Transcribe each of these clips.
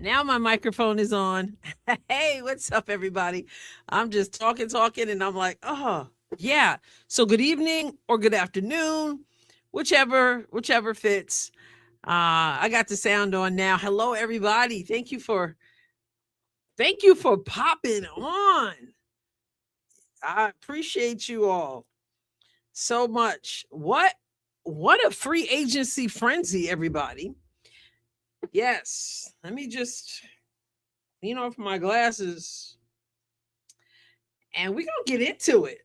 Now my microphone is on. Hey, what's up, everybody? I'm just talking, and I'm like, oh, yeah. So good evening or good afternoon, whichever fits. I got the sound on now. Hello, everybody. Thank you for popping on. I appreciate you all so much. What a free agency frenzy, everybody. Yes. Let me just clean off my glasses and we're gonna get into it.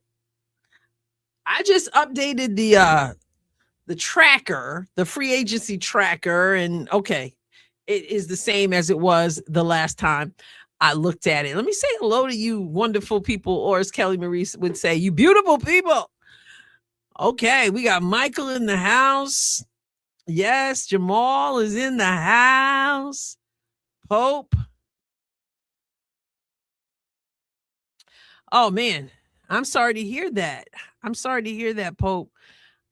I just updated the tracker, the free agency tracker, and okay, it is the same as it was the last time I looked at it. Let me say hello to you wonderful people, or as Kelly Marie would say, you beautiful people. Okay, we got Michael in the house. Yes, Jamal is in the house. Pope. Oh man, I'm sorry to hear that. I'm sorry to hear that, Pope.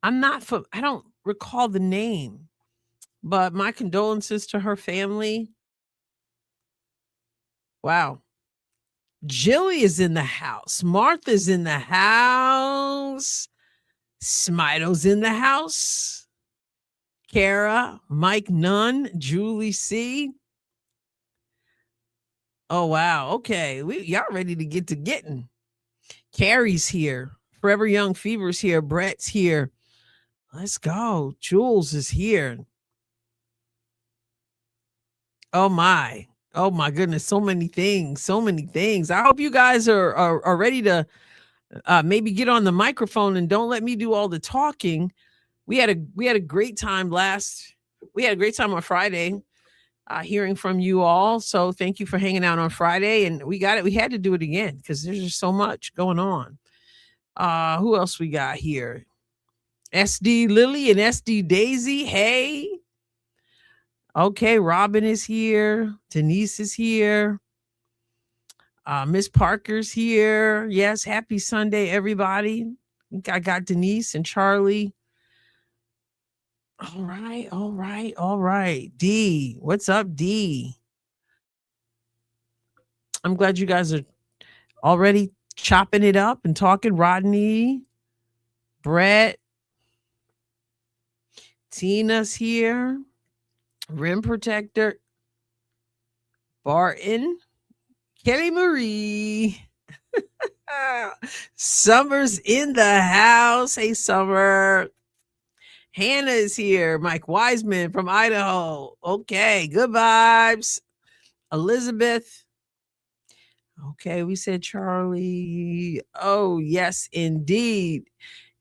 I don't recall the name, but my condolences to her family. Wow. Jilly is in the house. Martha's in the house. Smito's in the house. Kara, Mike Nunn, Julie C. Oh wow. Okay. Y'all ready to get to getting. Carrie's here. Forever Young Fever's here. Brett's here. Let's go. Jules is here. Oh my. Oh my goodness. So many things. So many things. I hope you guys are ready to maybe get on the microphone and don't let me do all the talking. We had a great time we had a great time on Friday hearing from you all. So thank you for hanging out on Friday. And we got it. We had to do it again because there's just so much going on. Who else we got here? SD Lily and SD Daisy. Hey. Okay, Robin is here. Denise is here. Miss Parker's here. Yes, happy Sunday, everybody. I got Denise and Charlie. All right. D, what's up, D? I'm glad you guys are already chopping it up and talking. Rodney, Brett, Tina's here. Rim Protector, Barton, Kelly Marie. Summer's in the house. Hey, Summer. Hannah is here. Mike Wiseman from Idaho. Okay, good vibes. Elizabeth. Okay, we said Charlie. Oh, yes, indeed.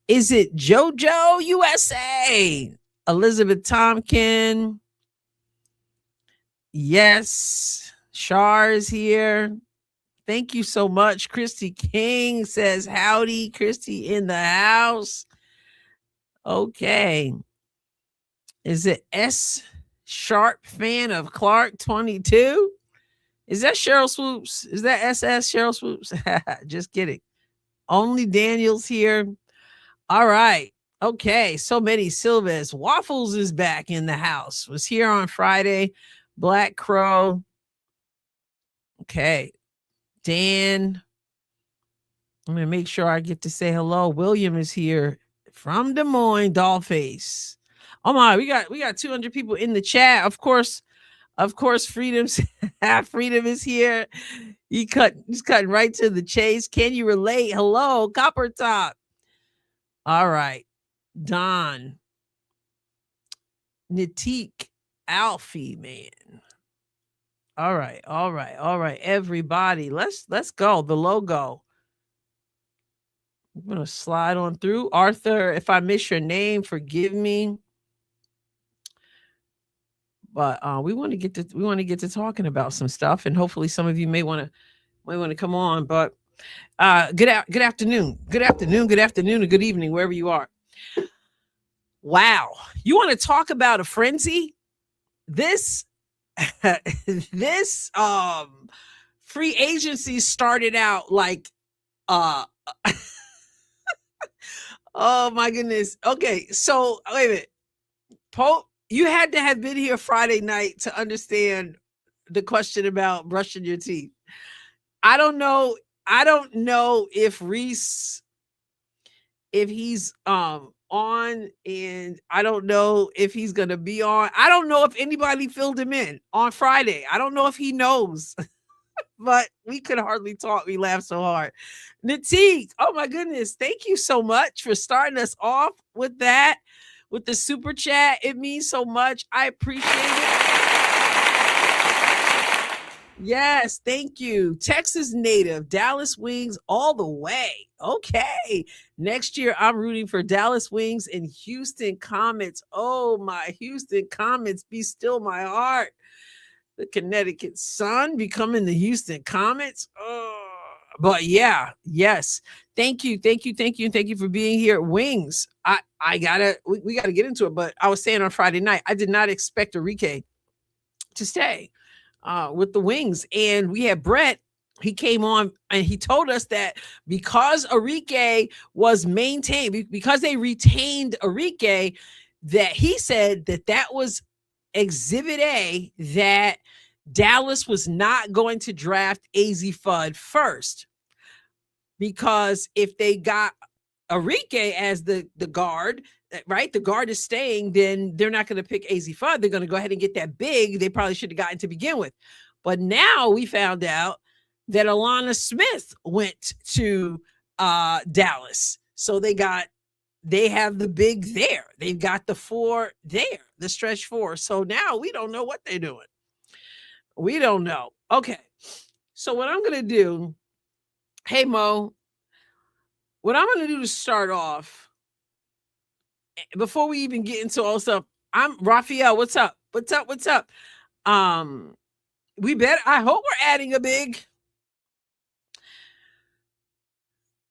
Is it JoJo USA? Elizabeth Tompkin. Yes. Shar is here. Thank you so much. Christy King says howdy. Christy in the house. Okay. Is it S Sharp fan of Clark 22? Is that Cheryl Swoops? Is that SS Cheryl Swoops? Just kidding. Only Daniel's here. All right. Okay. So many Silvas. Waffles is back in the house. Was here on Friday. Black Crow. Okay. Dan. I'm going to make sure I get to say hello. William is here from Des Moines, Dollface. Oh my, we got 200 people in the chat. Of course, Freedom is here. He's cutting right to the chase. Can you relate? Hello, Copper Top. All right. Don. Natik Alfie, man. All right. Everybody, let's go. The logo. I'm gonna slide on through. Arthur, if I miss your name, forgive me. But we want to get to talking about some stuff, and hopefully some of you may want to come on. But good afternoon, good afternoon, and good evening, wherever you are. Wow, you want to talk about a frenzy? This this free agency started out like oh my goodness. Okay, so wait a minute. Pope, you had to have been here Friday night to understand the question about brushing your teeth. I don't know. I don't know if Reese, if he's on, and I don't know if he's gonna be on. I don't know if anybody filled him in on Friday. I don't know if he knows, but we could hardly talk. We laughed so hard. Natik, oh my goodness, thank you so much for starting us off with that, with the super chat. It means so much. I appreciate it. Yes, thank you. Texas native, Dallas Wings all the way. Okay. Next year, I'm rooting for Dallas Wings and Houston Comets. Oh, my Houston Comets, be still my heart. The Connecticut Sun becoming the Houston Comets. Oh, but yeah, yes. Thank you, thank you, thank you, thank you for being here. Wings. We gotta get into it. But I was saying on Friday night, I did not expect Enrique to stay with the Wings. And we had Brett. He came on and he told us that because Enrique was maintained, because they retained Enrique, that he said that was Exhibit A, that Dallas was not going to draft AZ Fudd first. Because if they got Enrique as the guard, right? The guard is staying, then they're not going to pick AZ Fudd. They're going to go ahead and get that big they probably should have gotten to begin with. But now we found out that Alana Smith went to Dallas. So they have the big there. They've got the 4 there, the stretch 4. So now we don't know what they're doing. We don't know. Okay. So what I'm going to do, hey, Mo, what I'm going to do to start off, before we even get into all stuff, I'm Raphael. What's up? What's up? What's up? I hope we're adding a big.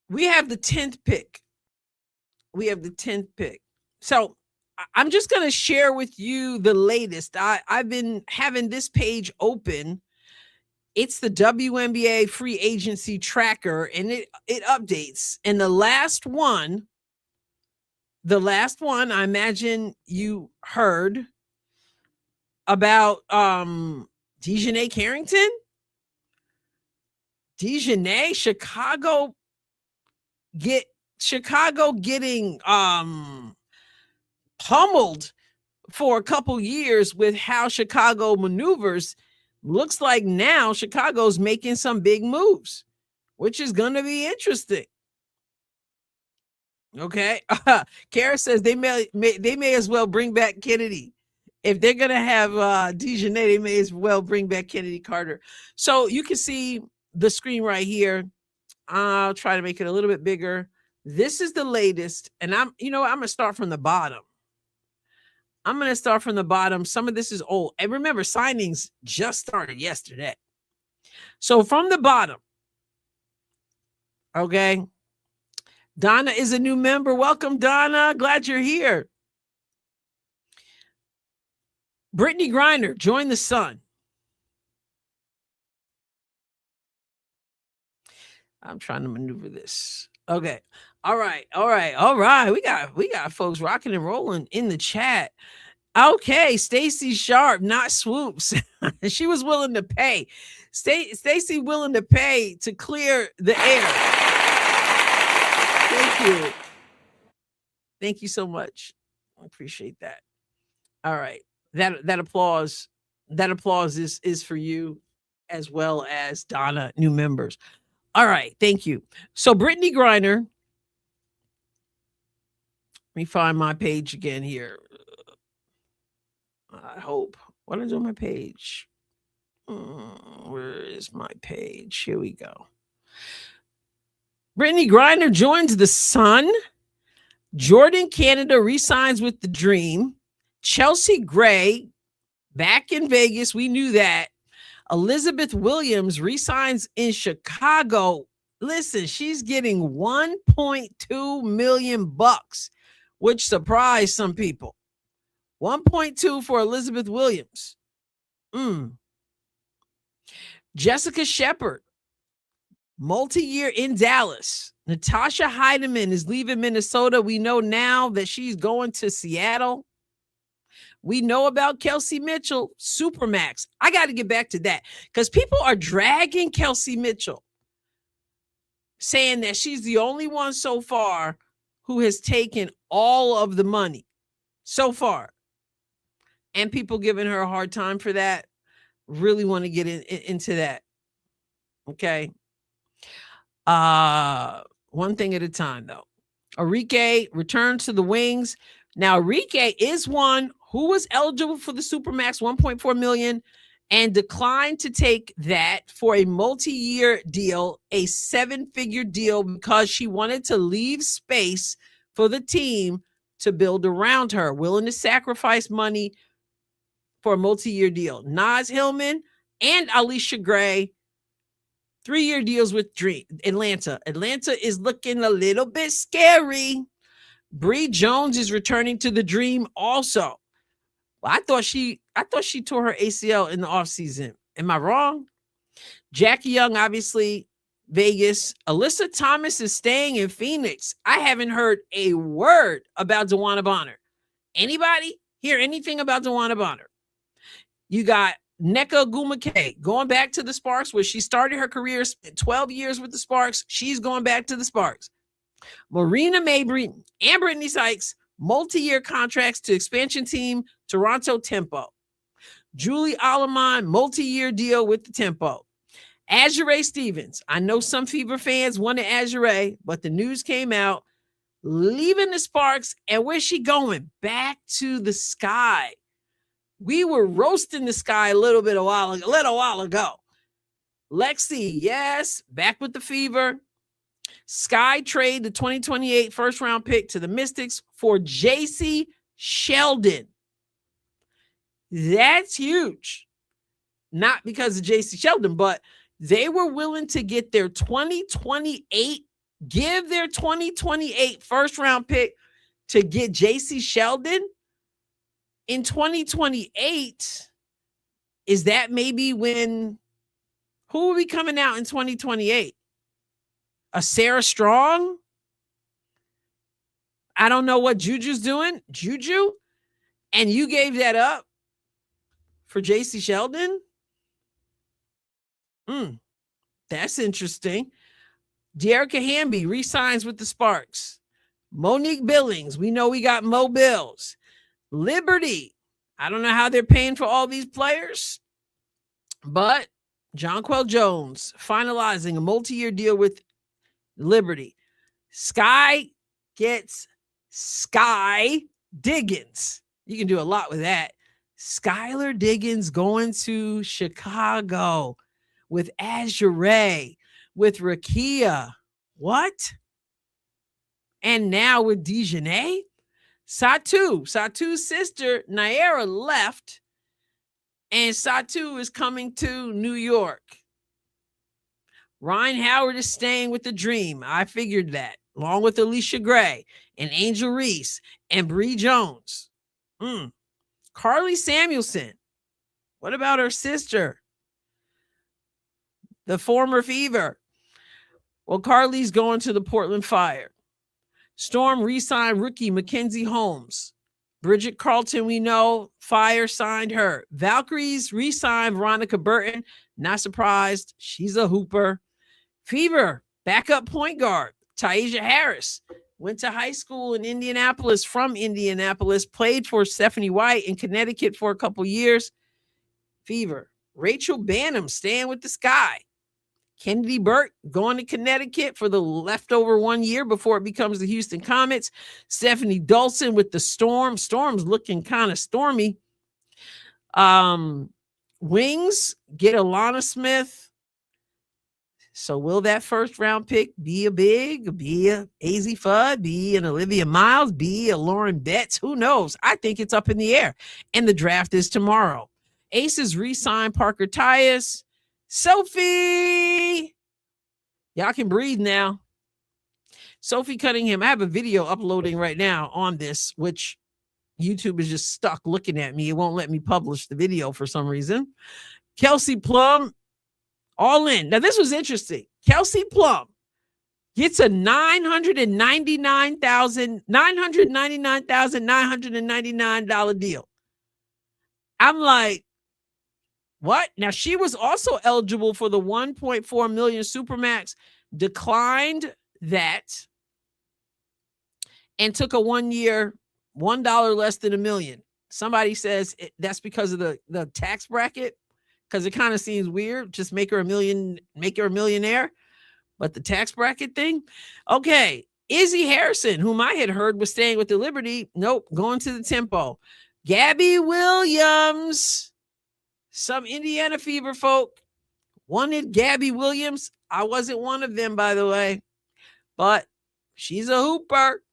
We have the 10th pick. So I'm just going to share with you the latest. I've been having this page open. It's the WNBA free agency tracker, and it updates. And the last one, I imagine you heard about Dejanay Carrington. Dejanay, Chicago getting pummeled for a couple years with how Chicago maneuvers. Looks like now Chicago's making some big moves, which is going to be interesting. Okay. Kara says they may as well bring back Kennedy. If they're going to have Dejanay, they may as well bring back Kennedy Carter. So you can see the screen right here. I'll try to make it a little bit bigger. This is the latest. And I'm going to start from the bottom. Some of this is old. And remember, signings just started yesterday. So from the bottom. Okay. Donna is a new member. Welcome, Donna. Glad you're here. Brittany Griner joined the Sun. I'm trying to maneuver this. Okay. All right. We got folks rocking and rolling in the chat. Okay, Stacey Sharp, not Swoops. She was willing to pay. Stacey willing to pay to clear the air. Thank you. Thank you so much. I appreciate that. All right. That applause is for you, as well as Donna, new members. All right, thank you. So Brittany Griner, let me find my page again here. I hope. What is on my page? Where is my page? Here we go. Brittany Griner joins the Sun. Jordan Canada resigns with the Dream. Chelsea Gray back in Vegas. We knew that. Elizabeth Williams resigns in Chicago. Listen, she's getting $1.2 million, which surprised some people. 1.2 for Elizabeth Williams. Jessica Shepard, multi-year in Dallas. Natasha Heidemann is leaving Minnesota. We know now that she's going to Seattle. We know about Kelsey Mitchell, Supermax. I got to get back to that because people are dragging Kelsey Mitchell, saying that she's the only one so far who has taken all of the money so far. And people giving her a hard time for that. Really want to get into that. Okay. One thing at a time, though. Arike returned to the Wings. Now, Arike is one who was eligible for the Supermax $1.4 million and declined to take that for a multi-year deal, a 7-figure deal, because she wanted to leave space for the team to build around her, willing to sacrifice money for a multi-year deal. Naz Hillman and Alicia Gray, 3-year deals with Atlanta. Atlanta is looking a little bit scary. Bree Jones is returning to the Dream also. Well, I thought she tore her ACL in the offseason. Am I wrong? Jackie Young, obviously, Vegas. Alyssa Thomas is staying in Phoenix. I haven't heard a word about DeWanna Bonner. Anybody hear anything about DeWanna Bonner? You got Nneka Ogwumike going back to the Sparks, where she started her career, spent 12 years with the Sparks. She's going back to the Sparks. Marina Mabrey and Brittany Sykes, multi-year contracts to expansion team Toronto Tempo. Julie Alamon, multi-year deal with the Tempo. Azure Stevens. I know some Fever fans wanted Azure, but the news came out, leaving the Sparks. And where's she going? Back to the Sky. We were roasting the Sky a little while ago. Lexi, yes, back with the Fever. Sky trade the 2028 first-round pick to the Mystics for J.C. Sheldon. That's huge. Not because of J.C. Sheldon, but they were willing to get their 2028, give their 2028 first-round pick to get J.C. Sheldon. In 2028, is that maybe when, who will be coming out in 2028? A Sarah Strong? I don't know what Juju's doing. Juju? And you gave that up for J.C. Sheldon? That's interesting. Dearica Hamby re-signs with the Sparks. Monique Billings. We know we got Mo Bills. Liberty. I don't know how they're paying for all these players, but Jonquel Jones finalizing a multi-year deal with Liberty. Sky gets Sky Diggins. You can do a lot with that. Skylar Diggins going to Chicago with Azure, with Rakia. What? And now with Dejanay? Satu's sister, Naira, left, and Satu is coming to New York. Ryan Howard is staying with the Dream. I figured that, along with Alicia Gray and Angel Reese and Bree Jones. Carly Samuelson. What about her sister? The former Fever. Well, Carly's going to the Portland Fire. Storm re-signed rookie Mackenzie Holmes. Bridget Carlton, we know, Fire signed her. Valkyries re-signed Veronica Burton. Not surprised. She's a hooper. Fever, backup point guard. Taisha Harris went to high school in Indianapolis, from Indianapolis, played for Stephanie White in Connecticut for a couple years. Fever. Rachel Banham staying with the Sky. Kennedy Burke going to Connecticut for the leftover 1 year before it becomes the Houston Comets. Stephanie Dawson with the Storm. Storm's looking kind of stormy. Wings get Alana Smith. So will that first round pick be a Big, be a AZ Fudd, be an Olivia Miles, be a Lauren Betts? Who knows? I think it's up in the air. And the draft is tomorrow. Aces re-signed Parker Tyus. Sophie, y'all can breathe now. Sophie Cunningham. I have a video uploading right now on this, which YouTube is just stuck looking at me. It won't let me publish the video for some reason. Kelsey Plum, all in. Now, this was interesting. Kelsey Plum gets a $999,999 deal. I'm like, what? Now, she was also eligible for the 1.4 million Supermax, declined that, and took a 1 year, $1 less than $1 million. Somebody says that's because of the tax bracket, because it kind of seems weird. Just make her a millionaire. But the tax bracket thing? Okay. Izzy Harrison, whom I had heard was staying with the Liberty. Nope, going to the Tempo. Gabby Williams. Some Indiana Fever folk wanted Gabby Williams. I wasn't one of them, by the way. But she's a hooper.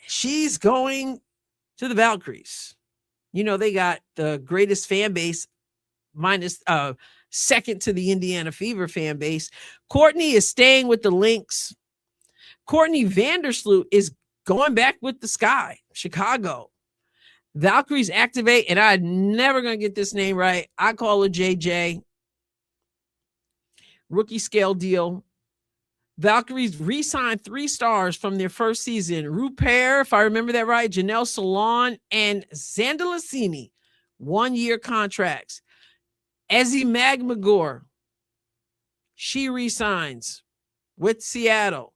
She's going to the Valkyries. You know, they got the greatest fan base, minus second to the Indiana Fever fan base. Courtney is staying with the Lynx. Courtney Vandersloot is going back with the Sky, Chicago. Valkyries activate, and I'm never going to get this name right. I call her JJ. Rookie scale deal. Valkyries re-signed 3 stars from their first season. Rupert, if I remember that right, Janelle Salon, and Zandalasini, 1-year contracts. Ezzy Magmagor, she re-signs with Seattle.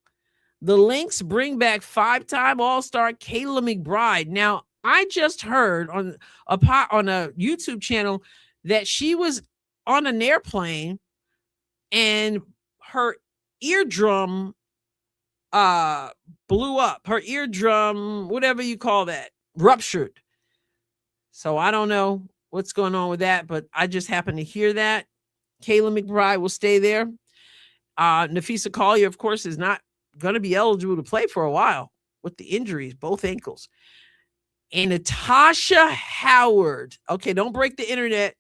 The Lynx bring back 5-time All-Star Kayla McBride. Now, I just heard on a YouTube channel that she was on an airplane and her eardrum blew up. Her eardrum, whatever you call that, ruptured. So I don't know what's going on with that, but I just happened to hear that. Kayla McBride will stay there. Nafisa Collier, of course, is not going to be eligible to play for a while with the injuries, both ankles. And Natasha Howard. Okay, don't break the internet.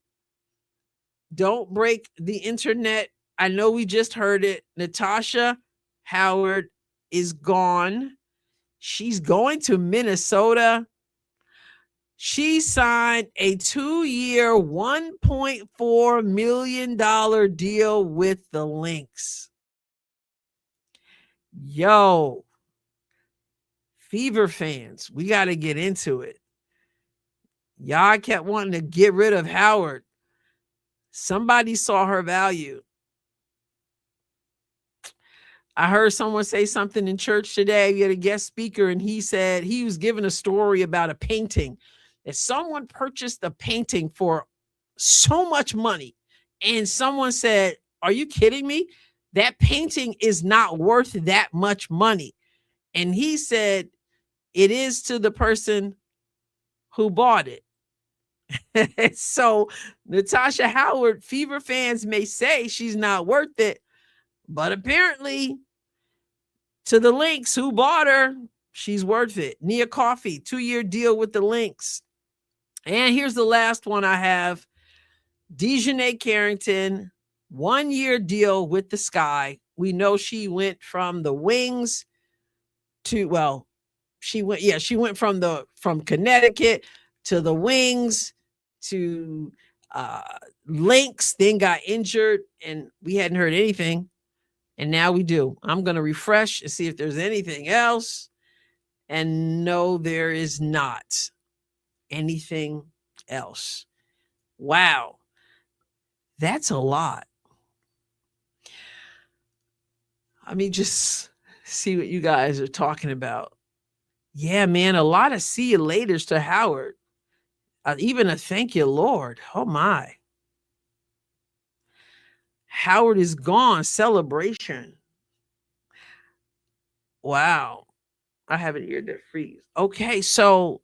Don't break the internet. I know we just heard it. Natasha Howard is gone. She's going to Minnesota. She signed a 2-year, $1.4 million deal with the Lynx. Yo, Fever fans, we got to get into it. Y'all kept wanting to get rid of Howard. Somebody saw her value. I heard someone say something in church today. We had a guest speaker, and he said he was giving a story about a painting that someone purchased a painting for so much money. And someone said, are you kidding me? That painting is not worth that much money. And he said, it is to the person who bought it. So Natasha Howard, Fever fans may say she's not worth it, but apparently to the Lynx who bought her, she's worth it. Nia Coffey, 2-year deal with the Lynx. And here's the last one I have. Dejanay Carrington, 1-year deal with the Sky. We know she went from the Wings to, well, she went from Connecticut to the Wings to Lynx, then got injured, and we hadn't heard anything. And now we do. I'm going to refresh and see if there's anything else. And no, there is not anything else. Wow. That's a lot. I mean, just see what you guys are talking about. Yeah, man, a lot of see you laters to Howard. Even a thank you, Lord. Oh, my. Howard is gone. Celebration. Wow. I have an ear to freeze. Okay, so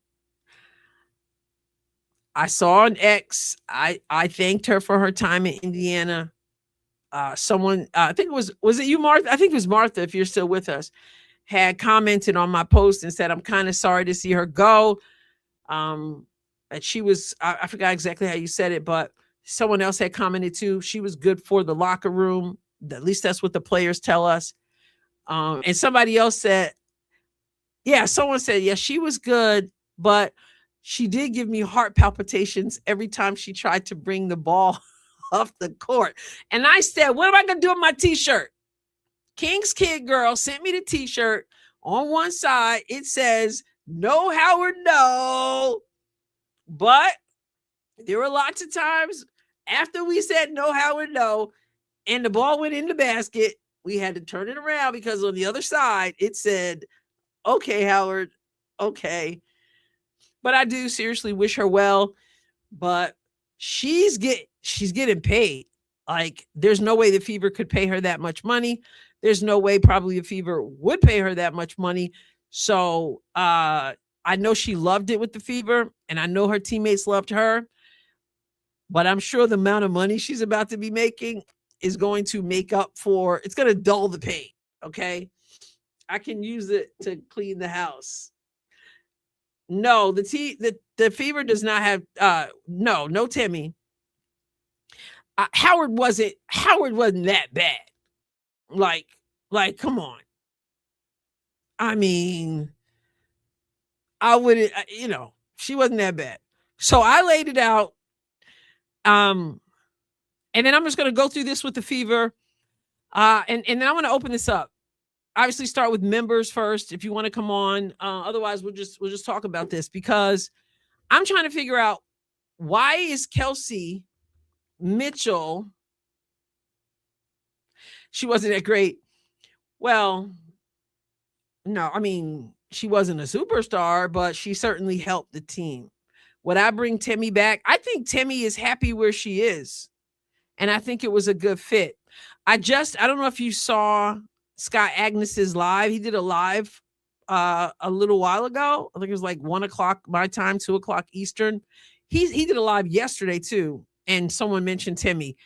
I saw an X. I thanked her for her time in Indiana. Someone, I think was it you, Martha? I think it was Martha, if you're still with us, had commented on my post and said, I'm kind of sorry to see her go. And she was, I forgot exactly how you said it, but someone else had commented too. She was good for the locker room. At least that's what the players tell us. And somebody else said, yeah, someone said, yeah, she was good, but she did give me heart palpitations every time she tried to bring the ball off the court. And I said, what am I going to do with my t-shirt? King's Kid Girl sent me the t-shirt. On one side, it says, no, Howard, no. But There were lots of times after we said no, Howard, no, and the ball went in the basket, we had to turn it around because on the other side, it said, okay, Howard, okay. But I do seriously wish her well, but she's getting paid. Like, there's no way the Fever could pay her that much money. There's no way probably the Fever would pay her that much money. So I know she loved it with the Fever, and I know her teammates loved her. But I'm sure the amount of money she's about to be making is going to make up for, it's going to dull the pain. Okay. I can use it to clean the house. No, the Fever does not have, no Timmy. Howard wasn't that bad. Like, come on. I mean, I wouldn't, she wasn't that bad. So I laid it out. And then I'm just going to go through this with the Fever. And then I'm going to open this up. Obviously start with members first. If you want to come on, otherwise we'll just talk about this because I'm trying to figure out why is Kelsey Mitchell, she wasn't that great. Well, no, I mean, she wasn't a superstar, but she certainly helped the team. Would I bring Timmy back? I think Timmy is happy where she is. And I think it was a good fit. I don't know if you saw Scott Agnes's live. He did a live a little while ago. I think it was like 1:00 my time, 2:00 Eastern. He did a live yesterday too. And someone mentioned Timmy.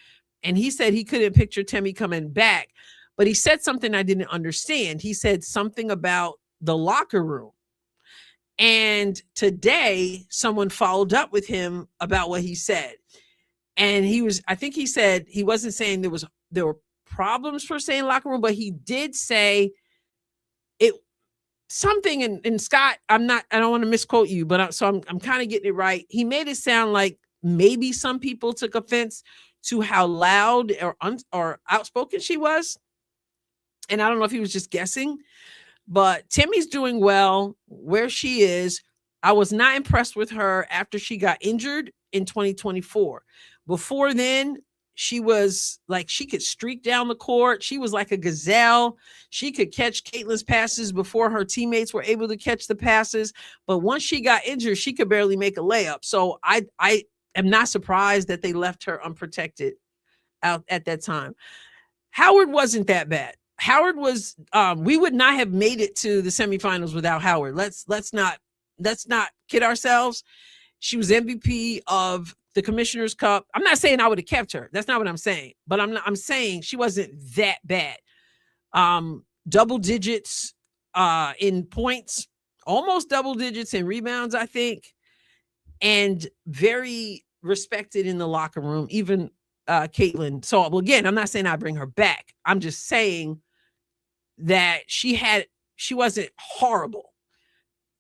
And he said he couldn't picture Timmy coming back. But he said something I didn't understand. He said something about the locker room. And today, someone followed up with him about what he said. And I think he said he wasn't saying there were problems for saying locker room, but he did say it something. And Scott, I don't want to misquote you, but I'm kind of getting it right. He made it sound like maybe some people took offense to how loud or outspoken she was. And I don't know if he was just guessing, but Timmy's doing well where she is. I was not impressed with her after she got injured in 2024. Before then, she was like, she could streak down the court. She was like a gazelle. She could catch Caitlin's passes before her teammates were able to catch the passes. But once she got injured, she could barely make a layup. So I am not surprised that they left her unprotected out at that time. Howard wasn't that bad. Howard was, we would not have made it to the semifinals without Howard. Let's not kid ourselves. She was MVP of the Commissioner's Cup. I'm not saying I would have kept her. That's not what I'm saying. But I'm saying she wasn't that bad. Double digits in points, almost double digits in rebounds, I think, and very respected in the locker room, even Caitlin. So again, I'm not saying I bring her back. I'm just saying that she wasn't horrible.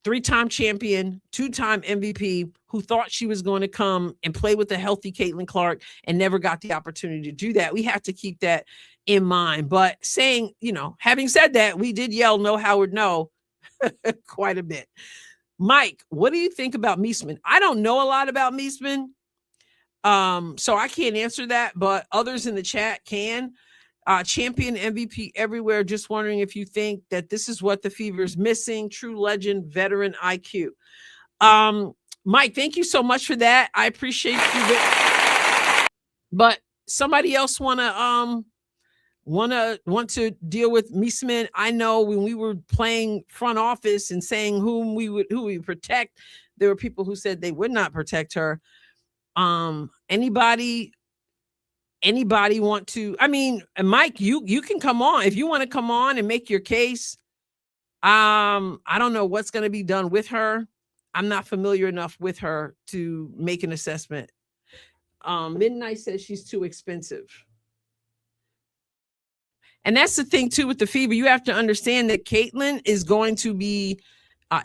3-time champion, 2-time MVP, who thought she was going to come and play with a healthy Caitlin Clark and never got the opportunity to do that. We have to keep that in mind. But saying, having said that, we did yell no Howard, no quite a bit. Mike, what do you think about Meesman? I don't know a lot about Meesman, so I can't answer that, but others in the chat can. Champion MVP everywhere. Just wondering if you think that this is what the Fever is missing. True legend, veteran IQ. Mike, thank you so much for that. I appreciate you. But somebody else want to deal with Meesman. I know when we were playing front office and saying who we would protect, there were people who said they would not protect her. Anybody want to, Mike, you can come on if you want to come on and make your case. I don't know what's going to be done with her. I'm not familiar enough with her to make an assessment. Midnight says she's too expensive. And that's the thing too with the Fever. You have to understand that Caitlin is going to be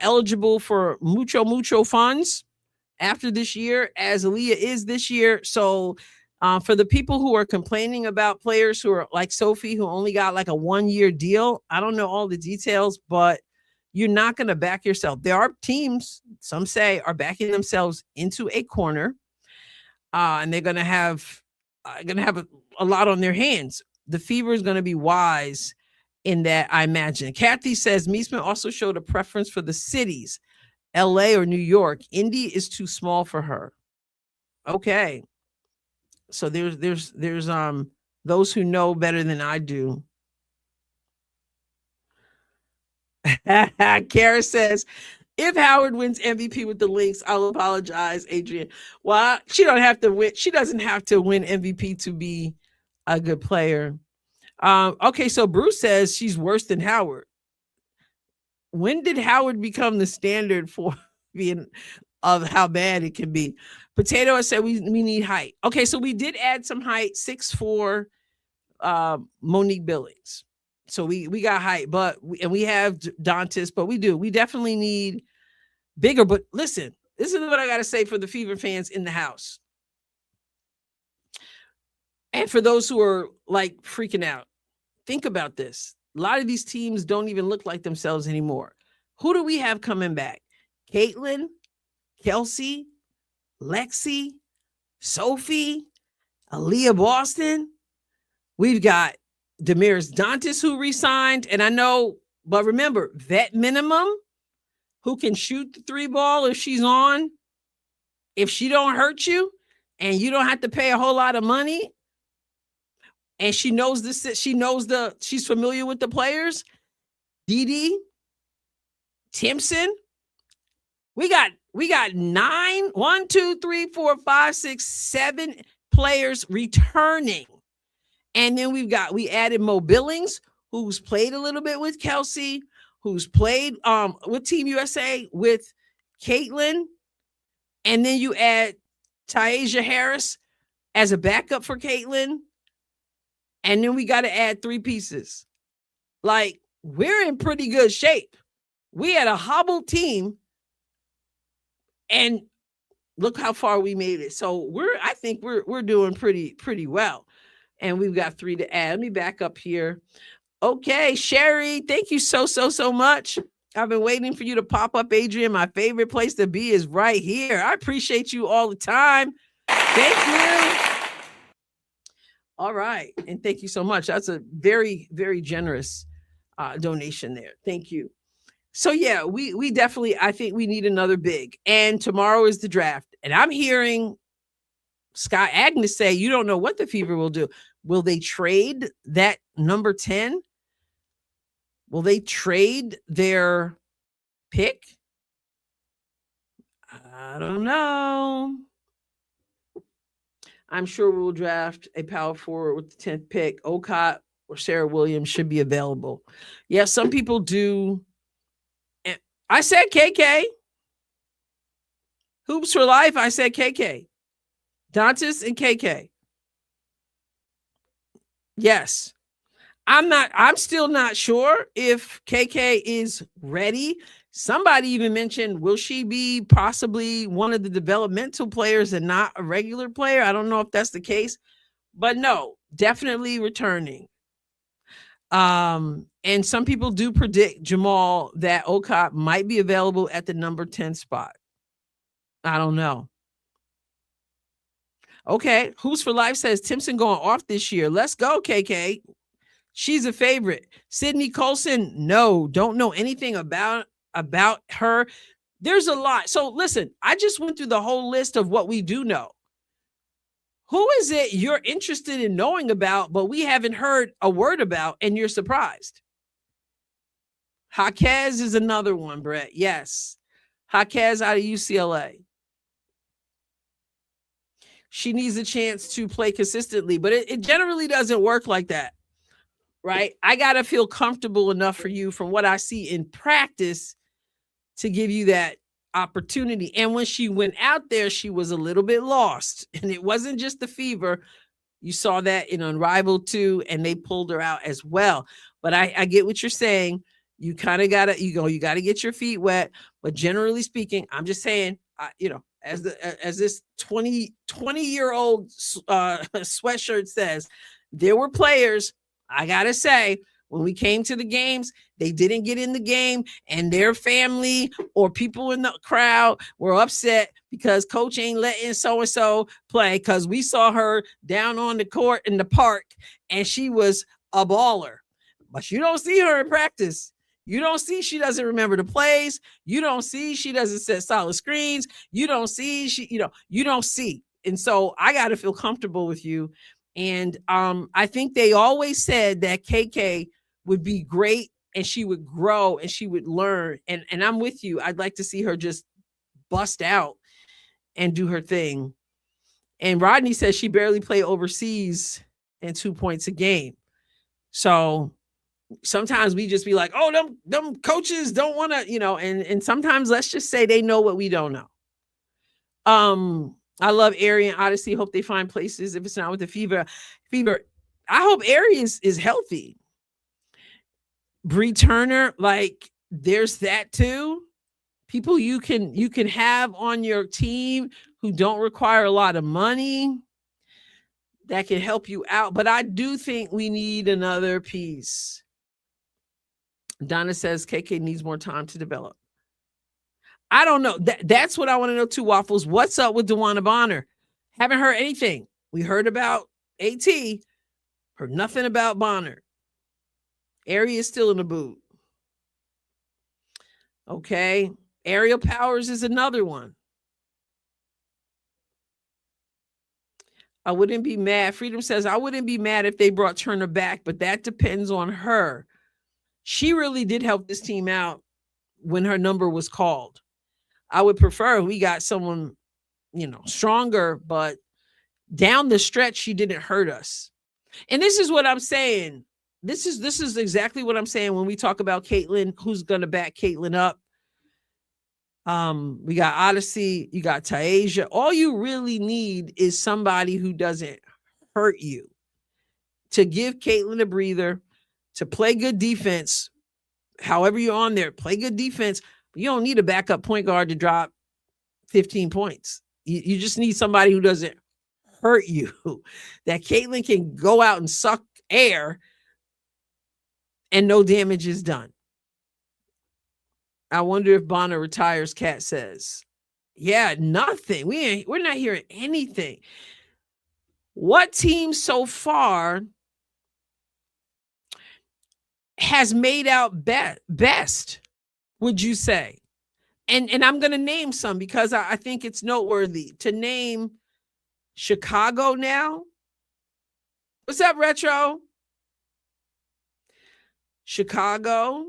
eligible for mucho funds after this year, as Aaliyah is this year. So for the people who are complaining about players who are like Sophie, who only got like a 1-year deal, I don't know all the details, but you're not going to back yourself. There are teams, some say, are backing themselves into a corner. and they're gonna have a lot on their hands. The Fever is gonna be wise in that, I imagine. Kathy says Meesman also showed a preference for the cities, LA or New York. Indy is too small for her. Okay. So there's those who know better than I do. Kara says, if Howard wins MVP with the Lynx, I'll apologize, Adrienne. Well, she don't have to win. She doesn't have to win MVP to be a good player. Okay, so Bruce says she's worse than Howard. When did Howard become the standard for being of how bad it can be? Potato, I said we need height. Okay, so we did add some height, 6'4", Monique Billings. So we got height, but we have Dantas, but we definitely need bigger. But listen, this is what I got to say for the Fever fans in the house. And for those who are like freaking out, think about this. A lot of these teams don't even look like themselves anymore. Who do we have coming back? Caitlin, Kelsey, Lexi, Sophie, Aaliyah Boston. We've got Damaris Dantas, who resigned. And I know, but remember, vet minimum, who can shoot the 3 ball if she's on, if she don't hurt you, and you don't have to pay a whole lot of money. And she knows this, she's familiar with the players. Dee Timpson. We got 9, 1, 2, 3, 4, 5, 6, 7 players returning. And then we added Mo Billings, who's played a little bit with Kelsey, who's played with Team USA with Caitlin. And then you add Taisha Harris as a backup for Caitlin. And then we got to add 3 pieces. Like, we're in pretty good shape. We had a hobbled team, and look how far we made it. So I think we're doing pretty well. And we've got 3 to add. Let me back up here. Okay, Sherry, thank you so much. I've been waiting for you to pop up, Adrienne. My favorite place to be is right here. I appreciate you all the time. Thank you. All right. And thank you so much. That's a very, very generous donation there. Thank you. So yeah, we definitely, I think we need another big. And tomorrow is the draft. And I'm hearing Scott Agnes say, you don't know what the Fever will do. Will they trade that number 10? Will they trade their pick? I don't know. I'm sure we'll draft a power forward with the 10th pick. Okot or Sarah Williams should be available. Yeah, some people do. I said KK. Hoops for life. I said KK. Dantas and KK. Yes. I'm still not sure if KK is ready. Somebody even mentioned, will she be possibly one of the developmental players and not a regular player? I don't know if that's the case, but no, definitely returning. And some people do predict, Jamal, that Okot might be available at the number 10 spot. I don't know. Okay, Who's for Life says Timpson going off this year. Let's go, KK. She's a favorite. Sydney Colson, no, don't know anything about her. There's a lot. So listen, I just went through the whole list of what we do know. Who is it you're interested in knowing about, but we haven't heard a word about, and you're surprised? Jaquez is another one, Brett. Yes. Jaquez out of UCLA. She needs a chance to play consistently, but it generally doesn't work like that, right? I got to feel comfortable enough for you from what I see in practice to give you that opportunity. And when she went out there, she was a little bit lost, and it wasn't just the Fever. You saw that in Unrivaled too, and they pulled her out as well. But I get what you're saying. You kind of got to, you got to get your feet wet. But generally speaking, I'm just saying, as this 20-year-old sweatshirt says, there were players, I got to say, When we came to the games, they didn't get in the game, and their family or people in the crowd were upset because coach ain't letting so-and-so play because we saw her down on the court in the park and she was a baller. But you don't see her in practice. You don't see she doesn't remember the plays. You don't see she doesn't set solid screens. You don't see you don't see. And so I got to feel comfortable with you. And I think they always said that KK would be great and she would grow and she would learn. And I'm with you. I'd like to see her just bust out and do her thing. And Rodney says she barely played overseas and 2 points a game. So sometimes we just be like, oh, them coaches don't want to, and sometimes let's just say they know what we don't know. I love Adrienne Odyssey. Hope they find places if it's not with the fever. I hope Adrienne is healthy. Bree Turner, like there's that too. People you can have on your team who don't require a lot of money that can help you out. But I do think we need another piece. Donna says KK needs more time to develop. I don't know. That's what I want to know too, Waffles. What's up with DeWanna Bonner? Haven't heard anything. We heard about AT. Heard nothing about Bonner. Ari is still in the boot. Okay. Aerial Powers is another one. I wouldn't be mad. Freedom says, I wouldn't be mad if they brought Turner back, but that depends on her. She really did help this team out when her number was called. I would prefer we got someone, stronger, but down the stretch, she didn't hurt us. And this is what I'm saying. This is exactly what I'm saying when we talk about Caitlin, who's going to back Caitlin up. We got Odyssey, you got Taisha. All you really need is somebody who doesn't hurt you to give Caitlin a breather, to play good defense. However you're on there, play good defense. But you don't need a backup point guard to drop 15 points. You just need somebody who doesn't hurt you, that Caitlin can go out and suck air and no damage is done. I wonder if Bonner retires, Kat says. Yeah, nothing. We're not hearing anything. What team so far has made out best, would you say? And I'm going to name some because I think it's noteworthy to name Chicago now. What's up, Retro? Chicago.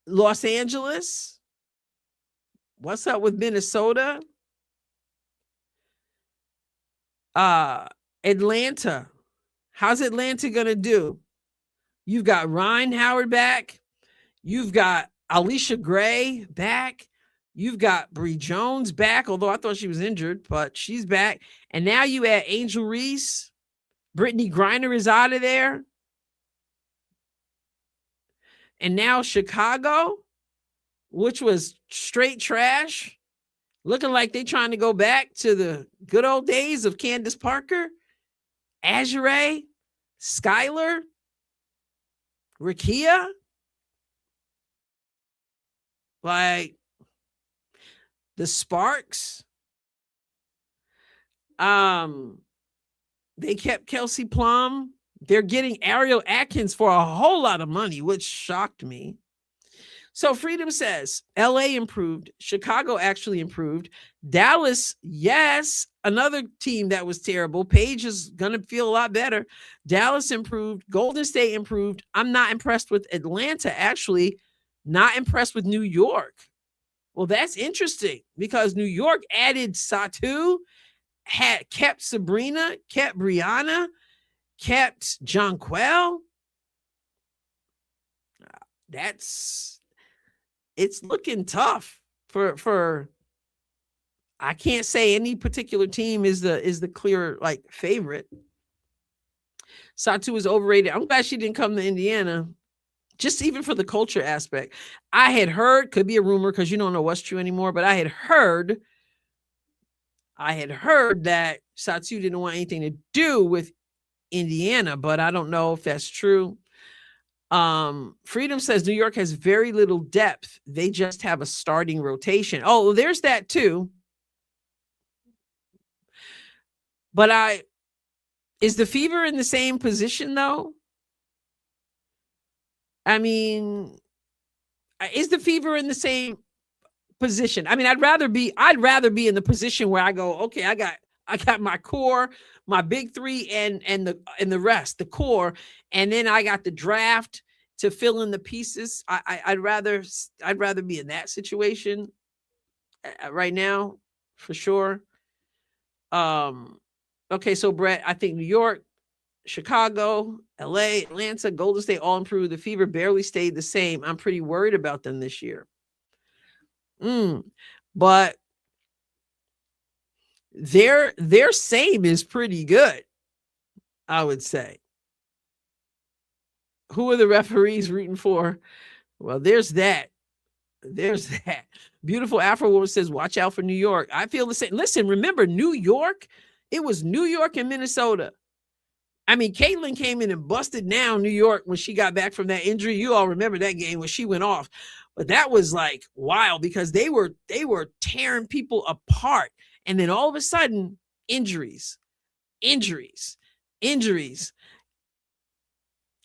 Los Angeles. What's up with Minnesota? Atlanta. How's Atlanta gonna do? You've got Ryan Howard back. You've got Alicia Gray back. You've got Bree Jones back, although I thought she was injured, but she's back. And now you add Angel Reese. Brittany Griner is out of there. And now Chicago, which was straight trash, looking like they're trying to go back to the good old days of Candace Parker, Azure, Skylar, Rakia. Like the Sparks. They kept Kelsey Plum. They're getting Ariel Atkins for a whole lot of money, which shocked me. So Freedom says, LA improved. Chicago actually improved. Dallas, yes, another team that was terrible. Paige is going to feel a lot better. Dallas improved. Golden State improved. I'm not impressed with Atlanta, actually. Not impressed with New York. Well, that's interesting because New York added Satu, kept Sabrina, kept Brianna, kept Jonquel. It's looking tough for I can't say any particular team is the clear like favorite. Satu is overrated. I'm glad she didn't come to Indiana, just even for the culture aspect. I had heard, could be a rumor because you don't know what's true anymore, but I had heard that Satu didn't want anything to do with Indiana, but I don't know if that's true. Freedom says New York has very little depth. They just have a starting rotation. Oh, there's that too. But is the Fever in the same position though? I mean, is the Fever in the same position? I mean, I'd rather be in the position where I go, okay, I got my core, my big three, and the rest, the core, and then I got the draft to fill in the pieces. I'd rather be in that situation right now for sure. Okay, so Brett, I think New York, Chicago, LA, Atlanta, Golden State all improved. The Fever barely stayed the same. I'm pretty worried about them this year. But their same is pretty good, I would say. Who are the referees rooting for? Well, there's that. Beautiful Afro Woman says, watch out for New York. I feel the same. Listen, remember New York? It was New York and Minnesota. I mean, Caitlin came in and busted down New York when she got back from that injury. You all remember that game when she went off. But that was like wild because they were tearing people apart. And then all of a sudden, injuries. And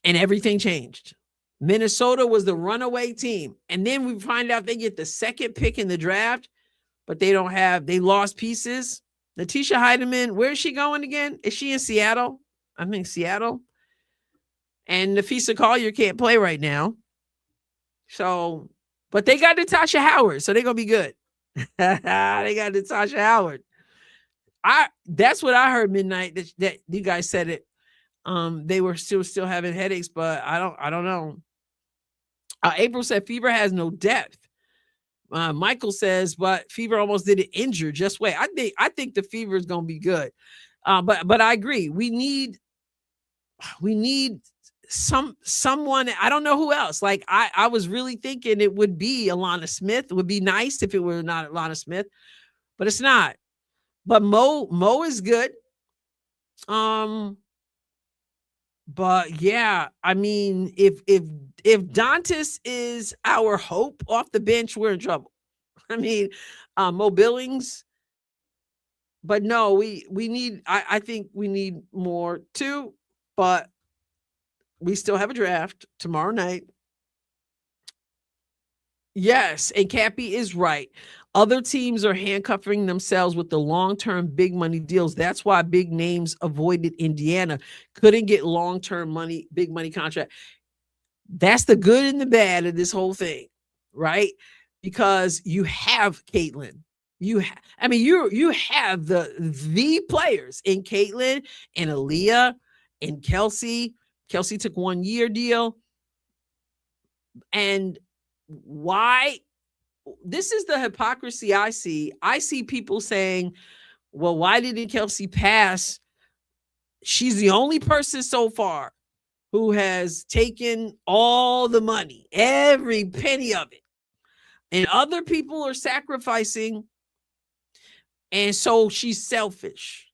everything changed. Minnesota was the runaway team. And then we find out they get the second pick in the draft, but they lost pieces. Natasha Howard, where is she going again? Is she in Seattle? I think Seattle. And Nafisa Collier can't play right now. So, but they got Natasha Howard, so they're going to be good. They got Natasha Howard. That's what I heard midnight that you guys said it. They were still having headaches, but I don't know. April said Fever has no depth. Michael says, but Fever almost did it injured. Just wait. I think the Fever is going to be good. But I agree. We need someone. I don't know who else. Like I was really thinking it would be Alana Smith. It would be nice if it were not Alana Smith, but it's not. But Mo is good. But yeah, I mean, if Dantas is our hope off the bench, we're in trouble. I mean, Mo Billings. But no, we need. I think we need more too. But we still have a draft tomorrow night. Yes, and Cappy is right. Other teams are handcuffing themselves with the long-term big money deals. That's why big names avoided Indiana. Couldn't get long-term money, big money contract. That's the good and the bad of this whole thing, right? Because you have Caitlin. You have the players in Caitlin and Aaliyah and Kelsey. Kelsey took 1-year deal. And why? This is the hypocrisy I see. I see people saying, well, why didn't Kelsey pass? She's the only person so far who has taken all the money, every penny of it. And other people are sacrificing. And so she's selfish.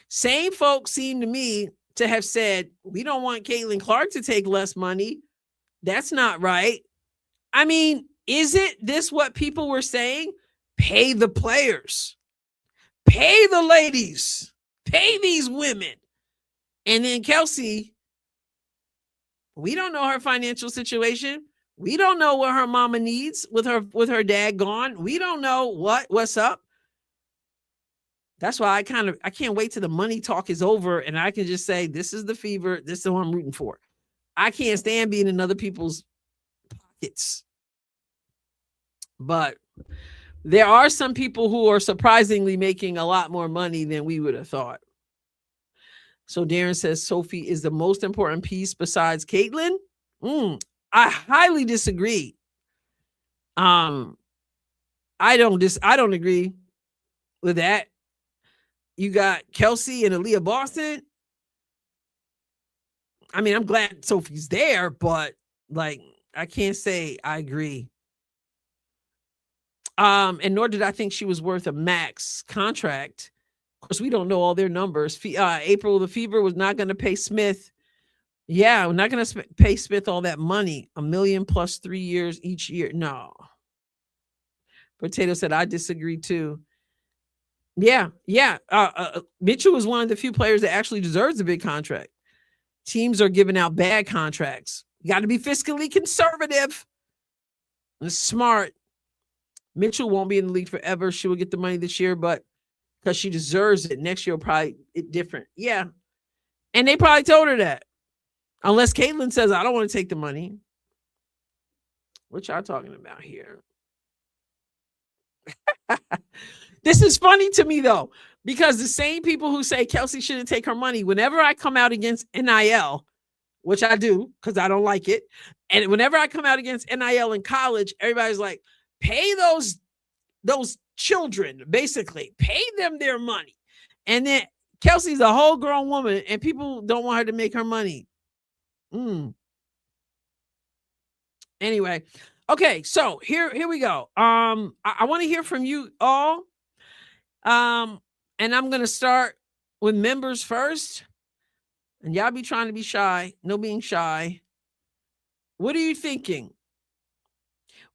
Same folks seem to me to have said, we don't want Caitlin Clark to take less money. That's not right. I mean, isn't this what people were saying? Pay the players. Pay the ladies. Pay these women. And then Kelsey, we don't know her financial situation. We don't know what her mama needs with her dad gone. We don't know what's up. That's why I can't wait till the money talk is over and I can just say, this is the Fever. This is who I'm rooting for. I can't stand being in other people's pockets. But there are some people who are surprisingly making a lot more money than we would have thought. So Darren says Sophie is the most important piece besides Caitlin. I highly disagree. I don't agree with that. You got Kelsey and Aaliyah Boston. I mean, I'm glad Sophie's there, but like, I can't say I agree. And nor did I think she was worth a max contract. Of course, we don't know all their numbers. April the Fever was not going to pay Smith. Yeah, we're not going to pay Smith all that money, $1 million plus 3 years each year. No. Potato said, I disagree too. Yeah, yeah. Mitchell was one of the few players that actually deserves a big contract. Teams are giving out bad contracts. You got to be fiscally conservative and smart. Mitchell won't be in the league forever. She will get the money this year, but because she deserves it, next year will probably it different. Yeah. And they probably told her that. Unless Caitlin says, I don't want to take the money. What y'all talking about here? This is funny to me, though, because the same people who say Kelsey shouldn't take her money, whenever I come out against NIL, which I do because I don't like it, and whenever I come out against NIL in college, everybody's like, pay those children, basically, pay them their money. And then Kelsey's a whole grown woman, and people don't want her to make her money. Anyway, okay, so here we go. I want to hear from you all. And I'm gonna start with members first. And y'all be trying to be shy. No being shy. What are you thinking?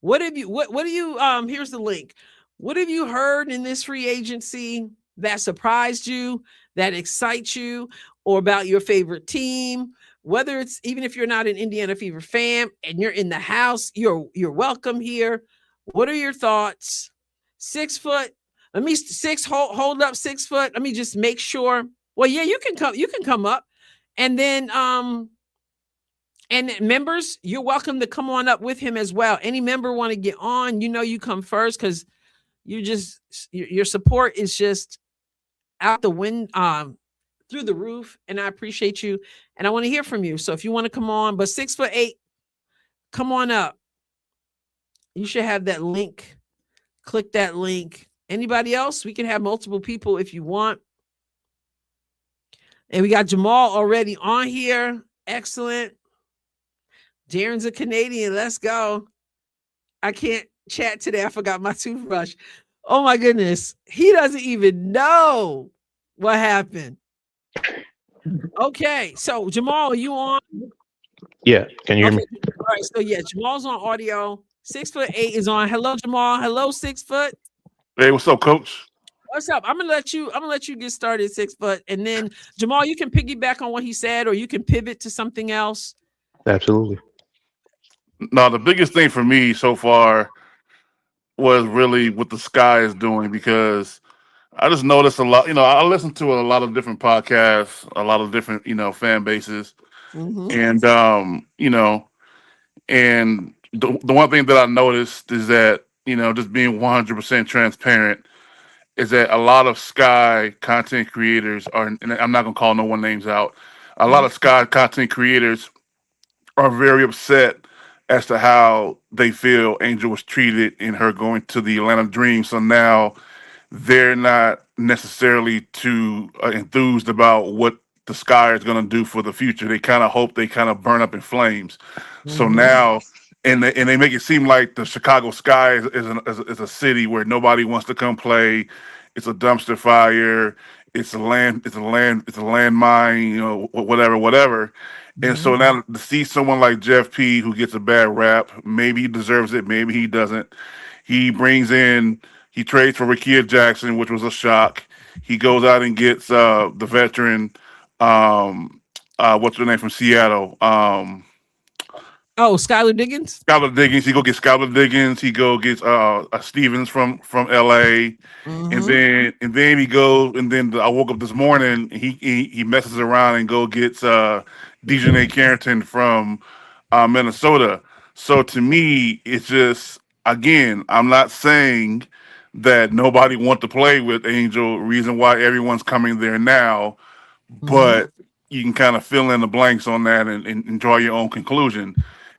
What have you what do you here's the link. What have you heard in this free agency that surprised you, that excites you, or about your favorite team? Whether it's even if you're not an Indiana Fever fan and you're in the house, you're welcome here. What are your thoughts? 6 foot. Let me hold up 6 foot. Let me just make sure. Well, yeah, you can come up. And then and members, you're welcome to come on up with him as well. Any member want to get on, you come first because your support is just out the wind, through the roof, and I appreciate you. And I want to hear from you. So if you want to come on, but 6'8", come on up. You should have that link. Click that link. Anybody else? We can have multiple people if you want. And we got Jamal already on here. Excellent. Darren's a Canadian. Let's go. I can't chat today. I forgot my toothbrush. Oh my goodness. He doesn't even know what happened. Okay. So Jamal, are you on? Yeah. Can you hear me? All right. So yeah, Jamal's on audio. 6'8" is on. Hello, Jamal. Hello, 6 foot. Hey, what's up, Coach? What's up? I'm gonna let you get started, 6 foot, and then Jamal, you can piggyback on what he said, or you can pivot to something else. Absolutely. No, the biggest thing for me so far was really what the Sky is doing, because I just noticed a lot. I listen to a lot of different podcasts, a lot of different fan bases, and and the one thing that I noticed is that just being 100% transparent, is that a lot of Sky content creators are, and I'm not gonna call no one names out. A lot of Sky content creators are very upset as to how they feel Angel was treated in her going to the Atlanta Dream. So now they're not necessarily too enthused about what the Sky is going to do for the future. They kind of hope they kind of burn up in flames. So now, and they make it seem like the Chicago Sky is a city where nobody wants to come play. It's a dumpster fire. It's a landmine. Whatever. And so now to see someone like Jeff P, who gets a bad rap, maybe he deserves it, maybe he doesn't. He trades for Rickea Jackson, which was a shock. He goes out and gets the veteran, what's her name from Seattle? Skylar Diggins. He go get Skylar Diggins. He go gets Stevens from LA, and then he goes, and then I woke up this morning. He messes around and go gets Dejanay Carrington from Minnesota. So to me, it's just, again, I'm not saying that nobody wants to play with Angel. Reason why everyone's coming there now, but you can kind of fill in the blanks on that and draw your own conclusion.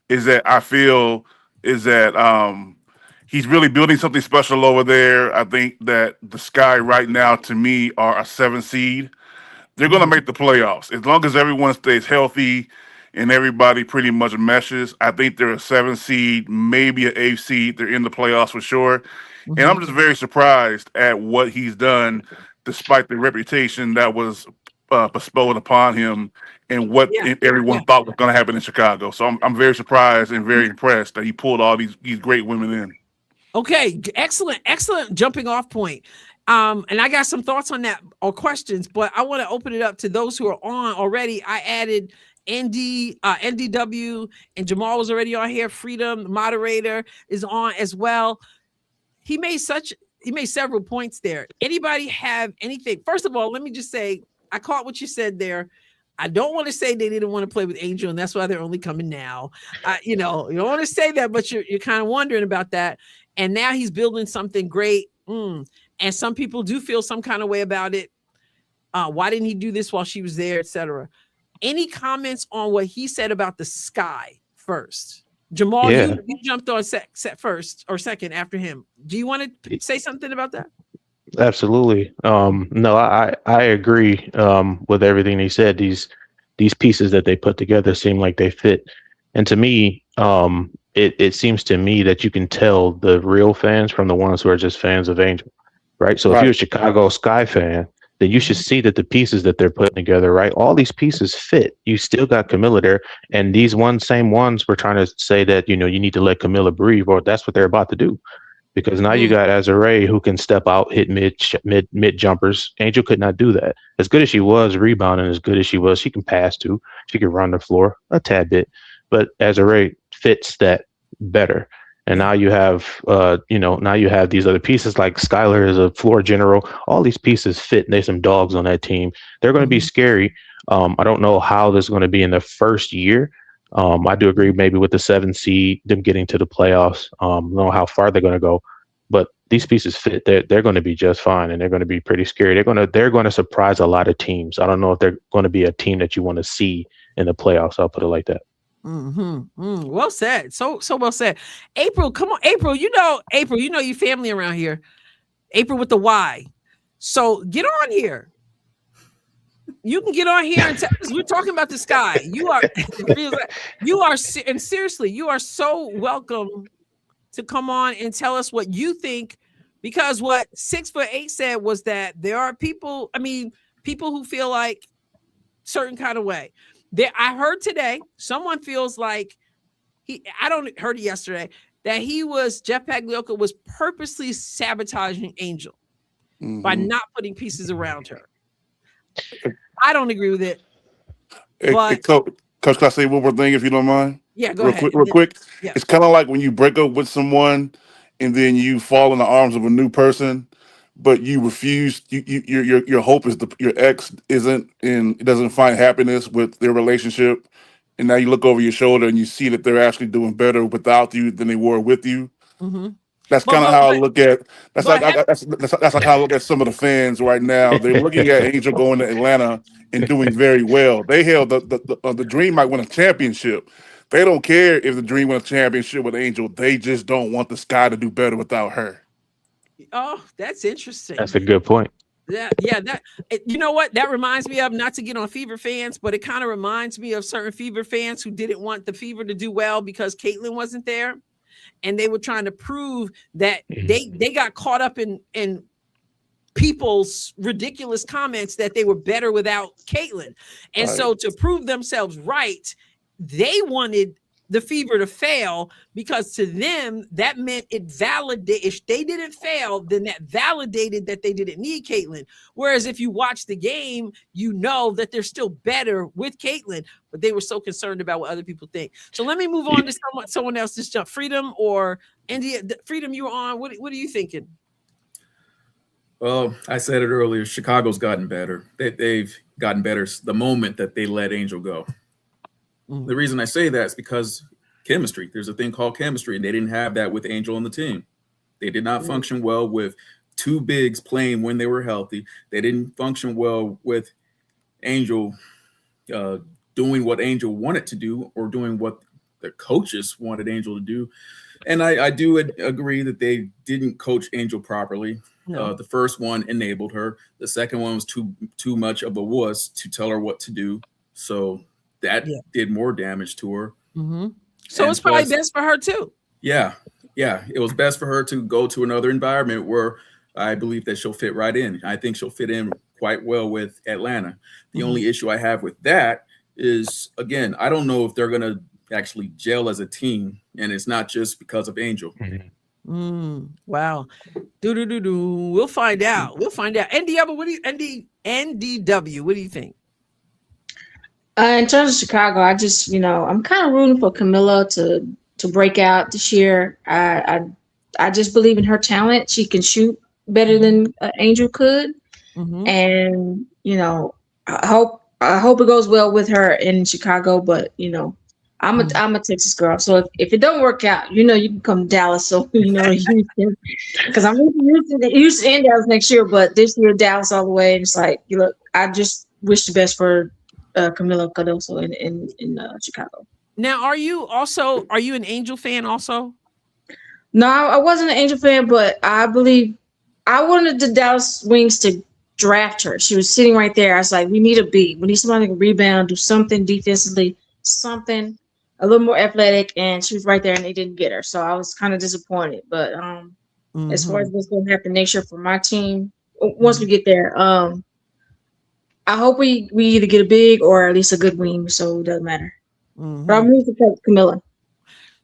Is that I feel is that he's really building something special over there. I think that the Sky right now, to me, are a 7 seed. They're going to make the playoffs as long as everyone stays healthy and everybody pretty much meshes. I think they're a 7 seed, maybe an 8 seed. They're in the playoffs for sure. And I'm just very surprised at what he's done despite the reputation that was bestowed upon him and what everyone thought was going to happen in Chicago. So I'm very surprised and very impressed that he pulled all these great women in. Okay, excellent jumping off point. And I got some thoughts on that or questions, but I want to open it up to those who are on already. I added NDW, and Jamal was already on here. Freedom, the moderator, is on as well. He made several points there. Anybody have anything? First of all, let me just say, I caught what you said there. I don't want to say they didn't want to play with Angel, and that's why they're only coming now. You don't want to say that, but you're kind of wondering about that. And now he's building something great. And some people do feel some kind of way about it. Why didn't he do this while she was there, etc.? Any comments on what he said about the sky first? Jamal, you jumped on set first or second after him. Do you want to say something about that? Absolutely. No, I agree with everything he said. These pieces that they put together seem like they fit. And to me, it seems to me that you can tell the real fans from the ones who are just fans of Angel, right? So if you're a Chicago Sky fan, then you should see that the pieces that they're putting together, right? All these pieces fit. You still got Camilla there, and these same ones were trying to say that, you need to let Camilla breathe, or that's what they're about to do. Because now you got Azare who can step out, hit mid jumpers. Angel could not do that. As good as she was rebounding, as good as she was, she can pass too. She can run the floor a tad bit, but Azare fits that better. And now you have, now you have these other pieces like Skylar is a floor general. All these pieces fit. And there's some dogs on that team. They're going to be scary. I don't know how this is going to be in the first year. I do agree maybe with the 7 seed, them getting to the playoffs. I don't know how far they're going to go, but these pieces fit. They're going to be just fine, and they're going to be pretty scary. They're going to surprise a lot of teams. I don't know if they're going to be a team that you want to see in the playoffs. I'll put it like that. Well said. So well said. April, come on, April. April, your family around here. April with the Y. So get on here. You can get on here and tell us. We're talking about the sky. You are, and seriously, you are so welcome to come on and tell us what you think. Because what 6'8" said was that there are people who feel like certain kind of way. I heard today someone feels like heard it yesterday that Jeff Pagliocca was purposely sabotaging Angel by not putting pieces around her. I don't agree with it. But Coach, can I say one more thing if you don't mind? Yeah, go ahead. Real quick. Yeah. It's kind of like when you break up with someone and then you fall in the arms of a new person, but you refuse. Your hope is your ex doesn't find happiness with their relationship, and now you look over your shoulder and you see that they're actually doing better without you than they were with you. Mm-hmm. That's kind of how I look at. That's like how I look at some of the fans right now. They're looking at Angel going to Atlanta and doing very well. They held the Dream might win a championship. They don't care if the Dream win a championship with Angel. They just don't want the Sky to do better without her. Oh, that's interesting. That's a good point. Yeah. That you know what that reminds me of, not to get on Fever fans, but it kind of reminds me of certain Fever fans who didn't want the Fever to do well because Caitlin wasn't there. And they were trying to prove that they got caught up in people's ridiculous comments that they were better without Caitlin. And so to prove themselves right, they wanted the Fever to fail because to them, that meant it validated. If they didn't fail, then that validated that they didn't need Caitlin. Whereas if you watch the game, you know that they're still better with Caitlin, but they were so concerned about what other people think. So let me move on to someone else. Just jump. Freedom or India. Freedom, you were on. What are you thinking? Well, I said it earlier. Chicago's gotten better. They've gotten better the moment that they let Angel go. Mm-hmm. The reason I say that is because chemistry. There's a thing called chemistry, and they didn't have that with Angel on the team. They did not function well with two bigs playing when they were healthy. They didn't function well with Angel doing what Angel wanted to do or doing what the coaches wanted Angel to do. And I do agree that they didn't coach Angel properly. No. The first one enabled her. The second one was too much of a wuss to tell her what to do. So that did more damage to her. Mm-hmm. So it's probably best for her too. Yeah. It was best for her to go to another environment where I believe that she'll fit right in. I think she'll fit in quite well with Atlanta. The only issue I have with that is, again, I don't know if they're going to actually gel as a team, and it's not just because of Angel. Wow. We'll find out. NDW, what do you think? In terms of Chicago, I just, I'm kind of rooting for Camilla to break out this year. I just believe in her talent. She can shoot better than Angel could, and I hope it goes well with her in Chicago. But I'm a Texas girl, so if it don't work out, you can come to Dallas. So because I'm Houston and Dallas next year, but this year Dallas all the way. And it's like, I just wish the best for Camila Cardoso in Chicago. Now, are you an Angel fan also? No, I wasn't an Angel fan, but I believe I wanted the Dallas Wings to draft her. She was sitting right there. I was like, we need a B. We need somebody who can rebound, do something defensively, something a little more athletic, and she was right there, and they didn't get her. So I was kind of disappointed. But as far as what's going to happen next year for my team, once we get there, I hope we either get a big or at least a good wing, so it doesn't matter. But I'm rooting for Camilla.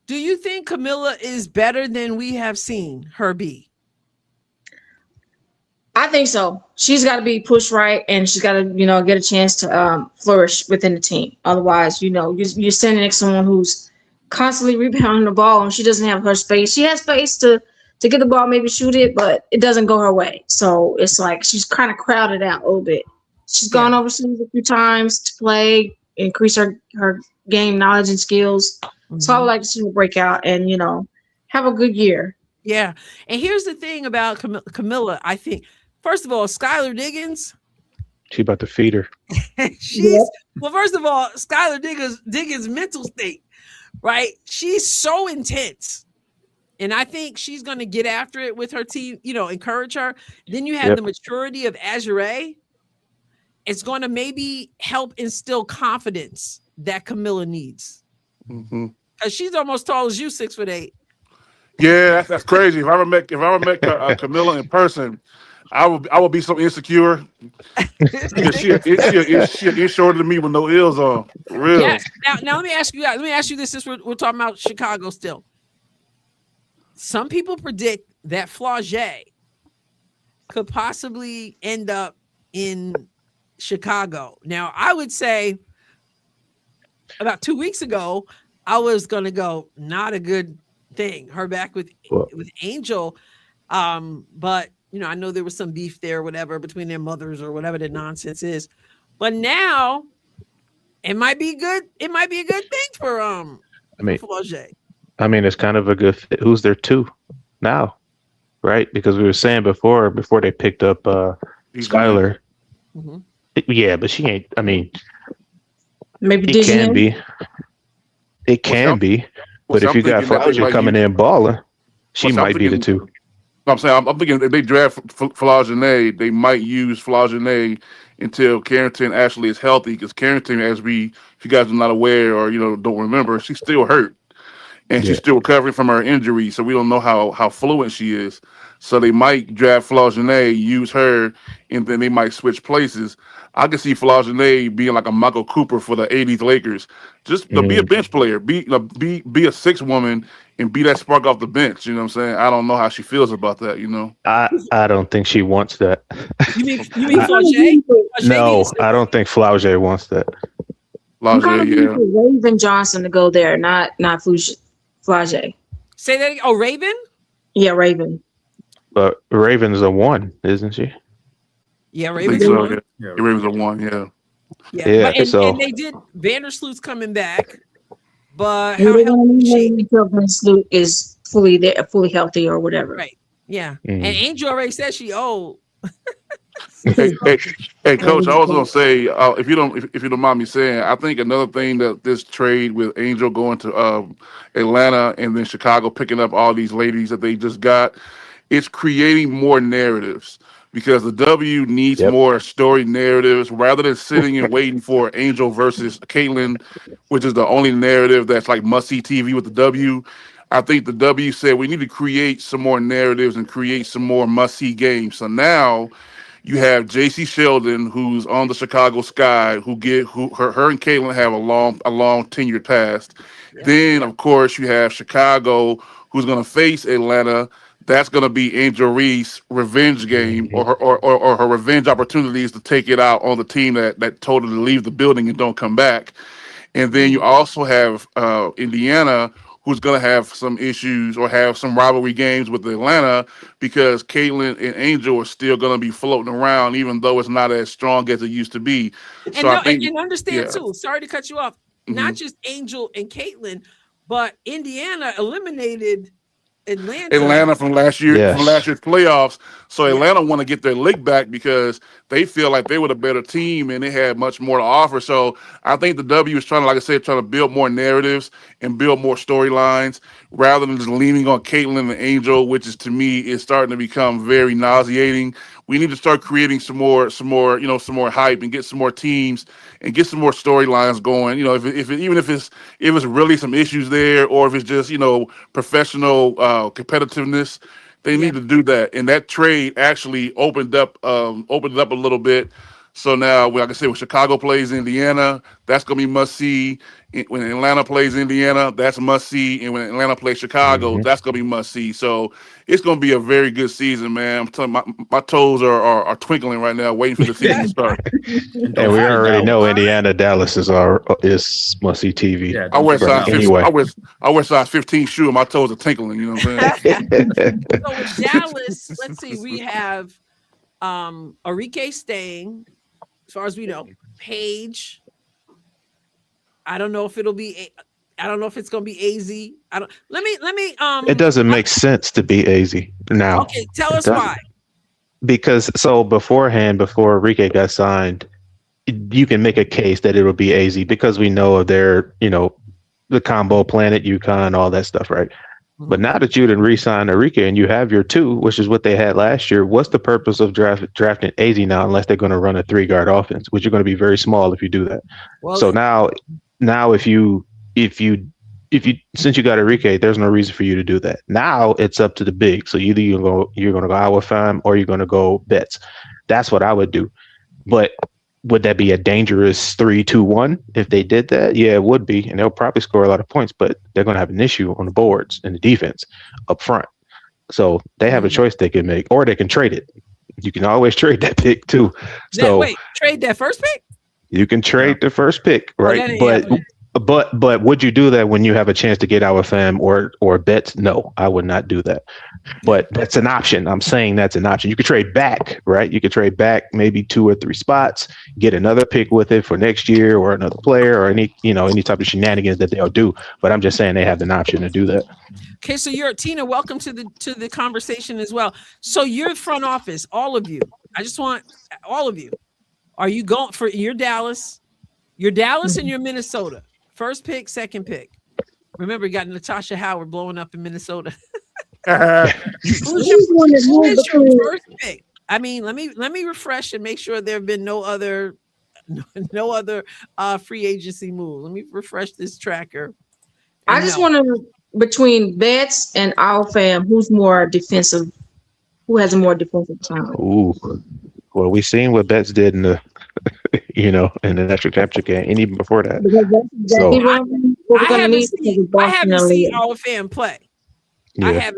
Do you think Camilla is better than we have seen her be? I think so. She's got to be pushed right, and she's got to, get a chance to flourish within the team. Otherwise, you're standing next to someone who's constantly rebounding the ball, and she doesn't have her space. She has space to get the ball, maybe shoot it, but it doesn't go her way. So it's like she's kind of crowded out a little bit. She's gone overseas a few times to play, increase her game knowledge and skills. So I would like to see her break out and, have a good year. Yeah. And here's the thing about Camilla, I think. First of all, Skylar Diggins. She about to feed her. Well, first of all, Skylar Diggins' mental state, right? She's so intense. And I think she's going to get after it with her team, encourage her. Then you have the maturity of Azure. It's going to maybe help instill confidence that Camilla needs. Because she's almost tall as you, 6'8". Yeah, that's crazy. If I ever met Camilla in person, I would be so insecure because she shorter than me with no ears on. Real. Yes. Now let me ask you guys. Let me ask you this: since we're talking about Chicago still, some people predict that Flau'jae could possibly end up in Chicago. Now, I would say about 2 weeks ago, I was gonna go not a good thing. Her back with Angel, but. I know there was some beef there or whatever between their mothers or whatever the nonsense is. But now it might be good. It might be a good thing for Flau'jae. I mean, it's kind of a good fit. Who's there too now? Right? Because we were saying before they picked up Skylar. Yeah, but she ain't, maybe it can be. It can be. But if you got Flau'jae coming in balling, she might be the two. I'm saying, I'm thinking if they draft Flau'jae, they might use Flau'jae until Carrington actually is healthy. Because Carrington, if you guys are not aware or don't remember, she's still hurt and she's still recovering from her injury. So we don't know how fluent she is. So they might draft Flau'jae, use her, and then they might switch places. I can see Flau'jae being like a Michael Cooper for the '80s Lakers. Just be a bench player, be a sixth woman, and be that spark off the bench. You know what I'm saying? I don't know how she feels about that. I don't think she wants that. You mean Flau'jae? No, I don't think Flau'jae wants that. Flau'jae, Raven Johnson to go there, not Flau'jae. Say that again. Oh, Raven? Yeah, Raven. But Raven's a 1, isn't she? Yeah, Raven's a 1. Yeah, Raven's a 1. Yeah. Yeah. And they did. Vandersloot's coming back, but Vandersloot is fully healthy or whatever. Right. Yeah. And Angel already said she old. Hey, Coach, I was gonna say, if you don't mind me saying, I think another thing that this trade with Angel going to Atlanta and then Chicago picking up all these ladies that they just got, it's creating more narratives because the W needs more story narratives rather than sitting and waiting for Angel versus Caitlyn, which is the only narrative that's like must-see TV with the W. I think the W said we need to create some more narratives and create some more must-see games. So now you have J.C. Sheldon, who's on the Chicago Sky, her and Caitlin have a long tenured past. Yeah. Then, of course, you have Chicago, who's going to face Atlanta. That's going to be Angel Reese' revenge game, or her revenge opportunities to take it out on the team that told her to leave the building and don't come back. And then you also have Indiana, who's going to have some issues or have some rivalry games with Atlanta, because Caitlin and Angel are still going to be floating around, even though it's not as strong as it used to be. So I think, and understand too, sorry to cut you off, not just Angel and Caitlin, but Indiana eliminated Atlanta from last year's playoffs. So Atlanta want to get their lick back because they feel like they were the better team and they had much more to offer. So I think the W is trying to build more narratives and build more storylines rather than just leaning on Caitlin and Angel, which is, to me, is starting to become very nauseating. We need to start creating some more hype and get some more teams and get some more storylines going. You know, even if it's really some issues there, or if it's just, professional competitiveness, they need to do that. And that trade actually opened up a little bit. So now, like I said, when Chicago plays Indiana, that's going to be must see. When Atlanta plays Indiana, that's must see. And when Atlanta plays Chicago, that's going to be must see. So it's going to be a very good season, man. I'm telling you, my toes are twinkling right now, waiting for the season to start. And we already know Indiana, Dallas is must see TV. Yeah, I wear size 15 shoe and my toes are tinkling. You know what I'm saying? So with Dallas, let's see, we have Arike staying. As far as we know, Paige. I don't know if it's going to be AZ. Let me. It doesn't make sense to be AZ now. Okay, tell us why. Because before Arike got signed, you can make a case that it'll be AZ because we know of their, the combo Planet, UConn, all that stuff, right? But now that you didn't re-sign Arike and you have your two, which is what they had last year, what's the purpose of drafting AZ now unless they're going to run a 3-guard offense, which are going to be very small if you do that. Well, so now if you since you got Arike, there's no reason for you to do that. Now it's up to the big. So either you're going to go Awafam or you're going to go Betts. That's what I would do. But would that be a dangerous 3-2-1 if they did that? Yeah, it would be. And they'll probably score a lot of points, but they're going to have an issue on the boards and the defense up front. So they have a choice they can make, or they can trade it. You can always trade that pick too. So trade that first pick? You can trade the first pick, right? But would you do that when you have a chance to get Awafam or Betts? No, I would not do that. But that's an option. I'm saying that's an option. You could trade back, right? You could trade back maybe 2 or 3 spots, get another pick with it for next year or another player or any type of shenanigans that they'll do. But I'm just saying they have an option to do that. Okay, so you're Tina. Welcome to the conversation as well. So you're front office, all of you. I just want all of you. Are you going for your Dallas? Your Dallas and your Minnesota. First pick, second pick. Remember, you got Natasha Howard blowing up in Minnesota. Who's your first pick? I mean, let me refresh and make sure there have been no other free agency moves. Let me refresh this tracker. I just want to, between Betts and Awafam, who's more defensive? Who has a more defensive talent? Ooh, well, we've seen what Betts did in the in the national championship game, and even before that. I haven't seen Awafam play. Yeah.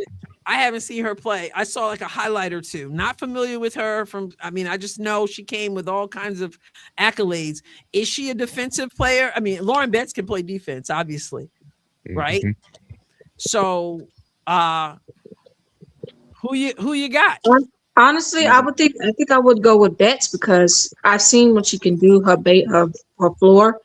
I haven't seen her play. I saw like a highlight or two. Not familiar with her I just know she came with all kinds of accolades. Is she a defensive player? I mean, Lauren Betts can play defense, obviously, right? So, who you got? Honestly, I think I would go with Betts because I've seen what she can do, her floor,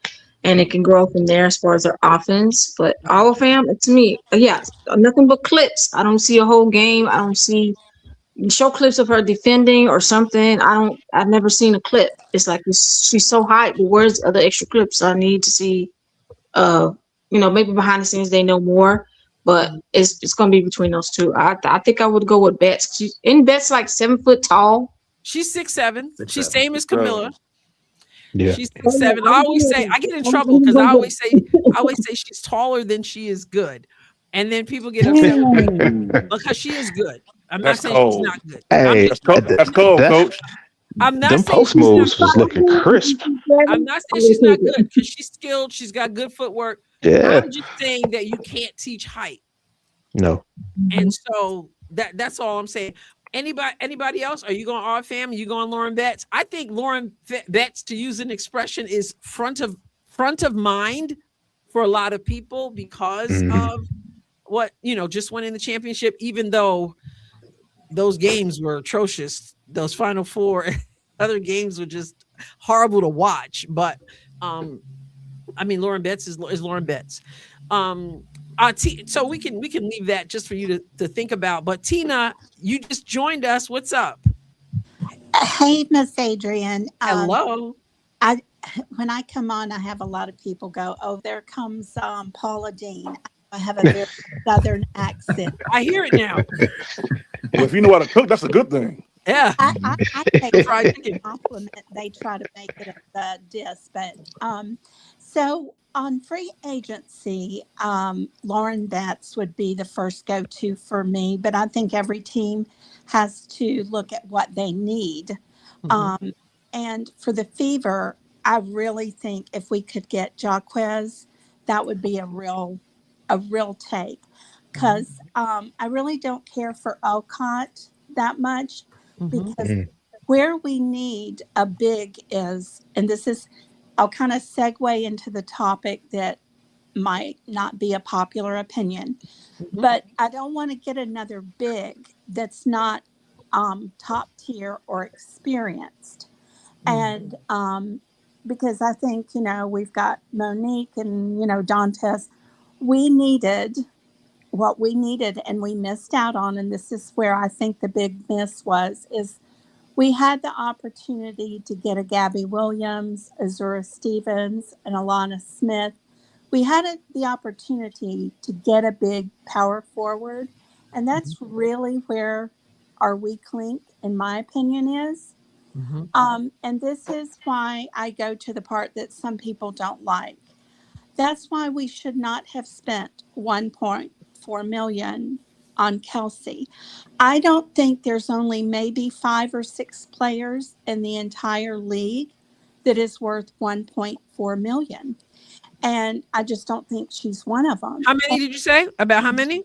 and it can grow from there as far as her offense. But Awafam, to me, nothing but clips. I don't see a whole game. I don't see show clips of her defending or something. I've never seen a clip. It's like she's so high. But where's the extra clips? I need to see. Maybe behind the scenes they know more. But it's going to be between those two. I think I would go with Betts. Betts like 7 foot tall. She's 6'7". She's same as Camilla. Yeah, she's 6'7". I always say I get in trouble because I always say she's taller than she is good. and then people get upset because she is good. I'm That's not saying she's cold. not good. Hey, That's cold, coach. I'm not them saying post she's not moves was good. looking crisp. I'm not saying she's not good because she's skilled. She's got good footwork. Yeah. I'm just saying that you can't teach height. No. And so that's all I'm saying. Anybody else? Are you going Odd Fam? Are you going Lauren Betts? I think Lauren Betts, to use an expression, is front of mind for a lot of people because of what, just winning the championship, even though those games were atrocious. Those Final Four other games were just horrible to watch. But Lauren Betts is Lauren Betts. So we can leave that just for you to think about. But Tina, you just joined us. What's up? Hey, Miss Adrienne. Hello. When I come on, I have a lot of people go, "Oh, there comes Paula Dean." I have a very Southern accent. I hear it now. Well, if you know how to cook, that's a good thing. Yeah, I take Fried a chicken. compliment. They try to make it a diss, but so on free agency, Lauren Betts would be the first go-to for me. But I think every team has to look at what they need. And for the Fever, I really think if we could get Jaquez, that would be a real take. Because I really don't care for Alcott that much. Because where we need a big is, and this is, I'll kind of segue into the topic that might not be a popular opinion, but I don't want to get another big that's not top tier or experienced. And because I think, we've got Monique and, Dantes, we needed what we needed and we missed out on. And this is where I think the big miss is we had the opportunity to get a Gabby Williams, Azura Stevens, and Alana Smith. We had the opportunity to get a big power forward. And that's really where our weak link, in my opinion, is. And this is why I go to the part that some people don't like. That's why we should not have spent $1.4 million on Kelsey. I don't think there's only maybe 5 or 6 players in the entire league that is worth $1.4 million. And I just don't think she's one of them. How many did you say? About how many?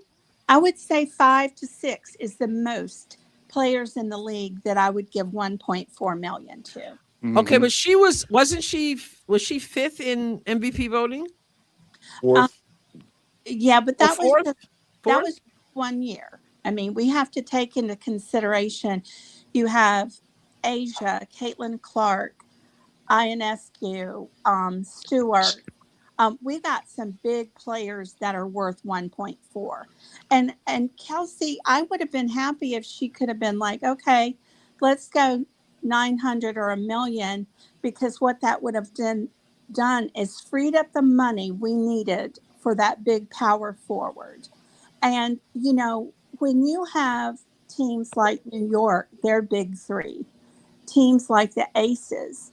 I would say 5 to 6 is the most players in the league that I would give $1.4 million to. Okay, but wasn't she 5th in MVP voting? Yeah, but that fourth? That was 1 year. I mean, we have to take into consideration you have Asia, Caitlin Clark, Ionescu, Stewart. We got some big players that are worth 1.4. And Kelsey, I would have been happy if she could have been like, okay, let's go 900 or $1 million, because what that would have done is freed up the money we needed for that big power forward. And, when you have teams like New York, their big three, teams like the Aces,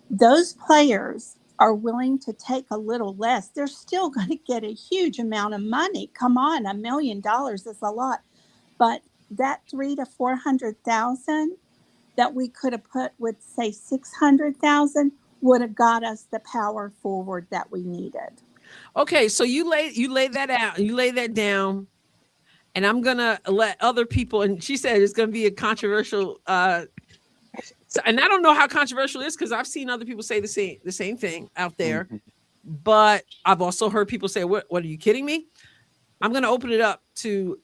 those players are willing to take a little less. They're still going to get a huge amount of money. Come on, $1 million is a lot. But that 300,000 to 400,000 that we could have put with, say, 600,000 would have got us the power forward that we needed. Okay, so you lay that out, you lay that down, and I'm gonna let other people. And she said it's gonna be a controversial. And I don't know how controversial it is because I've seen other people say the same thing out there. But I've also heard people say, "What are you kidding me?" I'm gonna open it up to.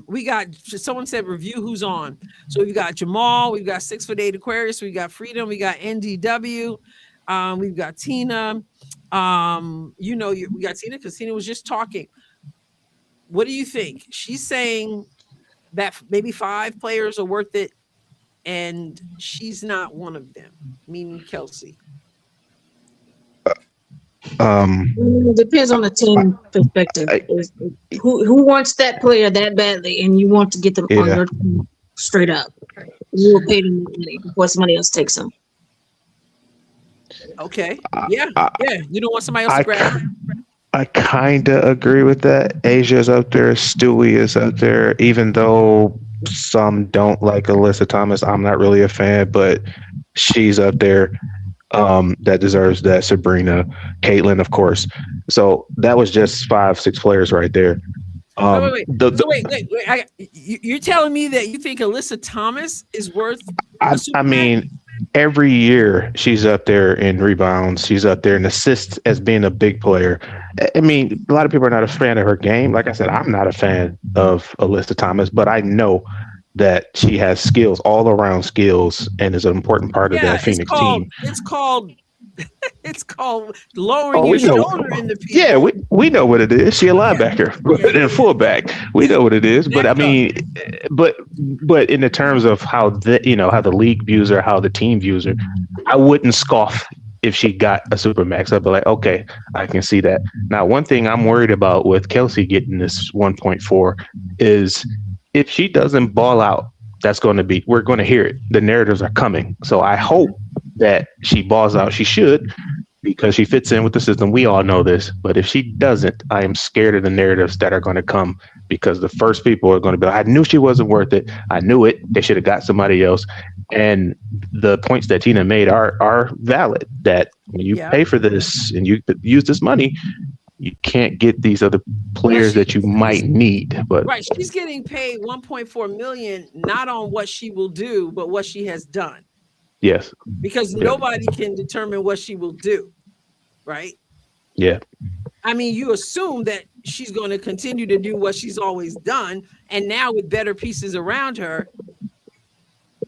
We got someone said review who's on. So we've got Jamal, we've got 6'8" Aquarius, we got Freedom, we got NDW, we've got Tina. We got Tina because Tina was just talking. What do you think? She's saying that maybe 5 players are worth it, and she's not one of them, meaning Kelsey. Depends on the team perspective. Who wants that player that badly, and you want to get them on your team straight up? You will pay them money before somebody else takes them. Okay. Yeah. You don't want somebody else to grab them. I kind of agree with that. Asia's up there. Stewie is up there. Even though some don't like Alyssa Thomas, I'm not really a fan, but she's up there. That deserves that. Sabrina, Caitlin, of course. So that was just 5, 6 players right there. Wait. You're telling me that you think Alyssa Thomas is worth? I mean, every year she's up there in rebounds. She's up there in assists as being a big player. I mean, a lot of people are not a fan of her game. Like I said, I'm not a fan of Alyssa Thomas, but I know that she has skills, all around skills, and is an important part of that Phoenix team. It's called lowering your shoulder in the people. Yeah, we know what it is. She a linebacker and fullback. We know what it is. But I mean, but in the terms of how the league views her, how the team views her, I wouldn't scoff if she got a Supermax. I'd be like, okay, I can see that. Now, one thing I'm worried about with Kelsey getting this 1.4 is if she doesn't ball out, we're going to hear it. The narratives are coming. So I hope that she balls out. She should, because she fits in with the system. We all know this. But if she doesn't, I am scared of the narratives that are going to come, because the first people are going to be like, I knew she wasn't worth it. I knew it. They should have got somebody else. And the points that Tina made are valid, that when you pay for this and you use this money, you can't get these other players that you might need. But right, she's getting paid $1.4 million, not on what she will do, but what she has done. Yes. Because nobody can determine what she will do, right? Yeah. I mean, you assume that she's going to continue to do what she's always done, and now with better pieces around her.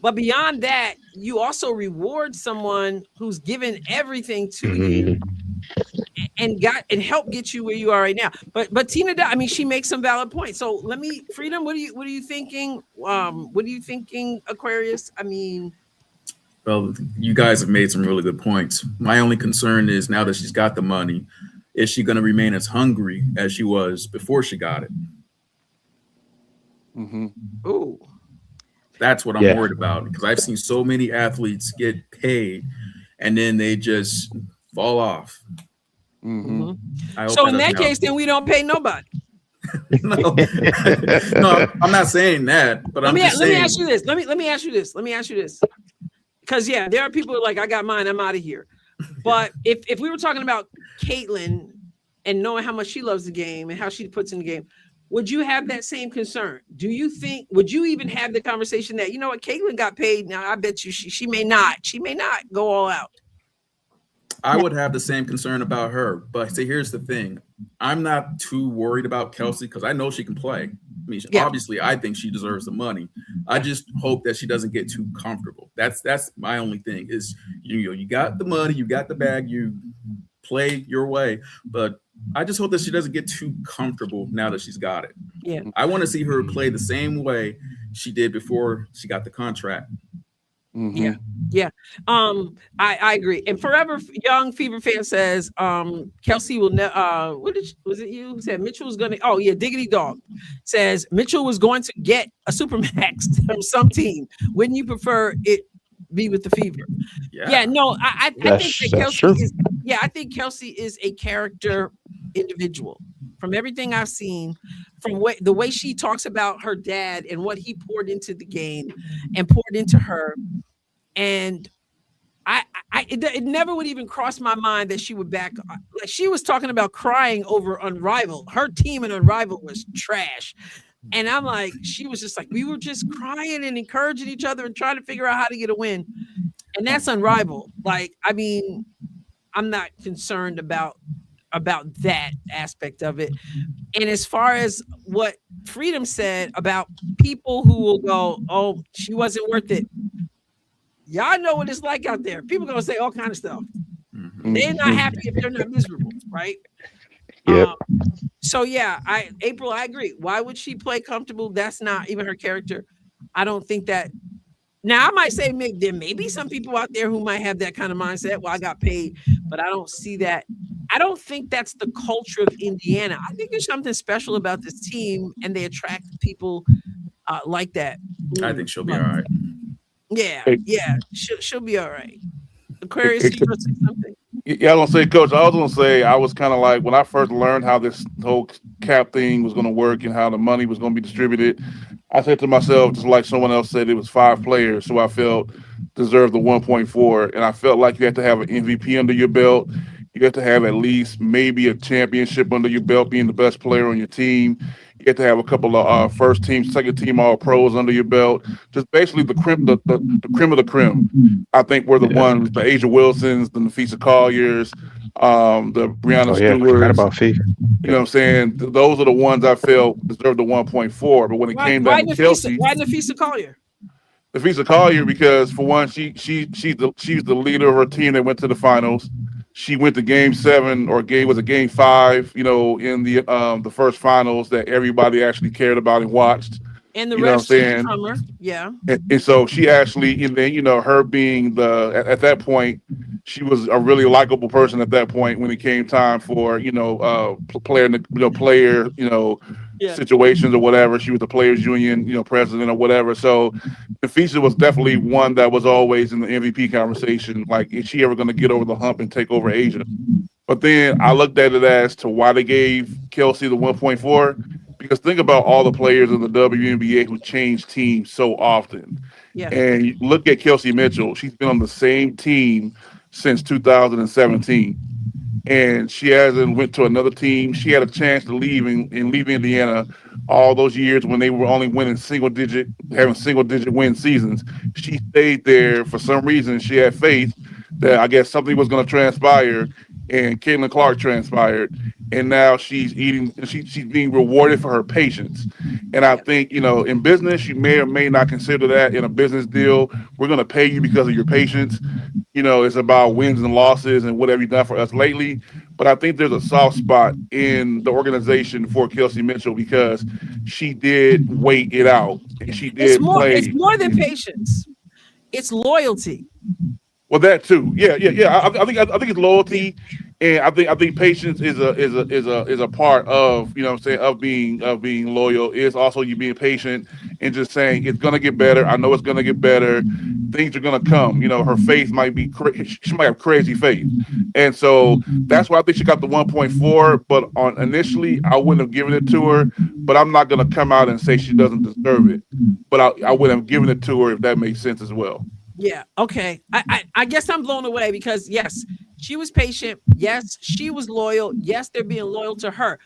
But beyond that, you also reward someone who's given everything to you and help get you where you are right now. But Tina, I mean, she makes some valid points. So Freedom, what are you thinking? What are you thinking, Aquarius? I mean, well, you guys have made some really good points. My only concern is, now that she's got the money, is she going to remain as hungry as she was before she got it? Mm-hmm. Ooh. That's what I'm worried about, because I've seen so many athletes get paid and then they just fall off. Mm-hmm. So in that case, then we don't pay nobody. No, I'm not saying that, but let me ask you this. Let me ask you this. Because there are people who are like, I got mine, I'm out of here. But if we were talking about Caitlin and knowing how much she loves the game and how she puts in the game, would you have that same concern? Would you even have the conversation that, you know what, Caitlin got paid, now I bet you she may not go all out? I would have the same concern about her. But see, here's the thing. I'm not too worried about Kelsey, because I know she can play. I mean, obviously, I think she deserves the money. I just hope that she doesn't get too comfortable. That's my only thing is, you got the money, you got the bag, you play your way. But I just hope that she doesn't get too comfortable now that she's got it. Yeah. I want to see her play the same way she did before she got the contract. Mm-hmm. Yeah. I agree. And Forever Young Fever Fan says Kelsey will never was it you who said Mitchell was gonna Diggity Dog says Mitchell was going to get a Supermax from some team. Wouldn't you prefer it be with the Fever? I think that Kelsey is I think Kelsey is a character individual. From everything I've seen, from the way she talks about her dad and what he poured into the game and poured into her, and it never would even cross my mind that she would back. Like, she was talking about crying over Unrivaled. Her team in Unrivaled was trash, and I'm like, she was just like, we were just crying and encouraging each other and trying to figure out how to get a win, and that's Unrivaled. Like, I mean, I'm not concerned about that aspect of it. And as far as what Freedom said about people who will go, oh, she wasn't worth it. Y'all know what it's like out there. People gonna say all kind of stuff. They're not happy if they're not miserable, right? Yep. April, I agree. Why would she play comfortable? That's not even her character. I don't think that. Now, I might say there may be some people out there who might have that kind of mindset. Well, I got paid, but I don't see that. I don't think that's the culture of Indiana. I think there's something special about this team, and they attract people like that. I think she'll be all right. Yeah, she'll be all right. Aquarius, you gonna say something? Yeah, I was gonna say, Coach. I was gonna say I was kind of like when I first learned how this whole cap thing was gonna work and how the money was gonna be distributed. I said to myself, just like someone else said, it was 5 players who I felt deserved the 1.4, and I felt like you had to have an MVP under your belt. You had to have at least maybe a championship under your belt, being the best player on your team. You had to have a couple of first team, second team All Pros under your belt. Just basically the creme, the creme of the creme. I think we're the ones, the Asia Wilsons, the Nafisa Colliers, the Brianna Oh yeah, forgot Stewarts. about Fee. You know what I'm saying? Those are the ones I felt deserved the 1.4. But when it came down to Kelsey, Why Nafisa Collier? Nafisa Collier, because for one, she's the leader of her team that went to the finals. She went to game 7 or game 5, you know, in the first finals that everybody actually cared about and watched. And the You know what I'm rest took it saying? from her. Yeah. And so she actually, and then, you know, her being at that point, she was a really likable person at that point when it came time for, you know, player, Yeah. situations or whatever. She was the players union, you know, president or whatever. So Nafisa was definitely one that was always in the MVP conversation. Like, is she ever going to get over the hump and take over Asia? But then I looked at it as to why they gave Kelsey the 1.4. Because think about all the players in the WNBA who change teams so often. Yeah. And you look at Kelsey Mitchell. She's been on the same team since 2017. And she hasn't went to another team. She had a chance to leave and leave Indiana all those years when they were only having single digit win seasons. She stayed there for some reason. She had faith that I guess something was going to transpire, and Caitlin Clark transpired, and now she's being rewarded for her patience. And I think, you know, in business, you may or may not consider that in a business deal. We're going to pay you because of your patience. You know, it's about wins and losses and what have you done for us lately. But I think there's a soft spot in the organization for Kelsey Mitchell because she did wait it out and she did play. It's more than patience. It's loyalty. Well, that too. Yeah. I think it's loyalty, and I think patience is a part of, you know what I'm saying, of being loyal. Is also you being patient and just saying it's gonna get better. I know it's gonna get better. Things are gonna come. You know, her faith might be she might have crazy faith, and so that's why I think she got the 1.4. But on initially, I wouldn't have given it to her. But I'm not gonna come out and say she doesn't deserve it. But I wouldn't have given it to her if that makes sense as well. Yeah. Okay. I guess I'm blown away because yes, she was patient. Yes, she was loyal. Yes, they're being loyal to her,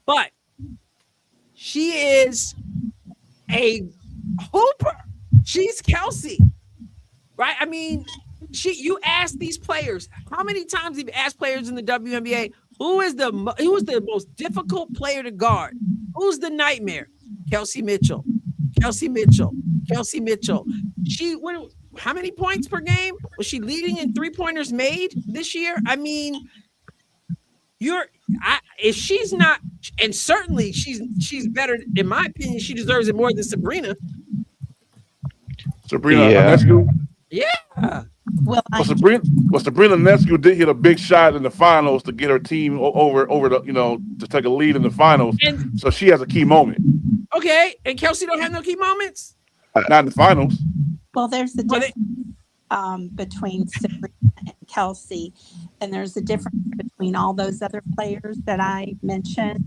but she is a hooper. She's Kelsey, right? I mean, you ask these players, how many times have you asked players in the WNBA, who is the most difficult player to guard? Who's the nightmare? Kelsey Mitchell. Kelsey Mitchell. Kelsey Mitchell. How many points per game? Was she leading in 3-pointers made this year? I mean, if she's not, and certainly she's better, in my opinion, she deserves it more than Sabrina. Ionescu? Yeah. Well, Sabrina Ionescu did hit a big shot in the finals to get her team over the, you know, to take a lead in the finals. And so she has a key moment. Okay, and Kelsey don't have no key moments? Not in the finals. Well, there's a difference between Sabrina and Kelsey, and there's a difference between all those other players that I mentioned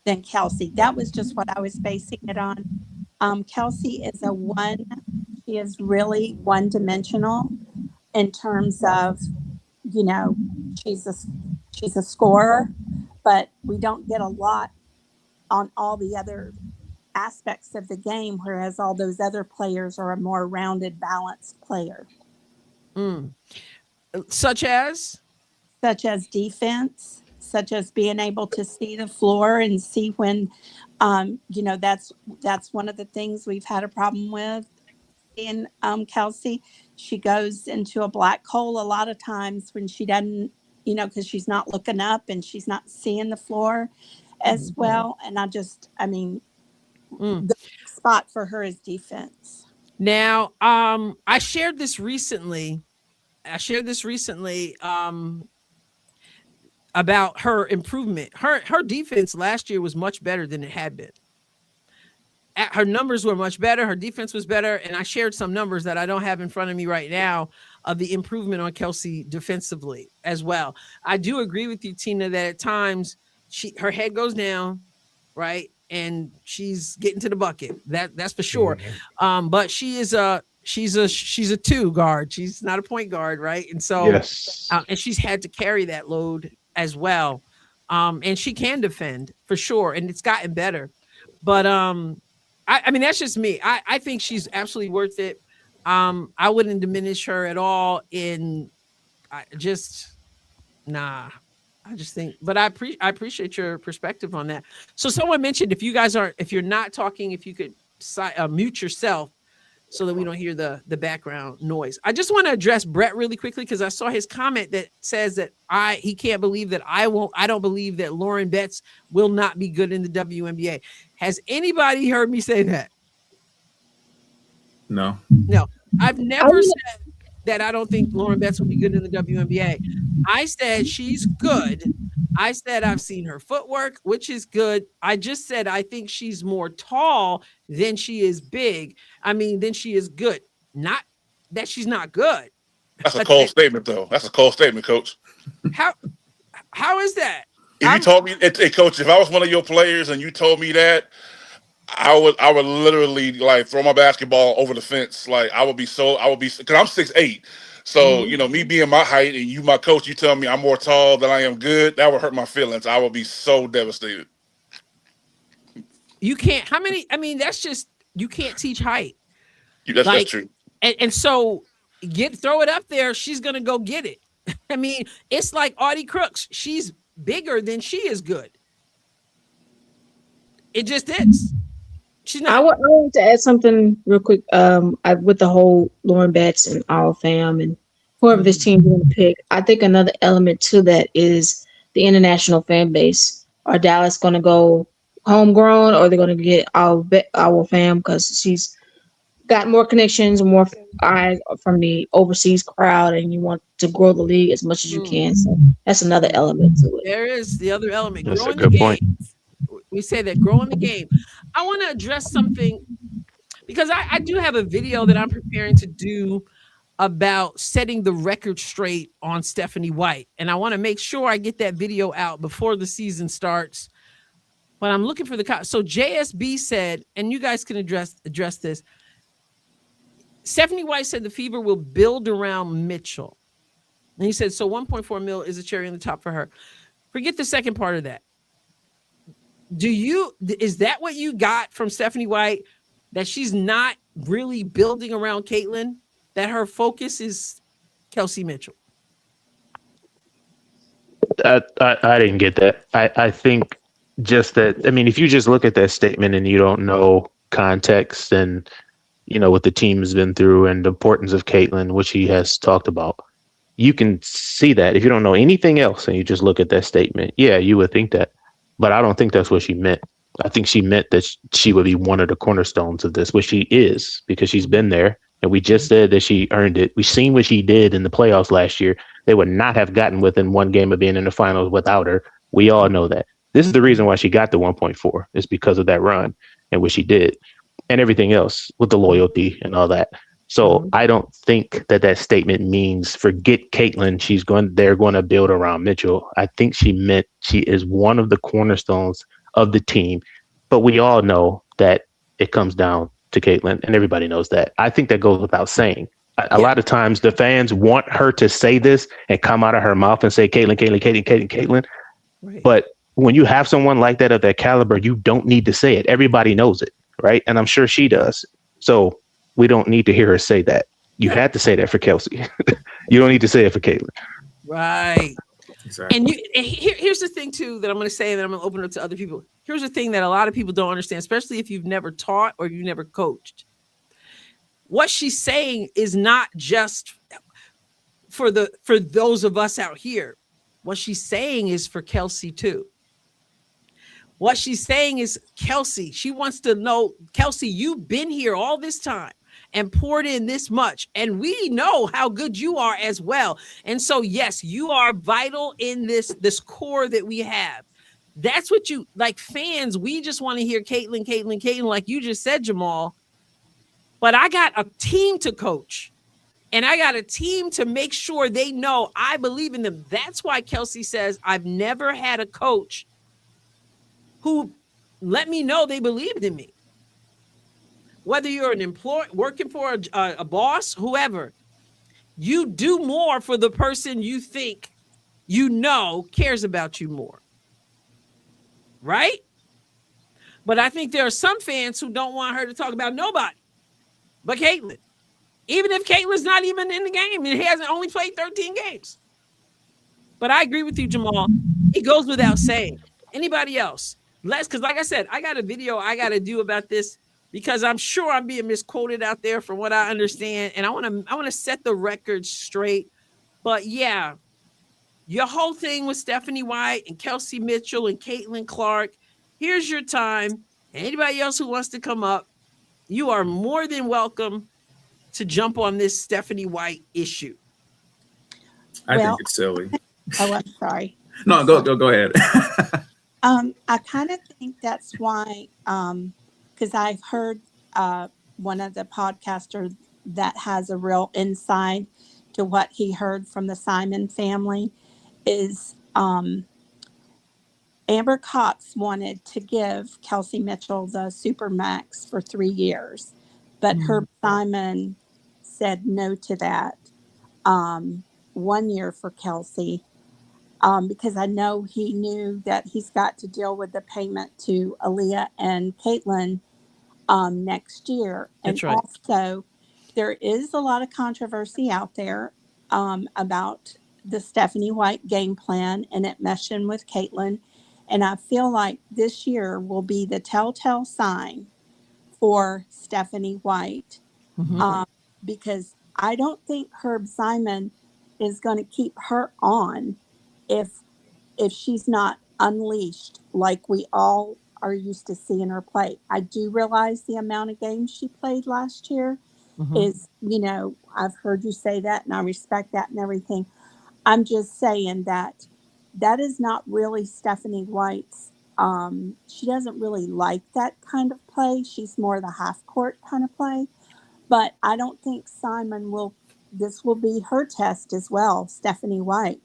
than Kelsey. That was just what I was basing it on. Kelsey is she is really one-dimensional in terms of, you know, she's a scorer, but we don't get a lot on all the other aspects of the game, whereas all those other players are a more rounded, balanced player. Such as defense, such as being able to see the floor and see when, you know, that's one of the things we've had a problem with in Kelsey. She goes into a black hole a lot of times when she doesn't, you know, because she's not looking up and she's not seeing the floor as well. And the spot for her is defense. Now, I shared this recently about her improvement. Her defense last year was much better than it had been. Her numbers were much better. Her defense was better. And I shared some numbers that I don't have in front of me right now of the improvement on Kelsey defensively as well. I do agree with you, Tina, that at times her head goes down, right? And she's getting to the bucket. That's for sure. But she's a 2 guard. She's not a point guard, right? And so Yes. and she's had to carry that load as well. And she can defend for sure, and it's gotten better. But I mean, that's just me. I think she's absolutely worth it. I wouldn't diminish her at all. I just think, but I appreciate your perspective on that. So someone mentioned if you're not talking, if you could mute yourself so that we don't hear the background noise. I just want to address Brett really quickly because I saw his comment that says that he can't believe that I don't believe that Lauren Betts will not be good in the WNBA. Has anybody heard me say that? No. I've never said that I don't think Lauren Betts will be good in the WNBA. I said she's good. I said I've seen her footwork, which is good. I just said I think she's more tall than she is big. I mean, than she is good. Not that she's not good. That's a cold statement, though. That's a cold statement, Coach. How is that? If you told me, hey, Coach, if I was one of your players and you told me that, I would literally like throw my basketball over the fence. Like I would be because I'm 6'8". So, me being my height and you, my coach, you tell me I'm more tall than I am good, that would hurt my feelings. I would be so devastated. You can't, that's just, you can't teach height. That's true. And so throw it up there. She's going to go get it. I mean, it's like Audie Crooks. She's bigger than she is good. It just is. She's not. I want to add something real quick. With the whole Lauren Betts and All Fam and whoever this team going to pick, I think another element to that is the international fan base. Are Dallas going to go homegrown, or are they going to get our Fam because she's got more connections, more eyes from the overseas crowd, and you want to grow the league as much as you can. So that's another element to it. There is the other element. That's a good point. We say that growing the game. I want to address something because I do have a video that I'm preparing to do about setting the record straight on Stephanie White. And I want to make sure I get that video out before the season starts. But I'm looking for so JSB said, and you guys can address this. Stephanie White said the Fever will build around Mitchell. And he said, so 1.4 mil is a cherry on the top for her. Forget the second part of that. Is that what you got from Stephanie White? That she's not really building around Caitlin? That her focus is Kelsey Mitchell? I didn't get that. I think just that, if you just look at that statement and you don't know context and, what the team has been through and the importance of Caitlin, which he has talked about, you can see that. If you don't know anything else and you just look at that statement, yeah, you would think that. But I don't think that's what she meant. I think she meant that she would be one of the cornerstones of this, which she is because she's been there. And we just said that she earned it. We've seen what she did in the playoffs last year. They would not have gotten within one game of being in the finals without her. We all know that. This is the reason why she got the 1.4. It's because of that run and what she did and everything else with the loyalty and all that. So I don't think that statement means forget Caitlin. They're going to build around Mitchell. I think she meant she is one of the cornerstones of the team. But we all know that it comes down to Caitlin, and everybody knows that. I think that goes without saying. A lot of times the fans want her to say this and come out of her mouth and say Caitlin. Right. But when you have someone like that of that caliber, you don't need to say it. Everybody knows it, right? And I'm sure she does. So we don't need to hear her say that. You had to say that for Kelsey. You don't need to say it for Caitlin. Right. Exactly. And here's the thing, too, that I'm going to say, and then I'm going to open it up to other people. Here's the thing that a lot of people don't understand, especially if you've never taught or you've never coached. What she's saying is not just for those of us out here. What she's saying is for Kelsey, too. What she's saying is, Kelsey, she wants to know, Kelsey, you've been here all this time and poured in this much, and we know how good you are as well. And so, yes, you are vital in this core that we have. That's what you, like fans, we just want to hear Caitlin, like you just said, Jamal. But I got a team to coach. And I got a team to make sure they know I believe in them. That's why Kelsey says I've never had a coach who let me know they believed in me. Whether you're an employee working for a boss, whoever, you do more for the person you think cares about you more. Right? But I think there are some fans who don't want her to talk about nobody but Caitlin. Even if Caitlin's not even in the game and he hasn't only played 13 games. But I agree with you, Jamal. It goes without saying. Anybody else? Because like I said, I got a video I got to do about this because I'm sure I'm being misquoted out there from what I understand. And I want to set the record straight. But yeah, your whole thing with Stephanie White and Kelsey Mitchell and Caitlin Clark, here's your time. Anybody else who wants to come up, you are more than welcome to jump on this Stephanie White issue. I think it's silly. Oh, I'm sorry. No, go ahead. I kind of think that's why, because I've heard one of the podcasters that has a real insight to what he heard from the Simon family is Amber Cox wanted to give Kelsey Mitchell the Supermax for 3 years, but Herb Simon said no to that. 1 year for Kelsey, because I know he knew that he's got to deal with the payment to Aaliyah and Caitlin next year. That's and right. Also, there is a lot of controversy out there about the Stephanie White game plan and it meshing with Caitlin. And I feel like this year will be the telltale sign for Stephanie White, because I don't think Herb Simon is going to keep her on if she's not unleashed like we all are used to seeing her play. I do realize the amount of games she played last year is, I've heard you say that and I respect that and everything. I'm just saying that is not really Stephanie White's. She doesn't really like that kind of play. She's more the half court kind of play. But I don't think Simon this will be her test as well, Stephanie White.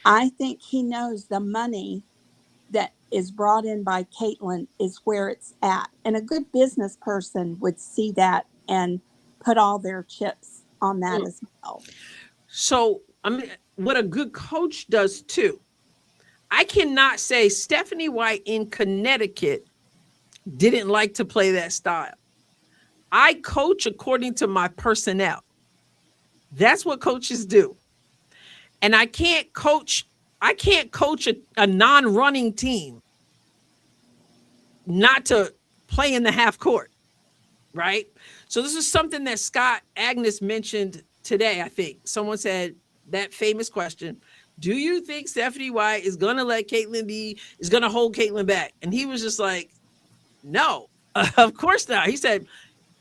I think he knows the money that is brought in by Caitlin is where it's at. And a good business person would see that and put all their chips on that as well. So, I mean, what a good coach does too. I cannot say Stephanie White in Connecticut didn't like to play that style. I coach according to my personnel. That's what coaches do. And I can't coach a non-running team not to play in the half court, right? So this is something that Scott Agnes mentioned today, I think. Someone said that famous question, do you think Stephanie White is going to let is going to hold Caitlin back? And he was just like, no, of course not. He said,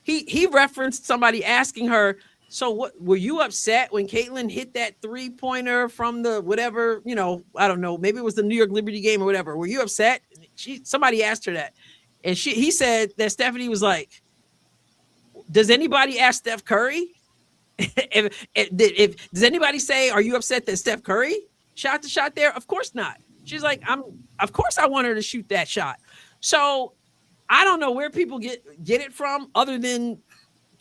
he referenced somebody asking her, so what, were you upset when Caitlin hit that 3-pointer from the whatever, I don't know, maybe it was the New York Liberty game or whatever. Were you upset? Somebody asked her that. And he said that Stephanie was like, does anybody ask Steph Curry? if does anybody say, are you upset that Steph Curry shot the shot there? Of course not. She's like, of course I want her to shoot that shot. So I don't know where people get it from other than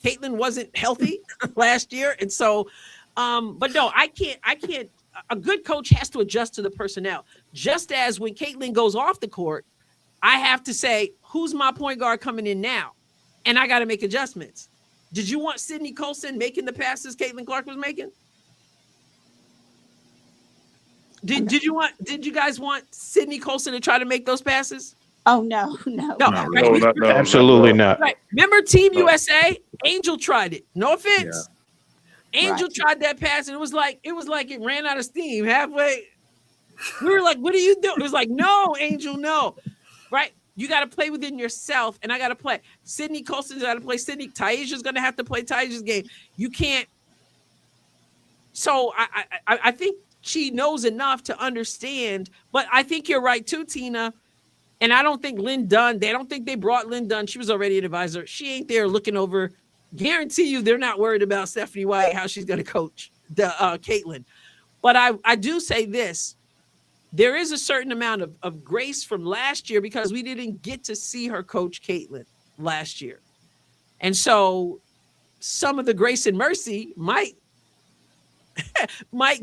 Caitlin wasn't healthy last year. And so, but no, I can't, a good coach has to adjust to the personnel. Just as when Caitlin goes off the court, I have to say, who's my point guard coming in now? And I got to make adjustments. Did you want Sydney Colson making the passes Caitlin Clark was making? Did you guys want Sydney Colson to try to make those passes? Oh, no. Absolutely not. Right. Remember Team USA? Angel tried it. No offense. Yeah. Angel tried that pass, and it was like it ran out of steam halfway. We were like, what are you doing? It was like, no, Angel, no. Right? You got to play within yourself, and I got to play. Sydney Colson's got to play Sydney. Taisha's going to have to play Taisha's game. You can't. So I think she knows enough to understand, but I think you're right too, Tina. And I don't think Lynn Dunn, they don't think they brought Lynn Dunn. She was already an advisor. She ain't there looking over guarantee you they're not worried about Stephanie White, how she's going to coach the Caitlin. But I do say this. There is a certain amount of grace from last year because we didn't get to see her coach Caitlin last year. And so some of the grace and mercy might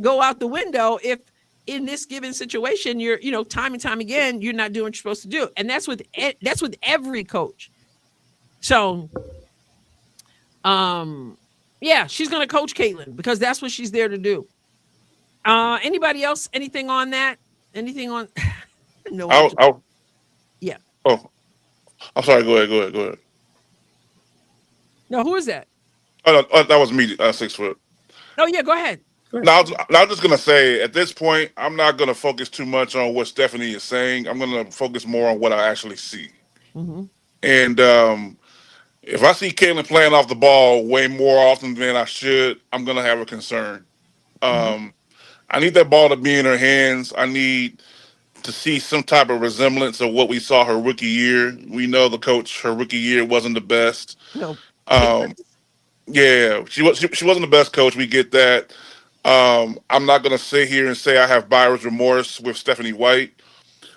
go out the window if in this given situation you're, time and time again, you're not doing what you're supposed to do. And that's with every coach. So yeah, she's going to coach Caitlin because that's what she's there to do. Anybody else? Anything on that? Anything on? No. Yeah. Oh, I'm sorry. Go ahead. No, who is that? Oh, no, that was me. 6 foot. Oh yeah, go ahead. Now, I was just gonna say at this point, I'm not gonna focus too much on what Stephanie is saying. I'm gonna focus more on what I actually see. Mm-hmm. And if I see Caitlin playing off the ball way more often than I should, I'm gonna have a concern. I need that ball to be in her hands. I need to see some type of resemblance of what we saw her rookie year. We know the coach, her rookie year wasn't the best. No. Yeah, she wasn't the best coach. We get that. I'm not gonna sit here and say I have buyer's remorse with Stephanie White,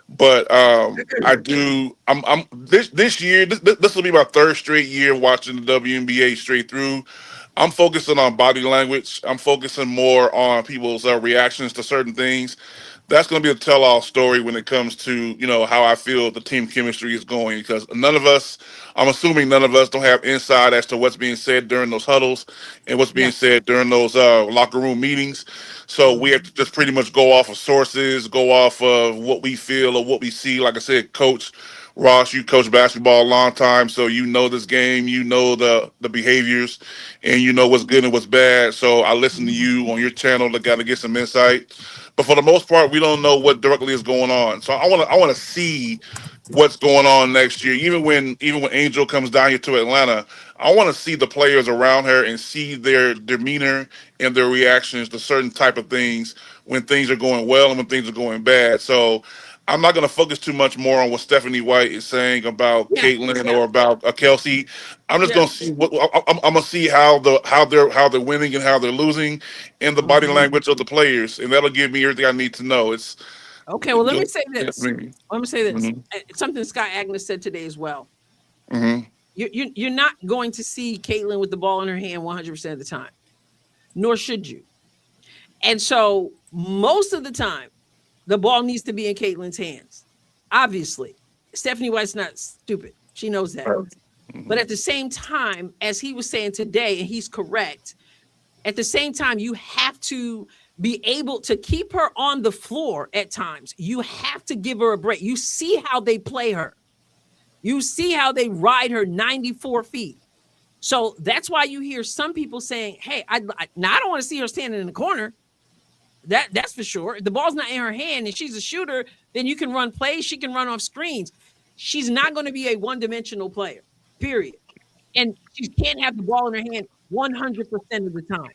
but I do. I'm this year. This will be my 3rd straight year watching the WNBA straight through. I'm focusing on body language. I'm focusing more on people's reactions to certain things. That's going to be a tell-all story when it comes to, how I feel the team chemistry is going, because I'm assuming none of us don't have insight as to what's being said during those huddles and what's being said during those locker room meetings. So we have to just pretty much go off of sources, go off of what we feel or what we see. Like I said, Coach Ross, you coach basketball a long time, so you know this game, you know the behaviors, and you know what's good and what's bad. So I listen to you on your channel to kind of get some insight. But for the most part, we don't know what directly is going on. So I want to see what's going on next year. Even when Angel comes down here to Atlanta, I want to see the players around her and see their demeanor and their reactions to certain type of things when things are going well and when things are going bad. So I'm not going to focus too much more on what Stephanie White is saying about Caitlin or about Kelsey. I'm just going to see I'm going to see how they're winning and how they're losing, and the body language of the players, and that'll give me everything I need to know. It's okay. Well, let me say this. Something Scott Agnes said today as well. Mm-hmm. You're not going to see Caitlin with the ball in her hand 100% of the time, nor should you. And so most of the time, the ball needs to be in Caitlin's hands. Obviously, Stephanie White's not stupid. She knows that. But at the same time, as he was saying today, and he's correct, at the same time, you have to be able to keep her on the floor at times. You have to give her a break. You see how they play her. You see how they ride her 94 feet. So that's why you hear some people saying, hey, I don't want to see her standing in the corner. That's for sure. If the ball's not in her hand and she's a shooter, then you can run plays. She can run off screens. She's not going to be a one-dimensional player, period. And she can't have the ball in her hand 100% of the time.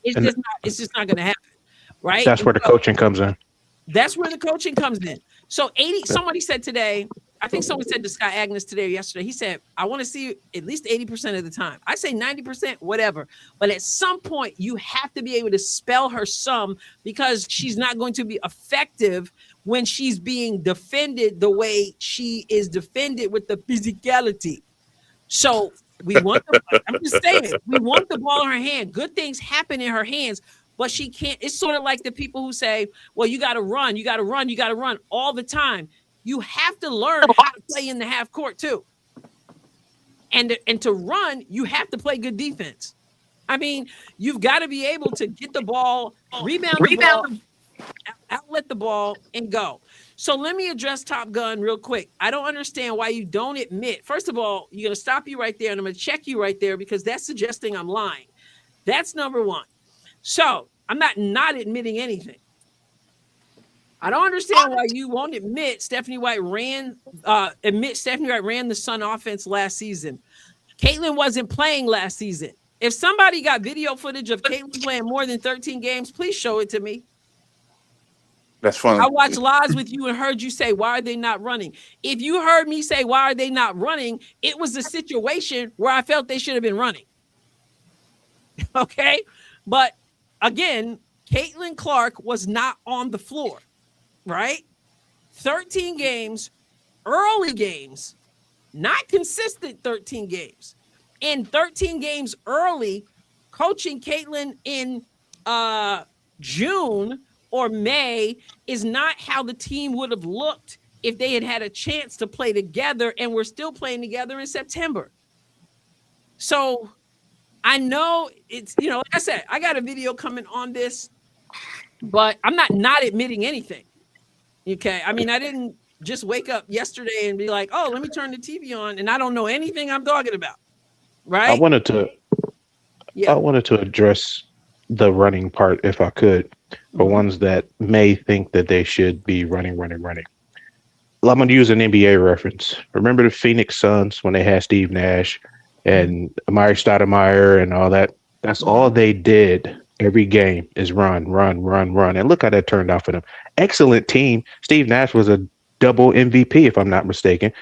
It's just not going to happen, right? That's where the coaching comes in. That's where the coaching comes in. So somebody said today, I think someone said to Scott Agnes today or yesterday, he said, I want to see at least 80% of the time. I say 90%, whatever. But at some point, you have to be able to spell her some, because she's not going to be effective when she's being defended the way she is defended with the physicality. So we want I'm just saying, we want the ball in her hand. Good things happen in her hands, but she can't. It's sort of like the people who say, well, you got to run all the time. You have to learn how to play in the half court too. And to run, you have to play good defense. I mean, you've got to be able to get the ball, rebound the ball, outlet the ball, and go. So let me address Top Gun real quick. I don't understand why you don't admit. First of all, you're going to stop you right there, and I'm going to check you right there, because that's suggesting I'm lying. That's number one. So I'm not admitting anything. I don't understand why you won't admit Stephanie White ran the Sun offense last season. Caitlin wasn't playing last season. If somebody got video footage of Caitlin playing more than 13 games, please show it to me. That's funny. I watched lives with you and heard you say, why are they not running? If you heard me say, why are they not running? It was a situation where I felt they should have been running. Okay. But again, Caitlin Clark was not on the floor, right? 13 games, early games, not consistent 13 games. In 13 games early, coaching Caitlin in June or May is not how the team would have looked if they had had a chance to play together, and we're still playing together in September. So I know it's, like I said, I got a video coming on this, but I'm not admitting anything. Okay. I mean, I didn't just wake up yesterday and be like, oh, let me turn the TV on, and I don't know anything I'm talking about. Right. I wanted to address the running part if I could, for ones that may think that they should be running. I'm going to use an NBA reference. Remember the Phoenix Suns when they had Steve Nash and Amari Stoudemire and all that? That's all they did every game is run. And look how that turned out for them. Excellent team. Steve Nash was a double MVP, if I'm not mistaken.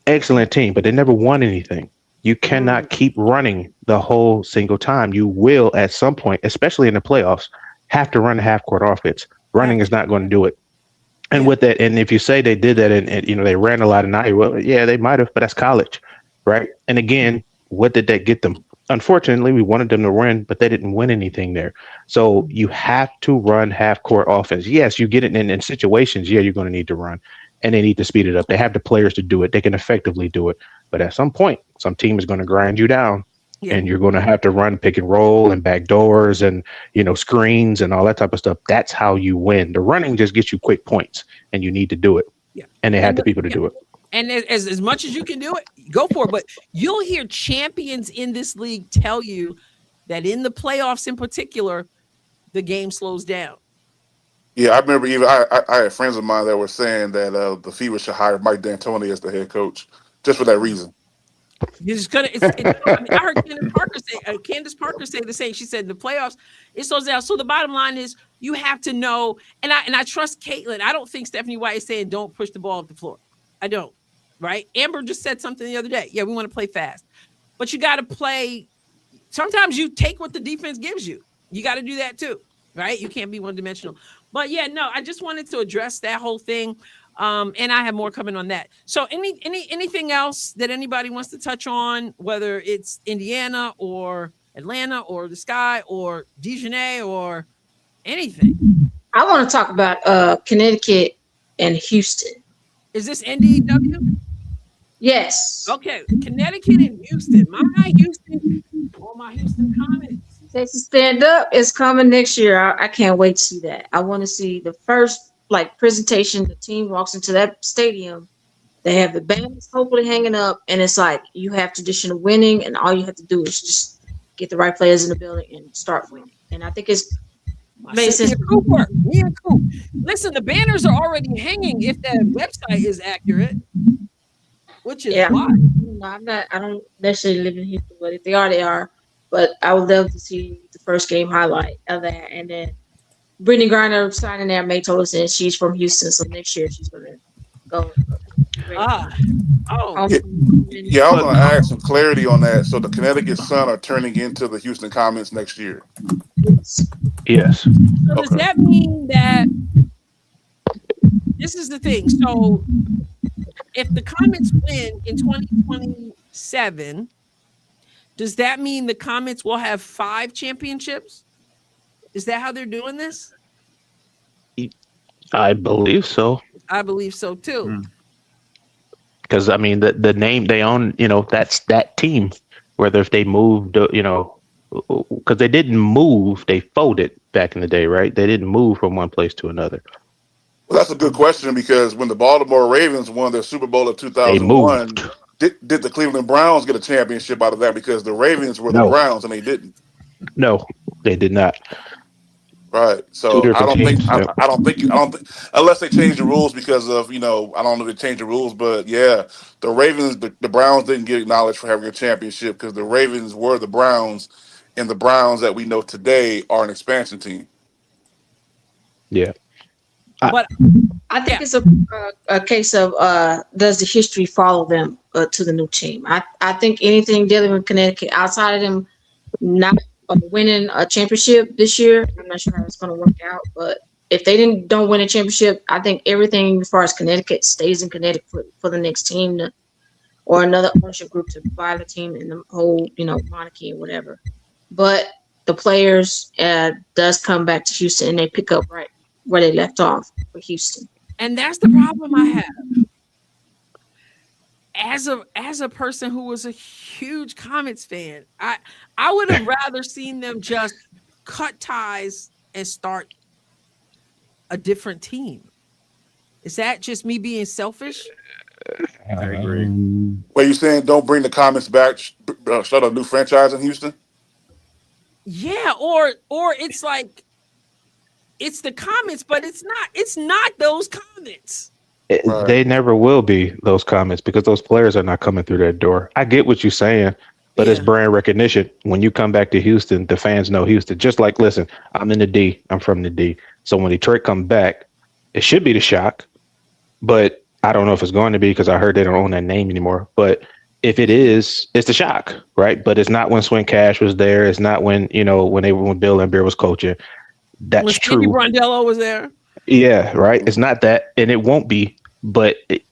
Excellent team, but they never won anything. You cannot keep running the whole single time. You will, at some point, especially in the playoffs, have to run half-court offense. Running is not going to do it. And with that, and if you say they did that and they ran a lot of night, well, yeah, they might have, but that's college, right? And again, what did that get them? Unfortunately, we wanted them to win, but they didn't win anything there. So you have to run half-court offense. Yes, you get it in situations. Yeah, you're going to need to run, and they need to speed it up. They have the players to do it. They can effectively do it. But at some point, some team is going to grind you down, and you're going to have to run pick and roll and back doors and, screens and all that type of stuff. That's how you win. The running just gets you quick points, and you need to do it. Yeah. And they have the people to do it. And as much as you can do it, go for it. But you'll hear champions in this league tell you that in the playoffs in particular, the game slows down. Yeah, I remember even I had friends of mine that were saying that the Fever should hire Mike D'Antoni as the head coach just for that reason. It's gonna. I heard Candace Parker say the same. She said in the playoffs it slows down. So the bottom line is you have to know. And I trust Caitlin. I don't think Stephanie White is saying don't push the ball up the floor. I don't. Right? Amber just said something the other day. Yeah, we want to play fast, but you got to play. Sometimes you take what the defense gives you. You got to do that too, right? You can't be one dimensional. But yeah, no, I just wanted to address that whole thing. And I have more coming on that. So anything else that anybody wants to touch on, whether it's Indiana or Atlanta or the Sky or Dijonay or anything? I want to talk about Connecticut and Houston. Is this NDW? Yes. Okay, Connecticut and Houston. My Houston Comets. Texas Stand Up is coming next year. I can't wait to see that. I want to see the first presentation. The team walks into that stadium. They have the banners hopefully hanging up, and it's like you have traditional winning, and all you have to do is just get the right players in the building and start winning. And I think it's Listen, the banners are already hanging if that website is accurate, which is why. I don't necessarily live in Houston, but if they are, they are. But I would love to see the first game highlight of that. And then Brittany Griner signing there, May told us that she's from Houston, so next year she's going to go. Yeah, I was going to ask some clarity on that. So the Connecticut Sun are turning into the Houston Comets next year. Yes. So does that mean that this is the thing? So if the Comets win in 2027, does that mean the Comets will have 5 championships? Is that how they're doing this? I believe so. I believe so too. Because I mean, the name they own, that's that team. Whether if they moved, because they didn't move, they folded back in the day, right? They didn't move from one place to another. Well, that's a good question, because when the Baltimore Ravens won their Super Bowl of 2001, did the Cleveland Browns get a championship out of that? Because the Ravens were the Browns and they didn't. No, they did not. Right. So I don't think unless they change the rules because of, I don't know if they changed the rules, but yeah, the Ravens, the Browns didn't get acknowledged for having a championship because the Ravens were the Browns, and the Browns that we know today are an expansion team. Yeah. But I think it's a case of does the history follow them to the new team? I think anything dealing with Connecticut outside of them not winning a championship this year. I'm not sure how it's going to work out, but if they don't win a championship, I think everything as far as Connecticut stays in Connecticut for the next team or another ownership group to buy the team and the whole, monarchy or whatever. But the players does come back to Houston and they pick up right where they left off for Houston. And that's the problem I have. As a person who was a huge Comets fan, I would have rather seen them just cut ties and start a different team. Is that just me being selfish? I agree. What you saying? Don't bring the Comets back. Start a new franchise in Houston. Yeah, or it's like it's the Comets, but it's not those Comets. Right. They never will be those Comets because those players are not coming through that door. I get what you're saying, but it's brand recognition. When you come back to Houston, the fans know Houston. Just like, listen, I'm in the D. I'm from the D. So when Detroit comes back, it should be the shock, but I don't know if it's going to be because I heard they don't own that name anymore. But if it is, it's the shock, right? But it's not when Swin Cash was there. It's not when when Bill Laimbeer was coaching. That's when true. Stevie Brondello was there. Yeah, right. It's not that, and it won't be, but it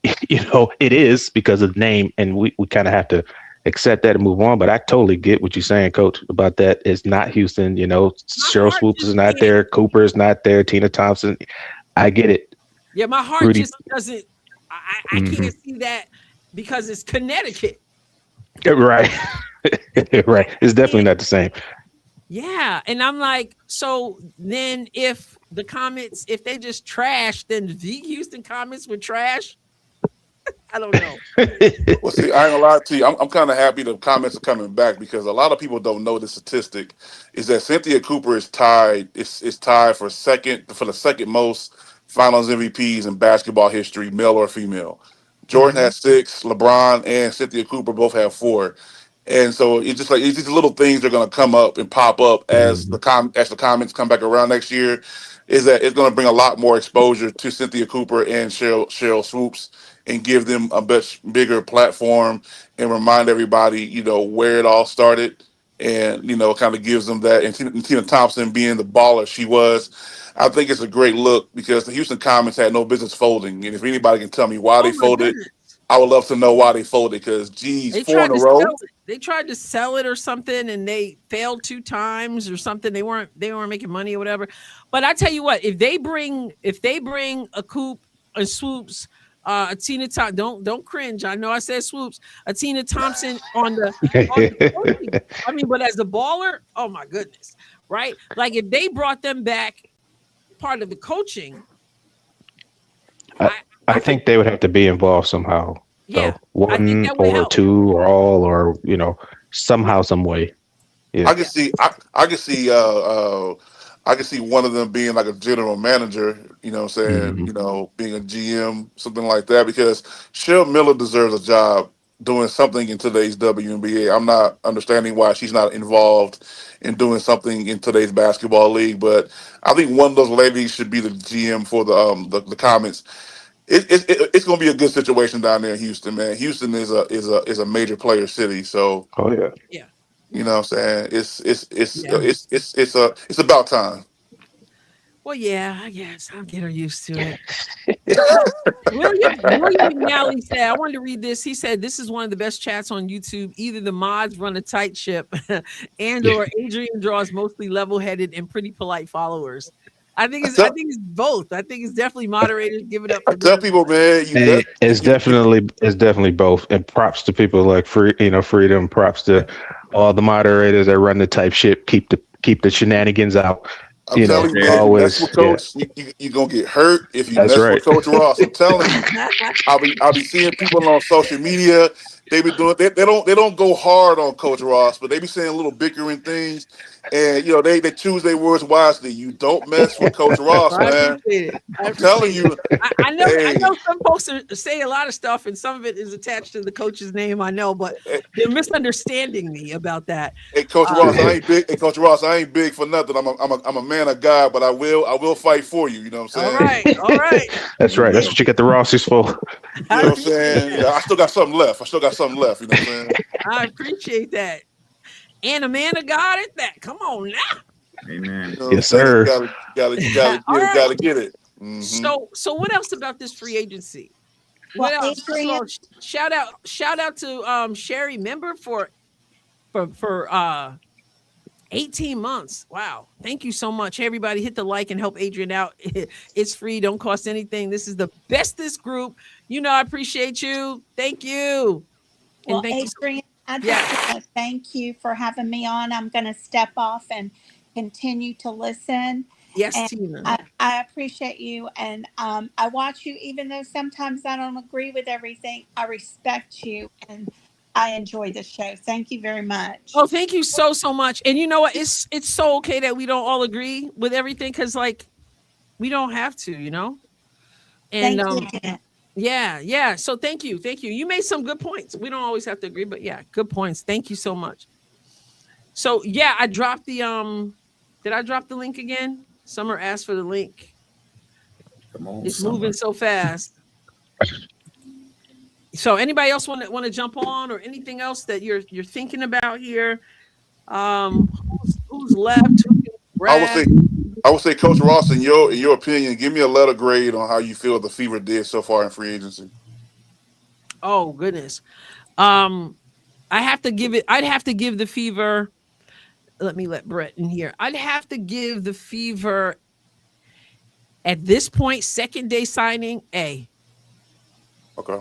is because of the name, and we kind of have to accept that and move on. But I totally get what you're saying, Coach, about that. It's not Houston. Cheryl Swoops is not there. Cooper is not there. Tina Thompson. I get it. Yeah, my heart Rudy. just doesn't. I can't see that because it's Connecticut. Right. Right. It's definitely not the same. Yeah, and I'm like, so then if the Comets, if they just trash, then the Houston Comets would trash. I don't know. Well, see, I ain't gonna lie to you. I'm kind of happy the Comets are coming back because a lot of people don't know the statistic is that Cynthia Cooper is tied. It's tied for the second most Finals MVPs in basketball history, male or female. Jordan has 6. LeBron and Cynthia Cooper both have 4. And so it's just like these little things are going to come up and pop up as the Comets come back around next year. Is that it's going to bring a lot more exposure to Cynthia Cooper and Cheryl Swoops and give them a much bigger platform and remind everybody, where it all started, and kind of gives them that. And Tina Thompson being the baller she was, I think it's a great look because the Houston Comets had no business folding. And if anybody can tell me why they folded. Goodness. I would love to know why they folded because, geez, 4 in a row. They tried to sell it or something, and they failed 2 times or something. They weren't making money or whatever. But I tell you what, if they bring a Coop and Swoops, a Tina Thompson, don't cringe. I know I said Swoops, a Tina Thompson on the I mean, but as a baller, oh my goodness, right? Like if they brought them back, part of the coaching. I think they would have to be involved somehow. Yeah, so 1 or 2 or all or somehow, some way. Yeah. I can see one of them being like a general manager. You know what I'm saying? Being a GM, something like that. Because Cheryl Miller deserves a job doing something in today's WNBA. I'm not understanding why she's not involved in doing something in today's basketball league. But I think one of those ladies should be the GM for the Comets. It's going to be a good situation down there in Houston, man. Houston is a major player city, so yeah. You know what I'm saying? It's about time. Well, yeah, I guess I'll get her used to it. William McNally said, I wanted to read this. He said, this is one of the best chats on YouTube. Either the mods run a tight ship and or Adrienne draws mostly level-headed and pretty polite followers. I think it's both. I think it's definitely moderators. Give it up. I tell people, man, it's definitely both. And props to people like Freedom. Props to all the moderators that run the type ship. Keep the shenanigans out. I'm telling you, man, always. You mess with Coach, you're gonna get hurt if you mess with Coach Ross. I'm telling you, I'll be seeing people on social media. They be doing they don't go hard on Coach Ross, but they be saying little bickering things, and they choose their words wisely. You don't mess with Coach Ross, man. I'm telling you. I know some folks say a lot of stuff, and some of it is attached to the coach's name. I know, but they're misunderstanding me about that. Hey, Coach Ross, I ain't big. Hey, Coach Ross, I ain't big for nothing. I'm a man of God, but I will fight for you. You know what I'm saying? All right. That's right. That's what you get the Rossies for. You know what I'm saying? Yeah, I still got something left. You know what I'm saying? I appreciate that. and a man of God at that. Come on now. Amen. You know what I'm Yes, saying? sir. All right. Gotta get it. Mhm. So what else about this free agency? Well, What else? First of all, Adrienne, shout out to Sherry Member for 18 months. Wow. Thank you so much. Hey, everybody, hit the like and help Adrienne out. It's free, don't cost anything. This is the bestest group. You know, I appreciate you. Thank you. well, And thank you. Adrienne, I just want to thank you for having me on. I'm going to step off and continue to listen. Yes, And Tina. I appreciate you, and I watch you, even though sometimes I don't agree with everything. I respect you, and I enjoy the show. Thank you very much. Oh, thank you so much. And you know what? It's so okay that we don't all agree with everything, because like we don't have to, you know. And Thank you. yeah. So thank you. You made some good points. We don't always have to agree, but yeah, good points. Thank you so much. So yeah, I dropped the Did I drop the link again? Summer asked for the link. Come on, It's Summer. moving so fast. So anybody else want to jump on, or anything else that you're thinking about here? Who's left? I would say, Coach Ross, in your opinion, give me a letter grade on how you feel the Fever did so far in free agency. Oh goodness. I'd have to give the Fever. Let me let Brett in here. I'd have to give the Fever at this point, second day signing, A. Okay.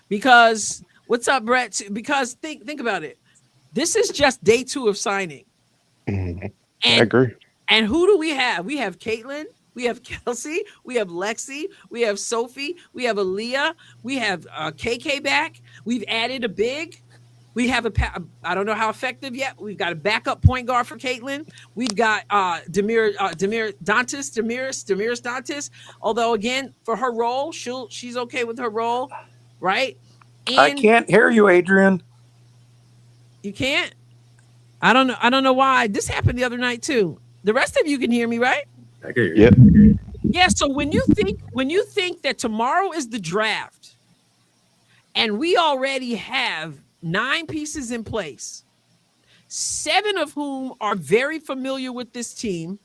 Because what's up, Brett? Because think about it. This is just day 2 of signing. Mhm. I And agree. and who do we have? We have Caitlin, we have Kelsey, we have Lexi, we have Sophie, we have Aaliyah, we have KK back. We've added a big. We have I don't know how effective yet. We've got a backup point guard for Caitlin. We've got Damiris Dantis. Although again, for her role, she's okay with her role, right? And I can't hear you, Adrienne. you can't. I don't know why. This happened the other night too. The rest of you can hear me, right? I can hear you. Yep. Yeah. So when you think that tomorrow is the draft, and we already have 9 pieces in place, 7 of whom are very familiar with this team.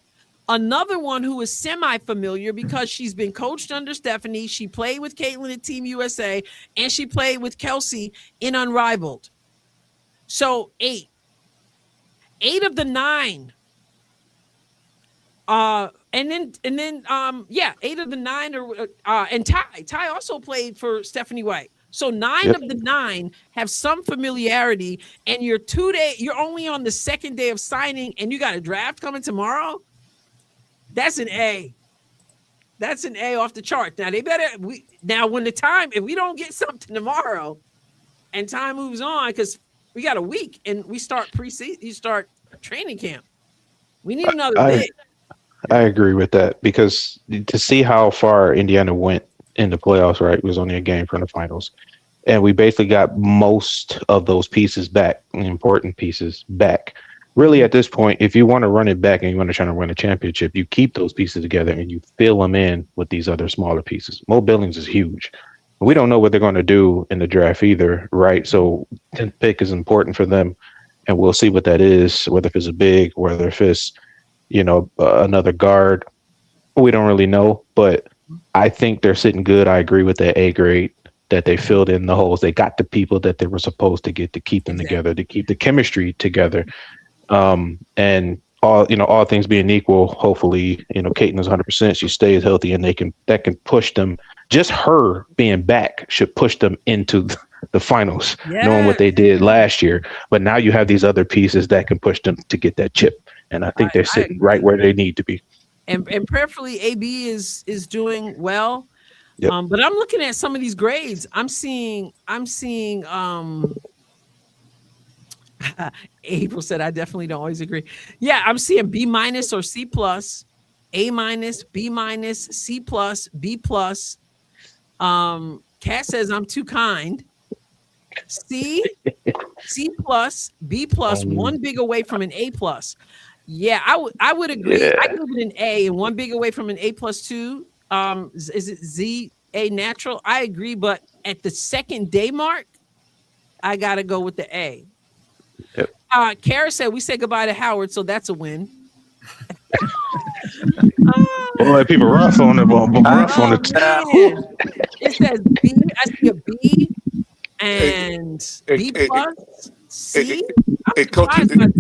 Another one who is semi-familiar because she's been coached under Stephanie. She played with Caitlin at Team USA, and she played with Kelsey in Unrivaled. So 8 of the 9. 8 of the 9 and Ty also played for Stephanie White. So 9 of the 9 have some familiarity, and you're only on the second day of signing, and you got a draft coming tomorrow. That's an A. That's an A off the chart. Now if we don't get something tomorrow, and time moves on, because we got a week and we start preseason, you start training camp. We need another big. I agree with that, because to see how far Indiana went in the playoffs, right, it was only a game from the finals. And we basically got most of those pieces back, important pieces back. Really, at this point, if you want to run it back and you want to try to win a championship, you keep those pieces together and you fill them in with these other smaller pieces. Mo Billings is huge. We don't know what they're going to do in the draft either, right? So 10th pick is important for them, and we'll see what that is, whether if it's a big, whether if it's, another guard. We don't really know, but I think they're sitting good. I agree with that A grade, that they filled in the holes. They got the people that they were supposed to get to keep them together, to keep the chemistry together. And all things being equal, hopefully, Caitlin is 100%. She stays healthy, and that can push them. Just her being back should push them into the finals, knowing what they did last year. But now you have these other pieces that can push them to get that chip. And I think they're sitting right where they need to be. And prayerfully, AB is doing well. Yep. But I'm looking at some of these grades. I'm seeing April said, I definitely don't always agree. Yeah, I'm seeing B- or C+, A-, B-, C+, B+. Kat says I'm too kind. C+, B+, one big away from an A+. Yeah, I would agree. Yeah. I give it an A and one big away from an A+2. Is it Z A natural? I agree, but at the second day mark, I gotta go with the A. Yep. Kara said we say goodbye to Howard, so that's a win. Boy, people rough on the rough on the. Man. It says B. I see a B and B Hey, plus C. hey, Coach, I think,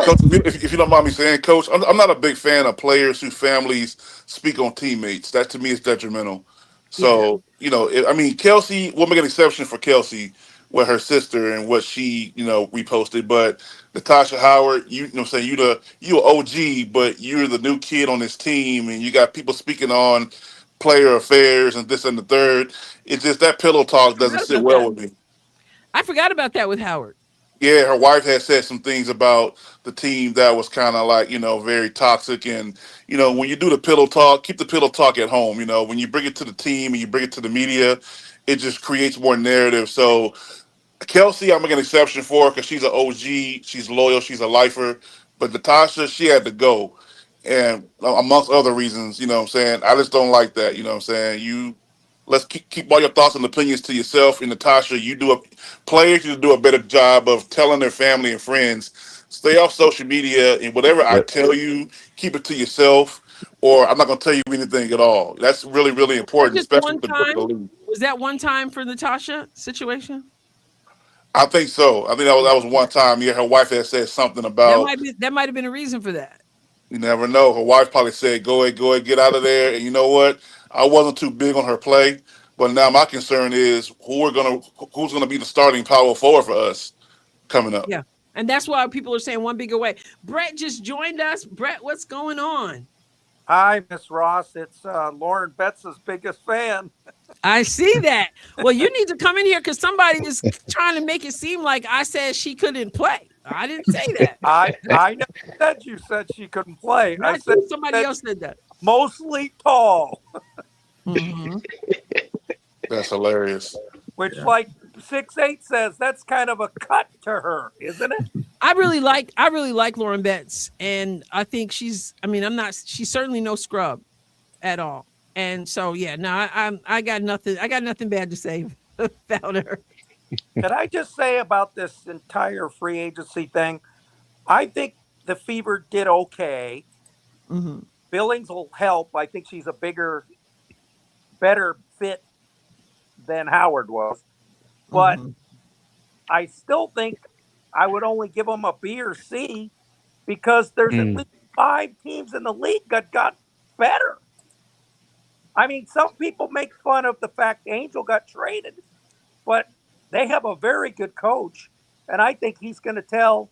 Coach, if you don't mind me saying, Coach, I'm not a big fan of players whose families speak on teammates. That to me is detrimental. So, I mean, Kelsey, we'll make an exception for Kelsey with her sister and what she, reposted. But Natasha Howard, you know, saying you an OG, but you're the new kid on this team, and you got people speaking on player affairs and this and the third. It's just that pillow talk doesn't sit well with me. I forgot about that with Howard. Yeah, her wife had said some things about the team that was kind of like, very toxic. And, when you do the pillow talk, keep the pillow talk at home. When you bring it to the team and you bring it to the media, it just creates more narrative. So Kelsey, I'm making an exception for her because she's an OG. She's loyal. She's a lifer. But Natasha, she had to go. And amongst other reasons, what I'm saying, I just don't like that. What I'm saying? Let's keep all your thoughts and opinions to yourself. And Natasha, players need to do a better job of telling their family and friends, stay off social media, and whatever I tell you, keep it to yourself, or I'm not going to tell you anything at all. That's really, really important, especially with the league. Was that one time for Natasha situation? I think so. I think that was one time. Yeah, her wife had said something about that might have been a reason for that. You never know. Her wife probably said, go ahead, get out of there. And you know what? I wasn't too big on her play, but now my concern is who's gonna be the starting power forward for us coming up. Yeah, and that's why people are saying one big away. Brett just joined us. Brett, what's going on? Hi, Miss Ross. It's Lauren Betts' biggest fan. I see that. Well, you need to come in here because somebody is trying to make it seem like I said she couldn't play. I didn't say that. I never said you said she couldn't play. I said somebody else said that. Mostly tall. Mm-hmm. That's hilarious. Which, like 6'8" says, that's kind of a cut to her, isn't it? I really like Lauren Betts, and I think she's certainly no scrub at all. And so, I got nothing bad to say about her. Can I just say about this entire free agency thing? I think the Fever did okay. Mm-hmm. Billings will help. I think she's a better fit than Howard was. But I still think I would only give them a B or C because there's at least 5 teams in the league that got better. I mean, some people make fun of the fact Angel got traded, but they have a very good coach. And I think he's going to tell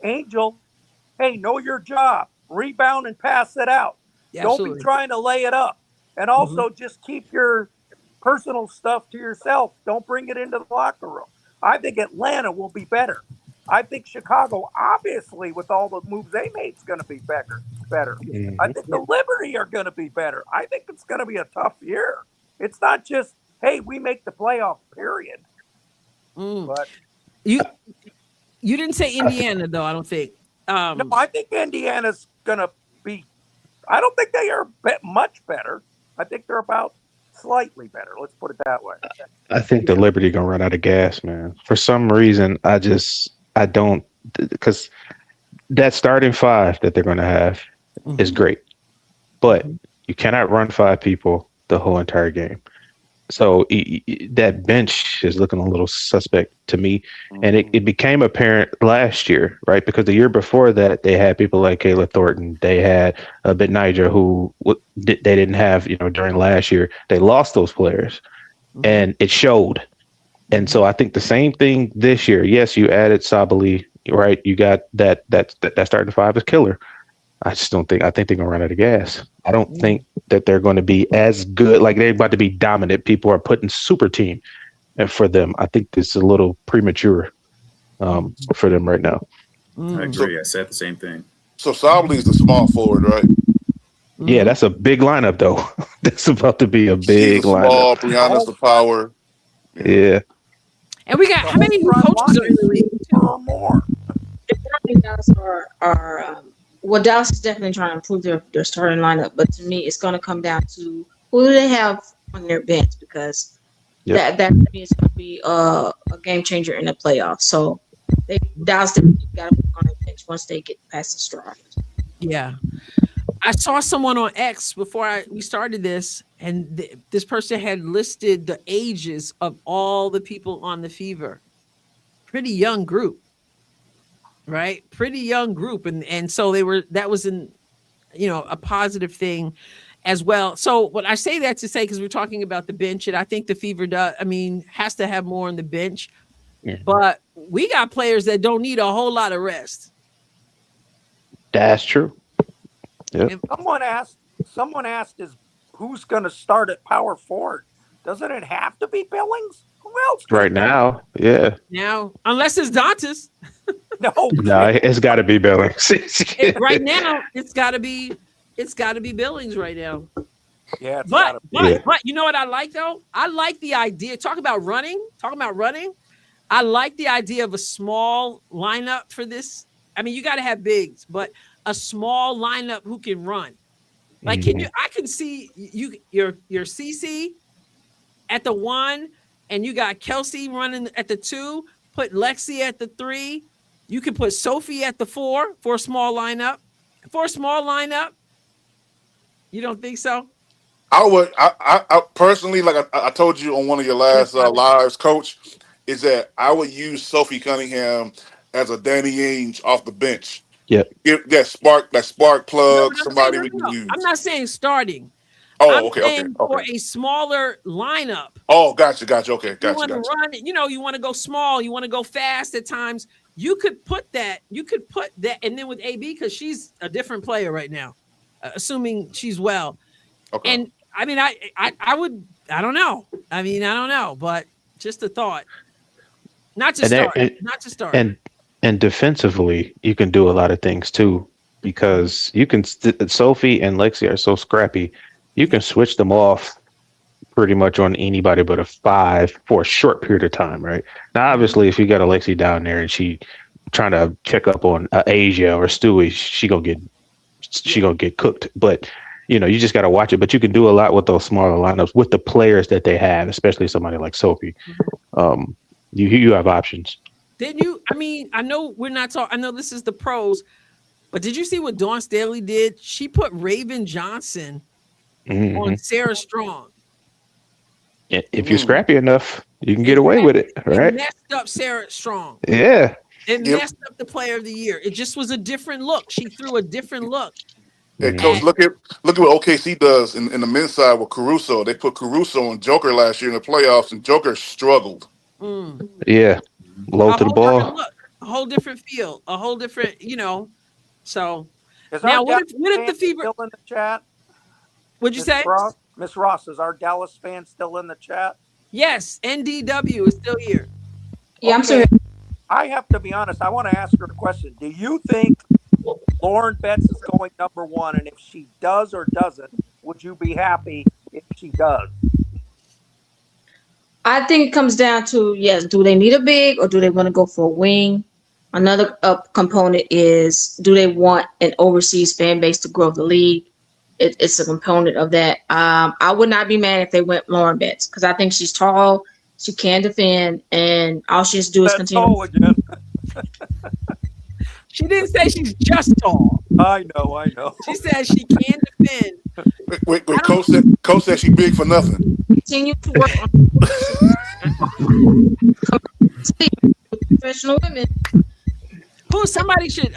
Angel, hey, know your job, rebound and pass it out. Yeah, don't absolutely. be trying to lay it up. And also just keep your personal stuff to yourself. Don't bring it into the locker room. I think Atlanta will be better. I think Chicago, obviously, with all the moves they made, is going to be better. Mm-hmm. I think the Liberty are going to be better. I think it's going to be a tough year. It's not just, hey, we make the playoff, period. But you didn't say Indiana, though, I don't think. No, I think Indiana's going to be, I don't think they are much better. I think they're about slightly better. Let's put it that way. I think the Liberty gonna run out of gas, man. For some reason, I don't, because that starting 5 that they're gonna have is great, but you cannot run 5 people the whole entire game. So that bench is looking a little suspect to me. And it became apparent last year, right? Because the year before that, they had people like Kayla Thornton. They had Benidra, who they didn't have, during last year. They lost those players, and it showed. And so I think the same thing this year. Yes, you added Sabali, right? You got that starting 5 is killer. I think they're going to run out of gas. I don't think that they're going to be as good. Like, they're about to be dominant. People are putting super team for them. I think it's a little premature for them right now. I agree. I said the same thing. So Sabali is the small forward, right? Yeah, that's a big lineup, though. That's about to be a big lineup. Brianna's the power. Yeah. And we got how many new coaches are in the league? Or more. Dallas is definitely trying to improve their starting lineup, but to me, it's going to come down to who do they have on their bench, because that to me is going to be a game changer in the playoffs. So Dallas got to work on the bench once they get past the straw. Yeah. I saw someone on X before we started this, and this person had listed the ages of all the people on the Fever. Pretty young group, right? Pretty young group, and so that was a positive thing as well. So what I say that to say, because we're talking about the bench, and I think the Fever has to have more on the bench, but we got players that don't need a whole lot of rest. That's true. Yep. Someone asked, is who's going to start at power forward? Doesn't it have to be Billings? Who else? Right now, yeah. Now, unless it's Dantas. No, it's got to be Billings. Right now, it's got to be Billings right now. Yeah, but you know what I like though? I like the idea. Talking about running. I like the idea of a small lineup for this. I mean, you got to have bigs, but a small lineup who can run. Like, I can see your CC at the 1, and you got Kelsey running at the 2. Put Lexi at the 3. You can put Sophie at the 4 for a small lineup. You don't think so? I would. I personally, like I told you on one of your last lives, Coach, is that I would use Sophie Cunningham as a Danny Ainge off the bench. Yeah, Give that spark plug. Somebody we can use. I'm not saying starting. Oh, okay. For a smaller lineup. Oh, gotcha. Okay, You want to run it. You want to go small. You want to go fast at times. You could put that. And then with AB, because she's a different player right now, assuming she's well. Okay. And I mean, I would. I don't know, but just a thought. Not to start. And defensively, you can do a lot of things too, because you can. Sophie and Lexi are so scrappy. You can switch them off pretty much on anybody but a 5 for a short period of time, right? Now, obviously, if you got Alexi down there and she trying to check up on Asia or Stewie, she gonna get cooked. But you just got to watch it. But you can do a lot with those smaller lineups with the players that they have, especially somebody like Sophie. You have options. Didn't you? I mean, I know we're not talking. I know this is the pros, but did you see what Dawn Staley did? She put Raven Johnson on Sarah Strong. If you're scrappy enough, you can get away with it, right? It messed up Sarah Strong. Yeah. It messed up the Player of the Year. It just was a different look. She threw a different look. Hey, Coach, look at what OKC does in the men's side with Caruso. They put Caruso on Joker last year in the playoffs, and Joker struggled. Yeah, low to the ball. A whole different feel. A whole different, So is now, what if the Fever still in the chat? What'd you say, Miss Ross? Is our Dallas fan still in the chat? Yes, NDW is still here. Yeah, I'm sorry. I have to be honest. I want to ask her a question. Do you think Lauren Betts is going number 1? And if she does or doesn't, would you be happy if she does? I think it comes down to, yes, do they need a big or do they want to go for a wing? Another component is, do they want an overseas fan base to grow the league? It's a component of that. I would not be mad if they went Lauren Betts, because I think she's tall, she can defend, and all she has to do is continue. She didn't say she's just tall. I know. She said she can defend. Wait, Coach said she big for nothing. Continue to work on professional women. Somebody should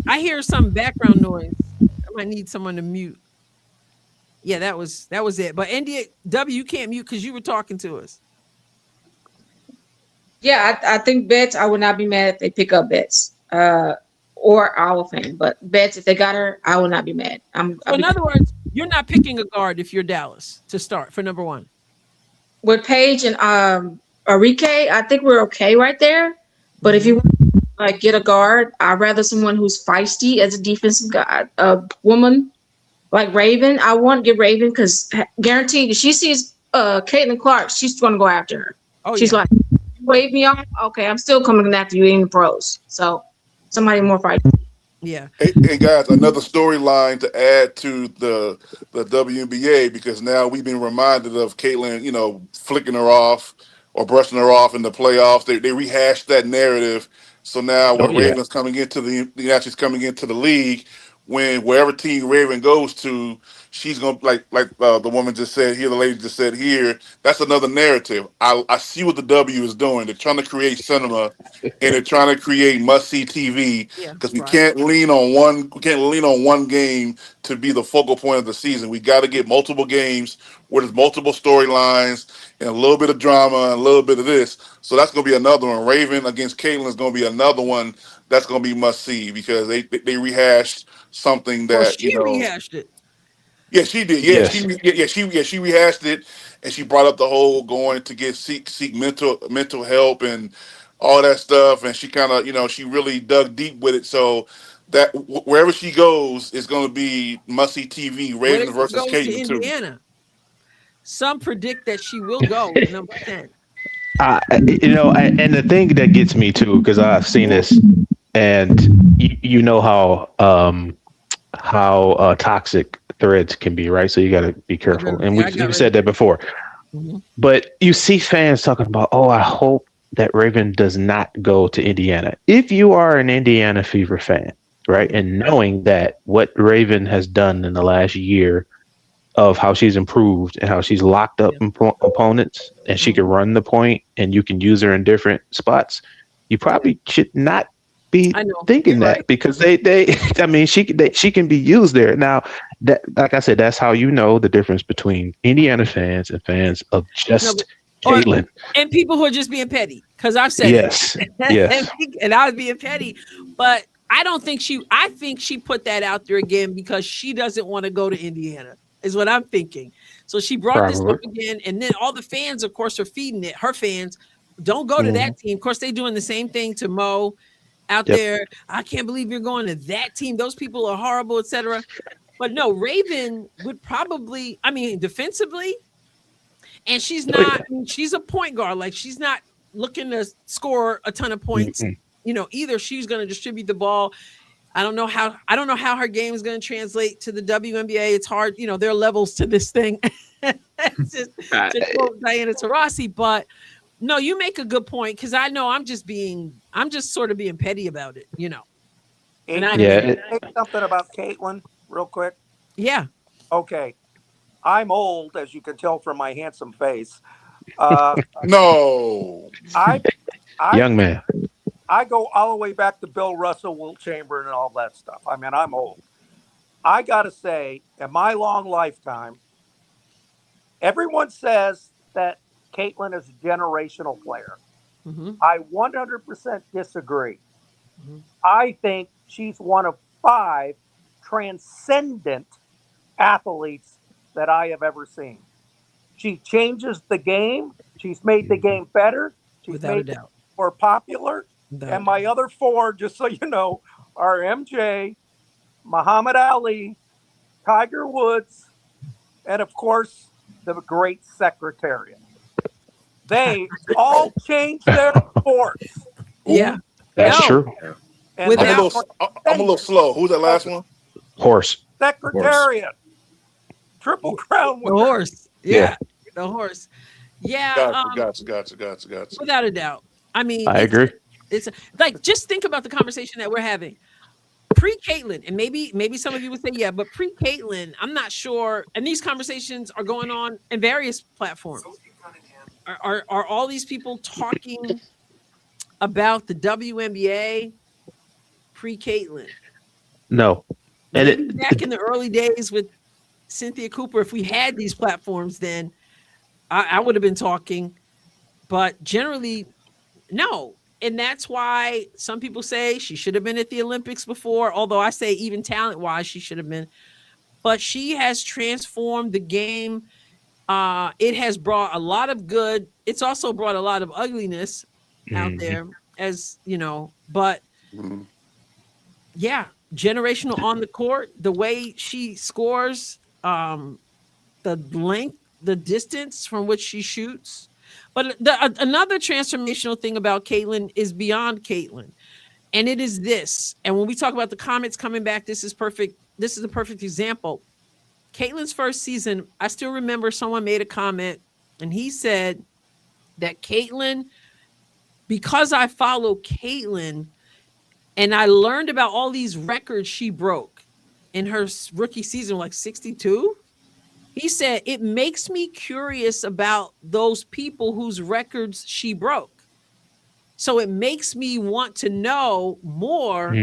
I hear some background noise. I might need someone to mute. Yeah, that was it. But NDW, you can't mute because you were talking to us. Yeah, I think Betts, I would not be mad if they pick up Betts. Or our fan, but Betts, if they got her, I will not be mad. In other words, you're not picking a guard if you're Dallas to start for number 1. With Paige and Arike, I think we're okay right there. But if you get a guard, I'd rather someone who's feisty as a defensive guy, a woman like Raven. I want to get Raven because guaranteed, if she sees Caitlin Clark, she's going to go after her. She's like, wave me off. Okay, I'm still coming after you in the pros. So somebody more feisty. Yeah. Hey guys, another storyline to add to the WNBA, because now we've been reminded of Caitlin, flicking her off or brushing her off in the playoffs. They rehashed that narrative. So now when yeah. Raven's coming into she's coming into the league, when wherever team Raven goes to, she's gonna the woman just said here, the lady just said here. That's another narrative. I see what the W is doing. They're trying to create cinema, and they're trying to create must see TV Yeah, because we right. can't lean on one. We can't lean on one game to be the focal point of the season. We got to get multiple games where there's multiple storylines and a little bit of drama and a little bit of this. So that's gonna be another one. Raven against Caitlin is gonna be another one that's gonna be must see because they rehashed something Well, that she rehashed it. yeah, she did. Yes. She rehashed it, and she brought up the whole going to get seek mental help and all that stuff. And she kind of she really dug deep with it. So that wherever she goes is going to be must see TV. What Raven if she versus goes to Caitlin too. Indiana? Some predict that she will go number 10. And the thing that gets me too, because I've seen this, and you know how toxic threads can be, right? So you got to be careful. And we've said that before. Mm-hmm. But you see fans talking about, oh, I hope that Raven does not go to Indiana. If you are an Indiana Fever fan, right, and knowing that what Raven has done in the last year of how she's improved and how she's locked up opponents and she can run the point and you can use her in different spots, you probably should not be thinking that, right? Because she can be used there. Now, that, like I said, that's how you know the difference between Indiana fans and fans of just Caitlin. And people who are just being petty, because I've said it. Yes. And I was being petty, but I think she put that out there again because she doesn't want to go to Indiana, is what I'm thinking. So she brought this up again, and then all the fans, of course, are feeding it. Her fans, don't go to that team. Of course, they're doing the same thing to Mo out there. I can't believe you're going to that team. Those people are horrible, etc. But no, Raven would probably, defensively, and she's not, she's a point guard. Like, she's not looking to score a ton of points, either. She's going to distribute the ball. I don't know how her game is going to translate to the WNBA. It's hard. There are levels to this thing. to quote Diana Taurasi, but no, you make a good point, because I know I'm just sort of being petty about it, And say something about Caitlin real quick. Yeah. Okay. I'm old, as you can tell from my handsome face. No. Young man. I go all the way back to Bill Russell, Wilt Chamberlain, and all that stuff. I'm old. I got to say, in my long lifetime, everyone says that Caitlin is a generational player. Mm-hmm. I 100% disagree. Mm-hmm. I think she's one of 5 transcendent athletes that I have ever seen. She changes the game. She's made the game better. She's made it more popular. And my other 4, just so you know, are MJ, Muhammad Ali, Tiger Woods, and of course, the great Secretariat. They all changed their sports. Yeah, that's true. And I'm a little slow. Who's that last one? Horse. Secretariat. Triple Crown winner. The horse. Yeah. The horse. Yeah. Gotcha. Without a doubt. I agree. It's like, just think about the conversation that we're having. Pre-Caitlin, and maybe some of you would say, yeah, but pre-Caitlin, I'm not sure. And these conversations are going on in various platforms. Are all these people talking about the WNBA pre-Caitlin? No. And back in the early days with Cynthia Cooper, if we had these platforms, then I would have been talking. But generally, no. And that's why some people say she should have been at the Olympics before, although I say even talent-wise, she should have been. But she has transformed the game. It has brought a lot of good. It's also brought a lot of ugliness out there, as you know. But yeah, generational on the court, the way she scores, the length, the distance from which she shoots. But another transformational thing about Caitlin is beyond Caitlin, and it is this. And when we talk about the comments coming back, this is perfect. This is a perfect example. Caitlin's first season, I still remember someone made a comment, and he said that Caitlin, because I follow Caitlin, and I learned about all these records she broke in her rookie season, like 62. He said, it makes me curious about those people whose records she broke. So it makes me want to know more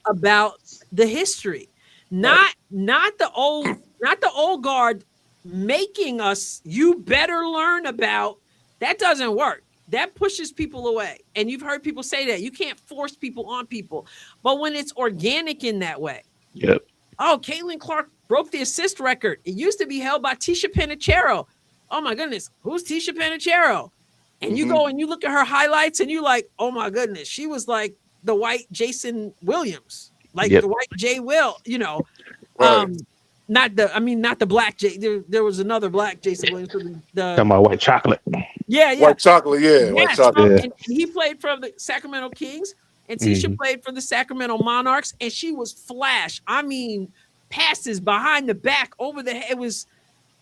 about the history. Not the old guard making us, you better learn about. That doesn't work. That pushes people away. And you've heard people say that. You can't force people on people. But when it's organic in that way. Yep. Oh, Caitlin Clark broke the assist record. It used to be held by Tisha Penicheiro. Oh my goodness. Who's Tisha Penicheiro? And you go and you look at her highlights and you like, oh my goodness. She was like the white Jason Williams. Like the white Jay Will, you know. Right. Not the black Jay. There was another black Jason Williams. Talking about white chocolate. Yeah. White chocolate, yeah. White chocolate. And he played for the Sacramento Kings, and Tisha played for the Sacramento Monarchs, and she was flash. I mean, passes behind the back, over the head.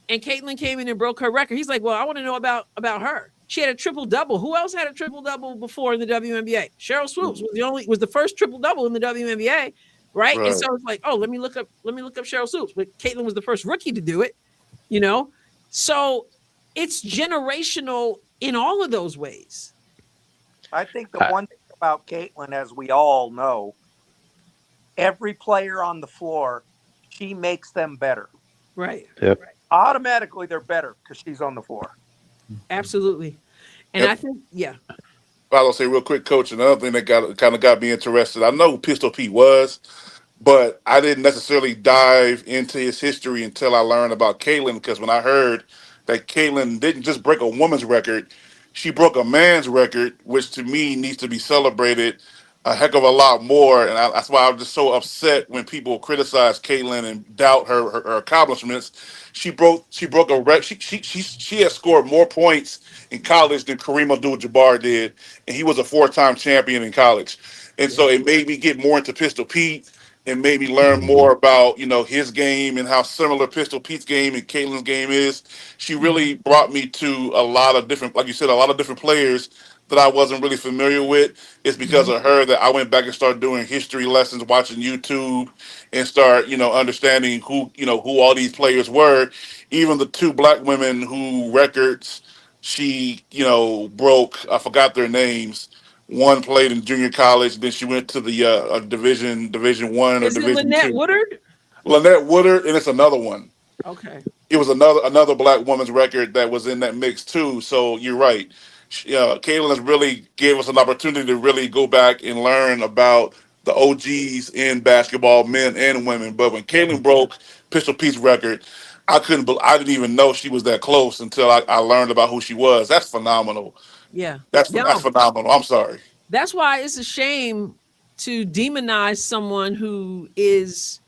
And Caitlin came in and broke her record. He's like, well, I want to know about her. She had a triple-double. Who else had a triple-double before in the WNBA? Sheryl Swoopes was the first triple-double in the WNBA, right? And so it's like, oh, let me look up Sheryl Swoopes. But Caitlin was the first rookie to do it, you know? So it's generational in all of those ways. I think the one thing about Caitlin, as we all know, every player on the floor, she makes them better. Right. Yep. Automatically, they're better because she's on the floor. Absolutely. And I think, I'll say real quick, Coach, another thing that got me interested. I know who Pistol Pete was, but I didn't necessarily dive into his history until I learned about Caitlin, because when I heard that Caitlin didn't just break a woman's record, she broke a man's record, which to me needs to be celebrated a heck of a lot more. And that's why I'm just so upset when people criticize Caitlin and doubt her accomplishments. She broke a record. She has scored more points in college than Kareem Abdul-Jabbar did, and he was a 4-time champion in college. And so it made me get more into Pistol Pete and made me learn more about, his game and how similar Pistol Pete's game and Caitlin's game is. She really brought me to a lot of different, like you said, a lot of different players that I wasn't really familiar with. It's because of her that I went back and started doing history lessons, watching YouTube, and start, understanding who all these players were. Even the 2 black women who records she, broke. I forgot their names. One played in junior college, then she went to the Division 1 or Division 2. Lynette Woodard? Lynette Woodard, and it's another one. Okay. It was another black woman's record that was in that mix too. So you're right. Caitlin has really gave us an opportunity to really go back and learn about the OGs in basketball, men and women. But when Caitlin broke Pistol Pete's record, I didn't even know she was that close until I learned about who she was. That's phenomenal. Yeah. That's phenomenal. I'm sorry. That's why it's a shame to demonize someone who is,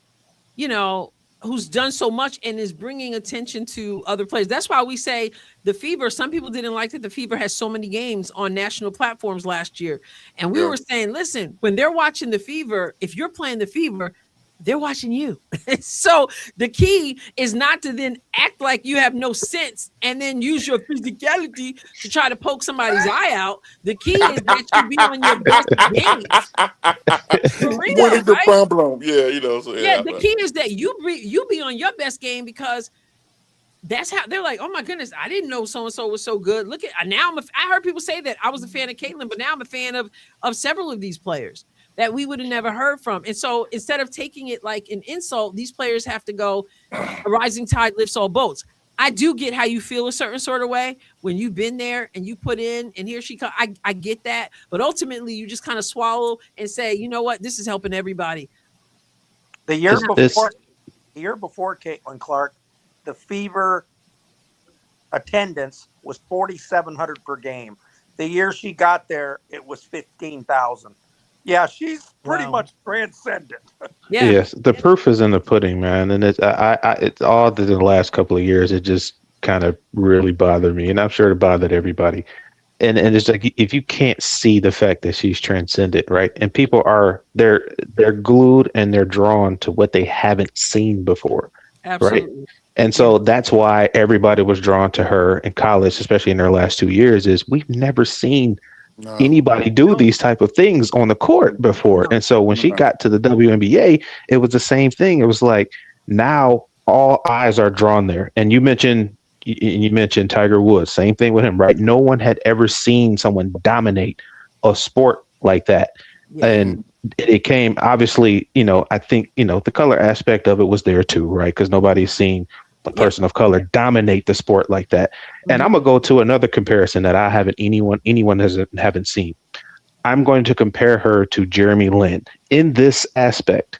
who's done so much and is bringing attention to other players. That's why we say the Fever, some people didn't like that the Fever has so many games on national platforms last year. And we were saying, listen, when they're watching the Fever, if you're playing the Fever, they're watching you. So the key is not to then act like you have no sense and then use your physicality to try to poke somebody's eye out. The key is that you be on your best game. For real, What is the right? problem? Yeah, The key is that you be on your best game, because that's how they're like, oh my goodness, I didn't know so-and-so was so good. Look at now. I heard people say that I was a fan of Caitlin, but now I'm a fan of several of these players that we would have never heard from. And so instead of taking it like an insult, these players have to go, a rising tide lifts all boats. I do get how you feel a certain sort of way when you've been there and you put in, and here she comes. I get that. But ultimately, you just kind of swallow and say, you know what? This is helping everybody. The year before Caitlin Clark, the Fever attendance was 4,700 per game. The year she got there, it was 15,000. Yeah, she's pretty much transcendent. Yeah. Yes, the proof is in the pudding, man. And it's all that in the last couple of years, it just kind of really bothered me, and I'm sure it bothered everybody. And it's like, if you can't see the fact that she's transcendent, right? And people they're glued and they're drawn to what they haven't seen before. Absolutely. Right? And so that's why everybody was drawn to her in college, especially in their last 2 years, is we've never seen anybody do these type of things on the court before. And so when she got to the WNBA, it was the same thing. It was like now all eyes are drawn there. And you mentioned Tiger Woods, same thing with him, right? No one had ever seen someone dominate a sport like that. Yeah. And it came, obviously, I think, the color aspect of it was there too, right? Because nobody's seen a person of color dominate the sport like that. And I'm gonna go to another comparison that anyone haven't seen. I'm going to compare her to Jeremy Lin in this aspect.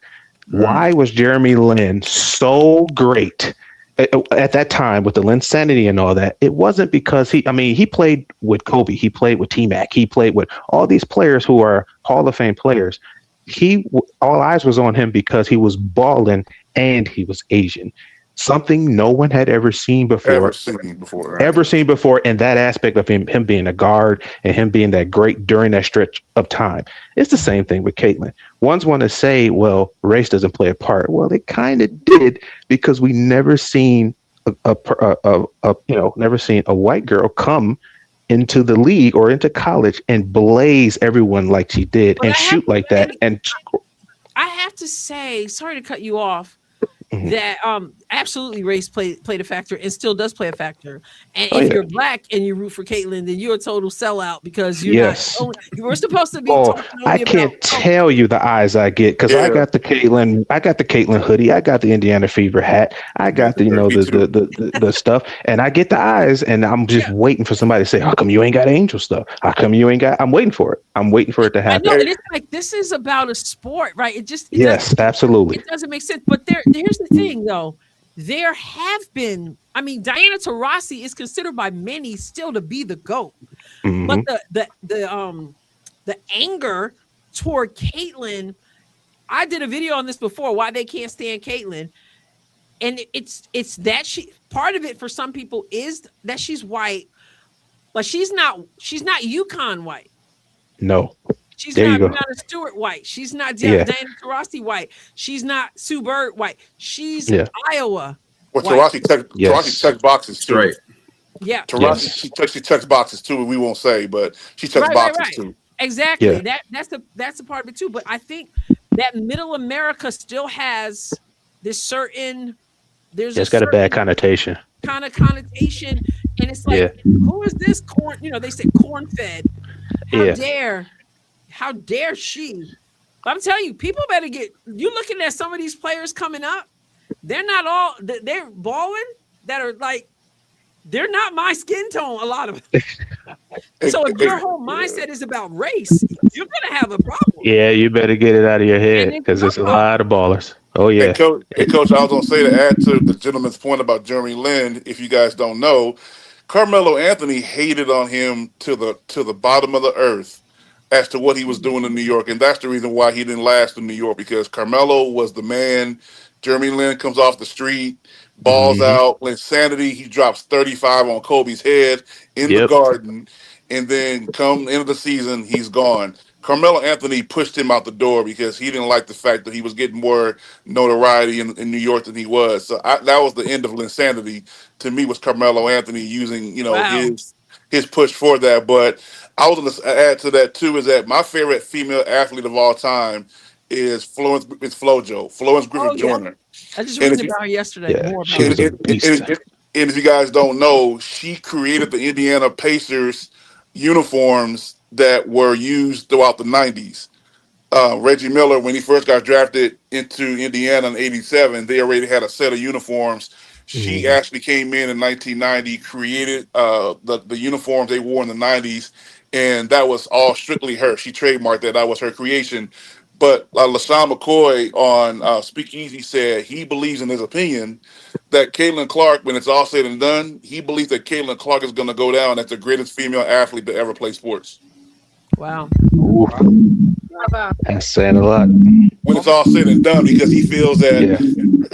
Why was Jeremy Lin so great at that time with the Linsanity and all that? It wasn't because he played with Kobe, he played with T-Mac, he played with all these players who are Hall of Fame players. All eyes was on him because he was balling and he was Asian. Something no one had ever seen before. Ever seen before, and that aspect of him being a guard and him being that great during that stretch of time. It's the same thing with Caitlin. Ones want to say, well, race doesn't play a part. Well, it kind of did, because we never seen never seen a white girl come into the league or into college and blaze everyone like she did and shoot like that. And I have to say, sorry to cut you off, that absolutely race played a factor and still does play a factor. And if you're black and you root for Caitlin, then you're a total sellout, because you're we're supposed to be I can't tell you the eyes I get, because I got the Caitlin hoodie, I got the Indiana Fever hat, I got the the stuff, and I get the eyes, and I'm just waiting for somebody to say, how come you ain't got Angel stuff? How come you ain't got? I'm waiting for it to happen. I know, and it's like, this is about a sport, right? Absolutely. It doesn't make sense. But here's the thing, though. There have been, Diana Taurasi is considered by many still to be the GOAT. But the anger toward Caitlin, I did a video on this before, why they can't stand Caitlin. And it's that part of it for some people is that she's white, but she's not UConn white. No. She's not Brianna Stewart white. She's not Diana Taurasi white. She's not Sue Bird white. She's Iowa. Well, Taurasi checks boxes too. Right. Yeah. Taurasi, she checks boxes too. We won't say, but she checks boxes too. Exactly. Yeah. That's the part of it too. But I think that Middle America still has this certain. It's got a bad connotation. Connotation, and it's like, who is this corn? They said corn fed. How dare she? I'm telling you, people better get. You looking at some of these players coming up? They're not all. They're balling. That are like, they're not my skin tone. A lot of them. So if your whole mindset is about race, you're gonna have a problem. Yeah, you better get it out of your head, because there's a lot of ballers. Oh yeah. Hey, Coach, I was gonna say, to add to the gentleman's point about Jeremy Lin, if you guys don't know, Carmelo Anthony hated on him to the bottom of the earth as to what he was doing in New York. And that's the reason why he didn't last in New York, because Carmelo was the man. Jeremy Lin comes off the street, balls out, Linsanity. He drops 35 on Kobe's head in the Garden. And then come into the season, he's gone. Carmelo Anthony pushed him out the door because he didn't like the fact that he was getting more notoriety in New York than he was. So that was the end of Linsanity to me, was Carmelo Anthony using, his push for that. But I was going to add to that too, is that my favorite female athlete of all time is Florence Griffith Joyner. I just read about her yesterday. More about and if you guys don't know, she created the Indiana Pacers uniforms that were used throughout the 90s. Reggie Miller, when he first got drafted into Indiana in '87, they already had a set of uniforms. She actually came in 1990, created the uniforms they wore in the 90s, and that was all strictly her. She trademarked that. That was her creation. But LaShawn McCoy on Speakeasy said he believes, in his opinion, that Caitlin Clark, when it's all said and done, he believes that Caitlin Clark is going to go down as the greatest female athlete to ever play sports. Wow. That's saying a lot. When it's all said and done, because he feels that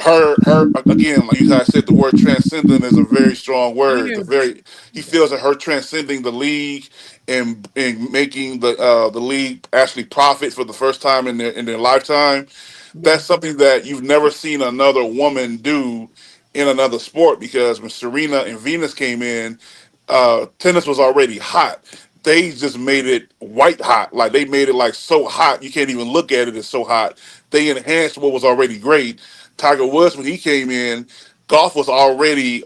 her again, like you guys said, the word transcendent is a very strong word. He feels that her transcending the league and making the league actually profit for the first time in their lifetime. That's something that you've never seen another woman do in another sport, because when Serena and Venus came in, tennis was already hot. they just made it white hot. Like they made it like so hot you can't even look at it. It's so hot. They enhanced what was already great. Tiger Woods, when he came in, golf was already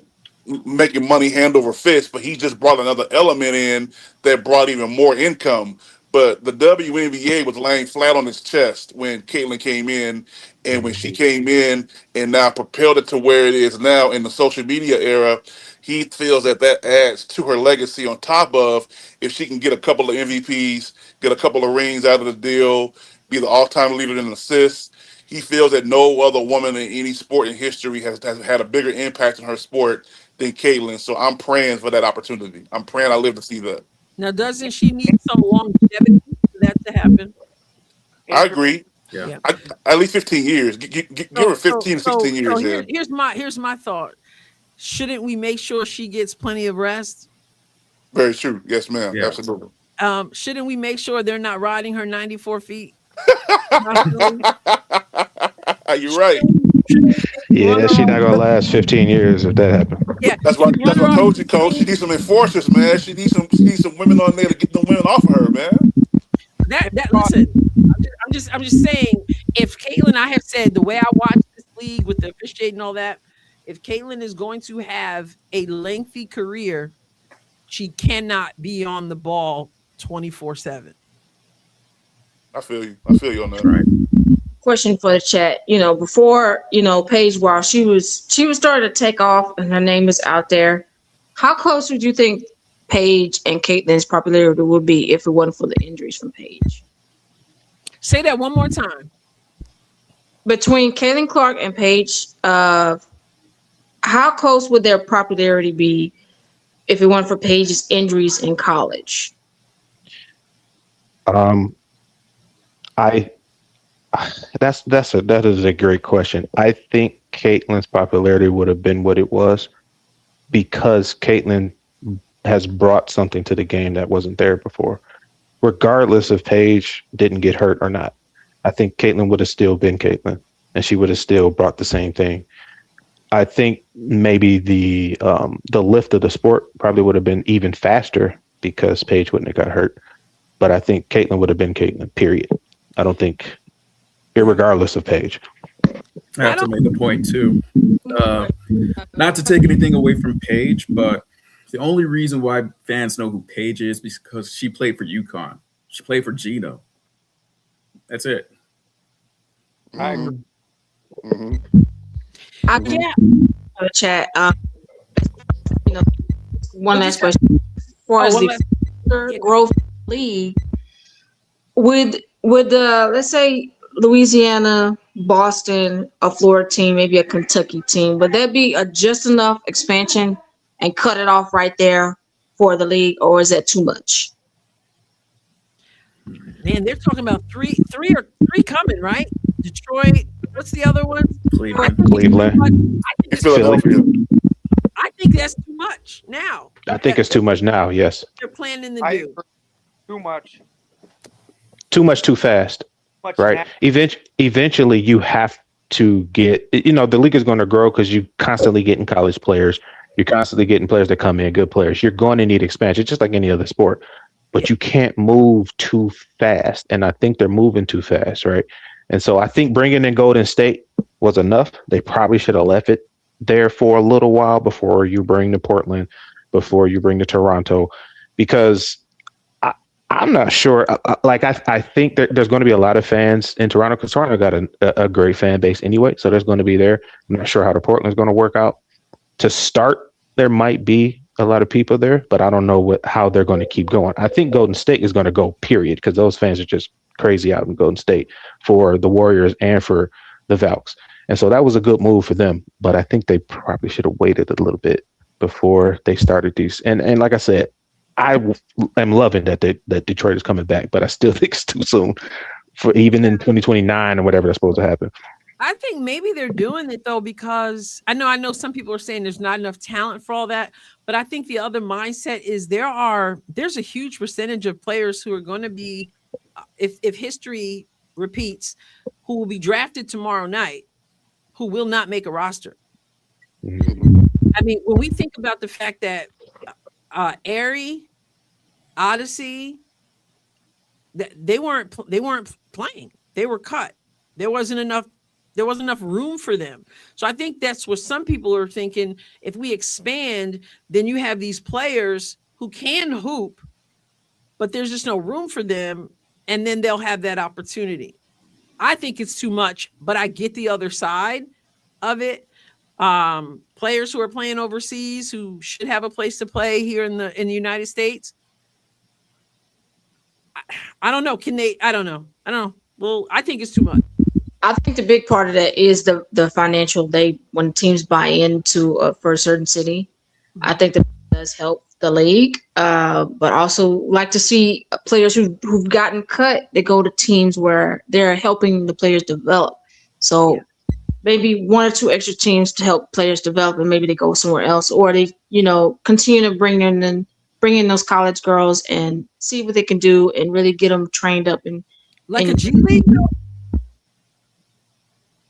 making money hand over fist, but he just brought another element in that brought even more income. But the WNBA was laying flat on its chest when Caitlin came in, and when she came in and now propelled it to where it is now in the social media era. He feels that that adds to her legacy on top of if she can get a couple of MVPs, get a couple of rings out of the deal, be the all-time leader in assists. He feels that no other woman in any sport in history has had a bigger impact on her sport than Caitlin. So I'm praying for that opportunity. I'm praying I live to see that. Now, doesn't she need some longevity for that to happen? I agree. Yeah. At least 15 years. Give her 15 to 16 years. Here's my thought. Shouldn't we make sure she gets plenty of rest? Very true. Yes, ma'am. Yeah. Absolutely. Shouldn't we make sure they're not riding her 94 feet? You're right. Yeah, she's not gonna last 15 years if that happens. Yeah, That's why I told you, Coach. She needs some enforcers, man. She needs some women on there to get the women off of her, man. Listen, I'm just saying, if Caitlin, I have said the way I watch this league with the officiating and all that, if Caitlin is going to have a lengthy career, she cannot be on the ball 24/7. I feel you on that. Right. Question for the chat. Before, Paige, while she was starting to take off and her name is out there, how close would you think Paige and Caitlin's popularity would be if it wasn't for the injuries from Paige? Say that one more time. Between Caitlin Clark and Paige, how close would their popularity be if it weren't for Paige's injuries in college? That is a great question. I think Caitlin's popularity would have been what it was because Caitlin has brought something to the game that wasn't there before. Regardless if Paige didn't get hurt or not, I think Caitlin would have still been Caitlin, and she would have still brought the same thing. I think maybe the lift of the sport probably would have been even faster because Paige wouldn't have got hurt. But I think Caitlin would have been Caitlin, period. I don't think, irregardless of Paige. I have to make a point too. Not to take anything away from Paige, but the only reason why fans know who Paige is because she played for UConn. She played for Gino. That's it. I agree. Mm-hmm. I can't chat. One last question. As far as the growth league, would let's say Louisiana, Boston, a Florida team, maybe a Kentucky team, would there be a just enough expansion and cut it off right there for the league, or is that too much? Man, they're talking about three coming, right? Detroit. What's the other one? Cleveland. Philadelphia. I think that's too much now. I think it's too much now. Yes. They're planning to I do. agree. Too much. Too much too fast. Right. Eventually, you have to get. The league is going to grow because you constantly getting college players. You're constantly getting players that come in, good players. You're going to need expansion, just like any other sport. But you can't move too fast, and I think they're moving too fast, right? And so I think bringing in Golden State was enough. They probably should have left it there for a little while before you bring to Portland, before you bring to Toronto, because I'm not sure. I think that there's going to be a lot of fans in Toronto because Toronto got a great fan base anyway, so there's going to be there. I'm not sure how the Portland's going to work out. To start, there might be a lot of people there, but I don't know how they're going to keep going. I think Golden State is going to go, period, because those fans are just crazy out in Golden State for the Warriors and for the Valks. And so that was a good move for them, but I think they probably should have waited a little bit before they started these. And like I said, I am loving that Detroit is coming back, but I still think it's too soon for even in 2029 or whatever that's supposed to happen. I think maybe they're doing it though, because I know some people are saying there's not enough talent for all that, but I think the other mindset is there's a huge percentage of players who are going to be, if history repeats, who will be drafted tomorrow night, who will not make a roster. I mean, when we think about the fact that Aerie, Odyssey, they weren't playing. They were cut. There wasn't enough room for them. So I think that's what some people are thinking. If we expand, then you have these players who can hoop, but there's just no room for them, and then they'll have that opportunity. I think it's too much, but I get the other side of it. Players who are playing overseas who should have a place to play here in the United States. I don't know. Can they? I don't know. Well, I think it's too much. I think the big part of that is the financial. When teams buy into for a certain city, I think that does help the league. But also like to see players who've gotten cut. They go to teams where they're helping the players develop. So maybe one or two extra teams to help players develop, and maybe they go somewhere else, or they continue to bring in those college girls and see what they can do and really get them trained up and like a G League.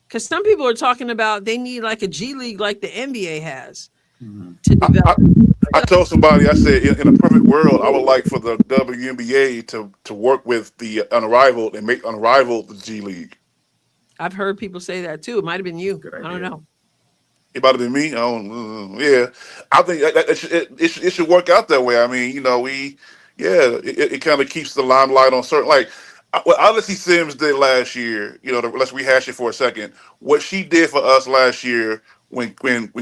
Because some people are talking about they need like a G League like the NBA has to develop. I told somebody, I said, in a perfect world, I would like for the WNBA to work with the Unrivaled and make Unrivaled the G League. I've heard people say that too. It might have been you. I don't know. It might have been me. Yeah. I think it should work out that way. I mean, it kind of keeps the limelight on certain, like what Odyssey Sims did last year. Let's rehash it for a second. What she did for us last year when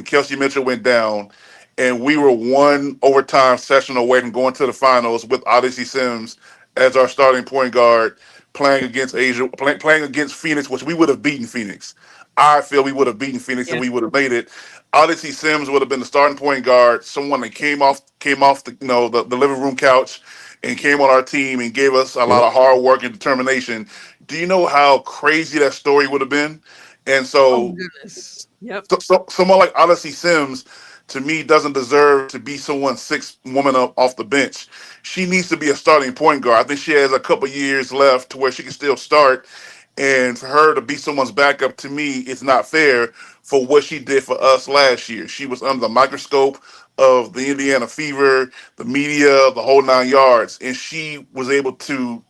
Kelsey Mitchell went down, and we were one overtime session away from going to the finals with Odyssey Sims as our starting point guard, playing against Asia, playing against Phoenix, which we would have beaten Phoenix. I feel we would have beaten Phoenix and we would have made it. Odyssey Sims would have been the starting point guard, someone that came off the living room couch and came on our team and gave us a lot of hard work and determination. Do you know how crazy that story would have been? And so, someone like Odyssey Sims, to me, doesn't deserve to be someone's sixth woman off the bench. She needs to be a starting point guard. I think she has a couple years left to where she can still start. And for her to be someone's backup, to me, it's not fair for what she did for us last year. She was under the microscope of the Indiana Fever, the media, the whole 9 yards, and she was able to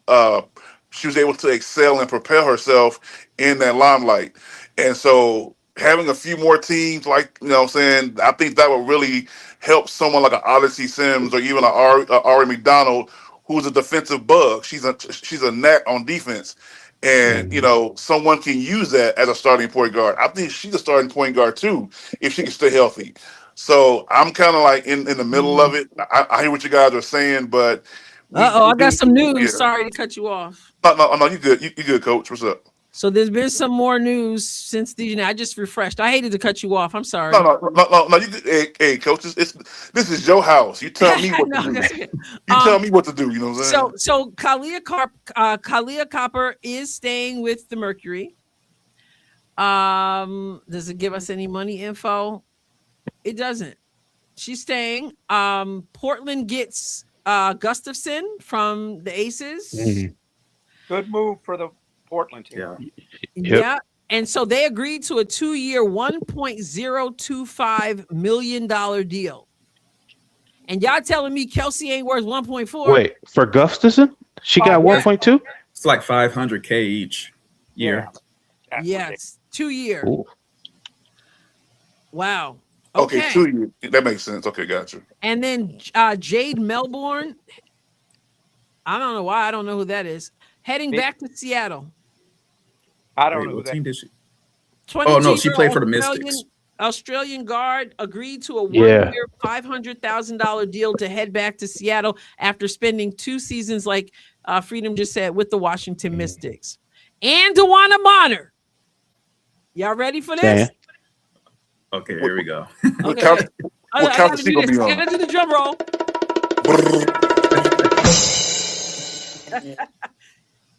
excel and propel herself in that limelight. And so, having a few more teams, like I think that would really help someone like an Odyssey Sims or even an Ari McDonald, who's a defensive bug. She's a gnat on defense. And, someone can use that as a starting point guard. I think she's a starting point guard, too, if she can stay healthy. So I'm kind of like in the middle of it. I hear what you guys are saying, but... I got some news. Yeah. Sorry to cut you off. No, you good. You good, Coach. What's up? So there's been some more news since I just refreshed. I hated to cut you off. I'm sorry. No. Hey, Coach, this is your house. You tell me what to do. You tell me what to do. You know what I'm saying? So Kalia Copper is staying with the Mercury. Does it give us any money info? It doesn't. She's staying. Portland gets Gustafson from the Aces. Mm-hmm. Good move for the Portland team. Yeah. And so they agreed to a 2-year, $1.025 million deal. And y'all telling me Kelsey ain't worth 1.4? Wait, for Gustafson? She got 1.2? It's like $500K each year. Yeah. Yes, 2 years. Ooh. Wow. Okay, 2 years. That makes sense. Okay, gotcha. And then Jade Melbourne. I don't know why. I don't know who that is. Heading back to Seattle. I don't know what team did she? Oh, no, she played for the Mystics. Australian guard agreed to a 1-year, $500,000 deal to head back to Seattle after spending 2 seasons, like Freedom just said, with the Washington Mystics. And DeWanna Bonner. Y'all ready for this? Okay, here we go. What count is she gonna be on? Get into the drum roll.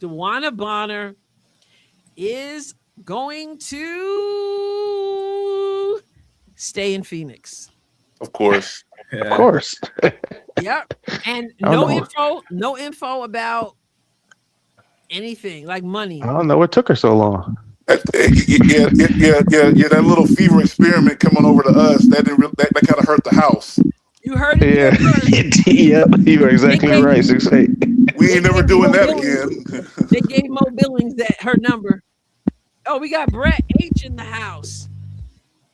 DeWanna Bonner is going to stay in Phoenix. Of course. Of course. Yep. And no info about anything like money. I don't know what took her so long. Yeah. That little fever experiment coming over to us, that kind of hurt the house. You heard it Yeah. there first. Yep. You are exactly right. 6'8". We ain't never gave doing Mo that Billings- again. They gave Mo Billings her number. Oh, we got Brett H in the house.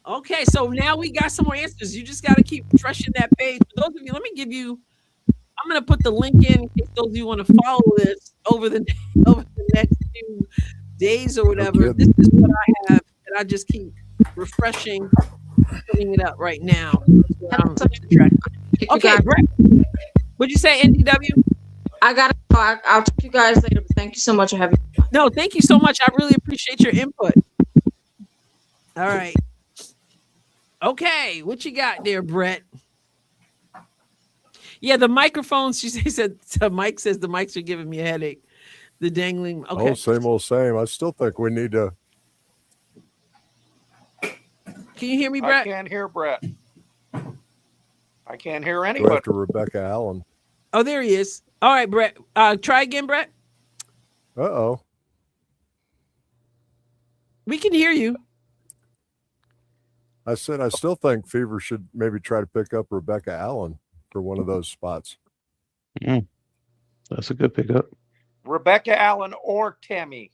Okay, so now we got some more answers. You just got to keep refreshing that page. For those of you, I'm going to put the link in case those of you want to follow this over the next few days or whatever. This is what I have, and I just keep refreshing, putting it up right now. Okay, Brett. What'd you say, NDW? I gotta go. I'll talk to you guys later. But thank you so much for having me. No, thank you so much. I really appreciate your input. All right. Okay, what you got there, Brett? Yeah, the microphones. Mike says the mics are giving me a headache. The dangling. Okay. Oh, same old same. I still think we need to. Can you hear me, Brett? I can't hear Brett. I can't hear Go anybody. after Rebecca Allen. Oh, there he is. All right, Brett. Try again, Brett. Uh-oh. We can hear you. I said I still think Fever should maybe try to pick up Rebecca Allen for one of those spots. That's a good pickup. Rebecca Allen or Timmy,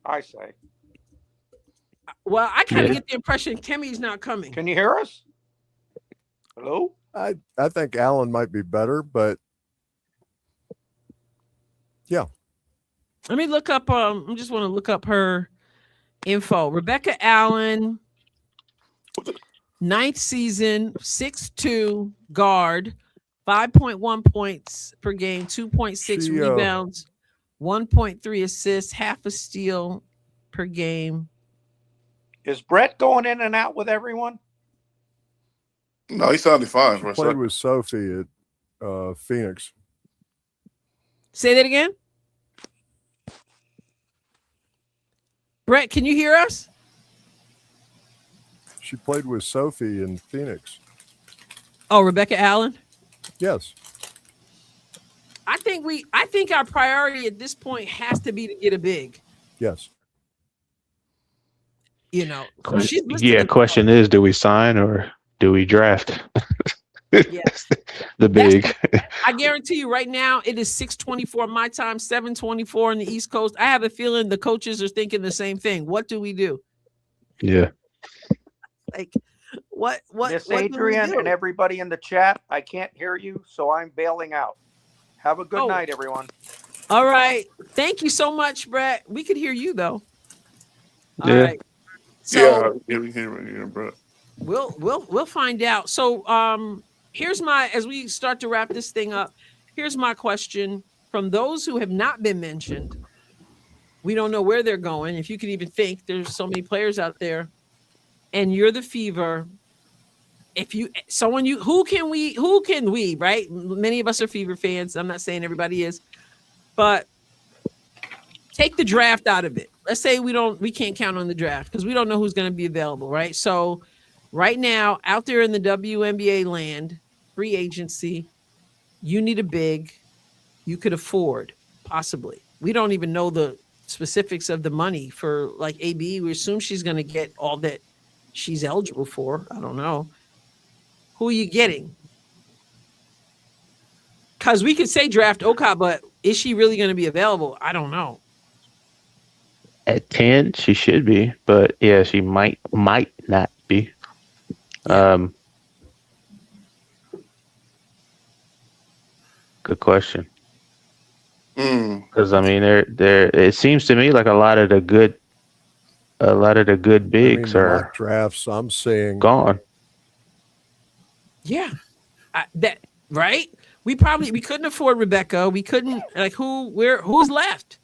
I say. Well, I kind of get the impression Timmy's not coming. Can you hear us? Hello? I think Allen might be better, but yeah. Let me look up. I just want to look up her info. Rebecca Allen, 9th season, 6'2", guard, 5.1 points per game, 2.6 rebounds, 1.3 assists, half a steal per game. Is Brett going in and out with everyone? No, he sounded fine She for a played second. with Sophie at Phoenix. Say that again. Brett, can you hear us? She played with Sophie in Phoenix. Oh, Rebecca Allen. Yes. I think our priority at this point has to be to get a big. Yes. You know, so she's listed Yeah. in- Question is, do we sign or do we draft? Yes. The big. I guarantee you right now it is 6:24 my time, 7:24 on the East Coast. I have a feeling the coaches are thinking the same thing. What do we do? Yeah. Like what Miss what do we Adrienne do? and everybody in the chat, I can't hear you, so I'm bailing out. Have a good night, everyone. All right. Thank you so much, Brett. We could hear you though. All Yeah. right. So Yeah, bro. we'll find out. So here's as we start to wrap this thing up, here's my question from those who have not been mentioned. We don't know where they're going. If you could even think, there's so many players out there, and you're the Fever. Who can we, right? Many of us are Fever fans. I'm not saying everybody is, but take the draft out of it. Let's say we can't count on the draft because we don't know who's going to be available, right? So right now, out there in the WNBA land, free agency, you need a big you could afford, possibly. We don't even know the specifics of the money for like AB. We assume she's going to get all that she's eligible for. I don't know. Who are you getting? Because we could say draft Oka, but is she really going to be available? I don't know. At 10, she should be, but yeah, she might not be. Yeah. Good question. Mm. Because I mean, there. It seems to me like a lot of the good bigs the are mock drafts I'm seeing gone. Yeah, right. We couldn't afford Rebecca. We couldn't who's left?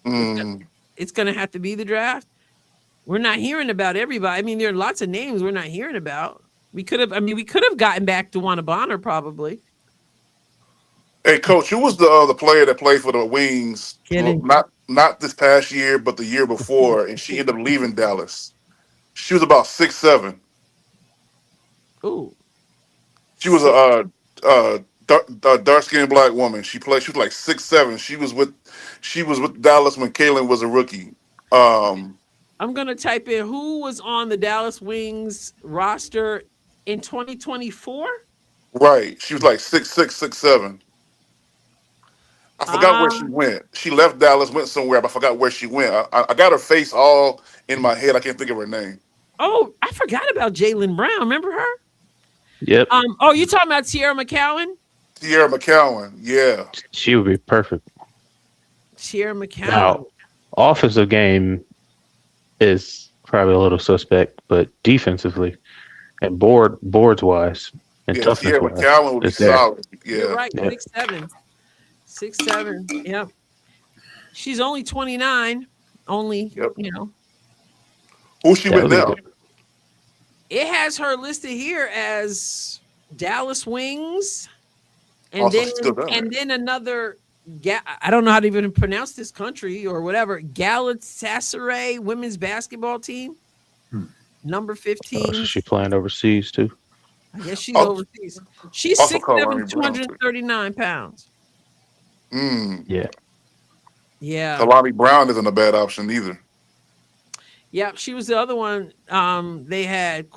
Mm. It's going to have to be the draft. We're not hearing about everybody. I mean, there are lots of names we're not hearing about. We could have gotten back to Juana Bonner probably. Hey, Coach, who was the player that played for the Wings? Kidding. Not this past year, but the year before, and she ended up leaving Dallas. She was about 6'7". Ooh. She was a dark-skinned black woman. She was like 6'7". She was with Dallas when Kaylin was a rookie. I'm gonna type in who was on the Dallas Wings roster in 2024. Right. She was like 6'6", 6'7". I forgot where she Um, went. She left Dallas, went somewhere, but I forgot where she went. I got her face all in my head. I can't think of her name. oh, I forgot about Jaylen Brown. Remember her? Yep. Oh, you talking about Tierra McCowan? Tierra McCowan. Yeah. She would be perfect. Tierra McCowan. Now, offensive game is probably a little suspect, but defensively and boards wise and Yeah. toughness Tierra wise, McCowan would be it's there. solid. You're Yeah. right. Yeah. 6'7". 6'7". Yep. She's only 29. Only, Yep. you know. Who's she with That'll be now? good. It has her listed here as Dallas Wings, and Also, then she's still down and there. then another. I don't know how to even pronounce this country or whatever. Galatasaray women's basketball team, number 15. So she playing overseas too. I guess she's Oh, overseas. She's also 6'7", Kalani Brown, too. 239 pounds. Yeah. Yeah. Kalani Brown isn't a bad option either. Yep, she was the other one. They had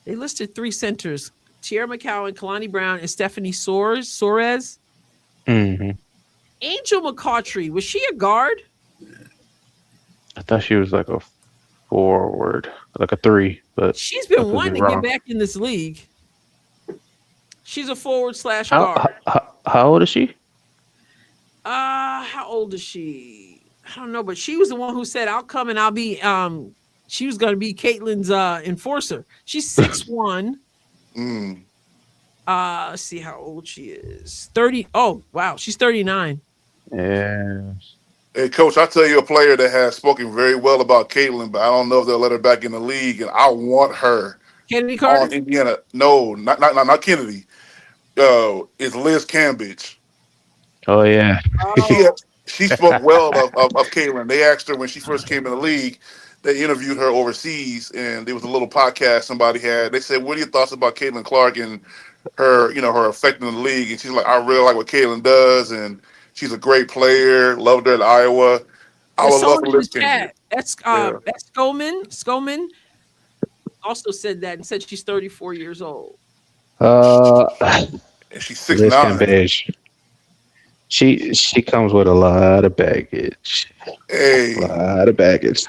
they listed 3 centers: Tierra McCowan, Kalani Brown, and Stephanie Soares. hmm Angel McCautry, was she a guard? I thought she was like a forward, like a 3, but She's I been could wanting be to wrong. get back in this league. She's a forward / How, guard. how old is she? How old is she? I don't know, but she was the one who said, "I'll come and I'll be." She was going to be Caitlin's enforcer. She's 6'1". Let's see how old she is. 30. Oh, wow, she's 39. Yeah. Hey, Coach, I'll tell you a player that has spoken very well about Caitlin, but I don't know if they'll let her back in the league, and I want her Kennedy on Carter. Indiana. No, not Kennedy. It's Liz Cambridge. Oh yeah. She spoke well of Caitlin. They asked her when she first came in the league. They interviewed her overseas, and there was a little podcast somebody had. They said, "What are your thoughts about Caitlin Clark and her, her effect in the league?" And she's like, "I really like what Caitlin does, and she's a great player. Loved her at Iowa. I There's would love someone to in the listen to chat. you." That's Skoman also said that and said she's 34 years old. And she's Liz 6'9". Cambage. She comes with a lot of baggage. Hey, A lot of baggage.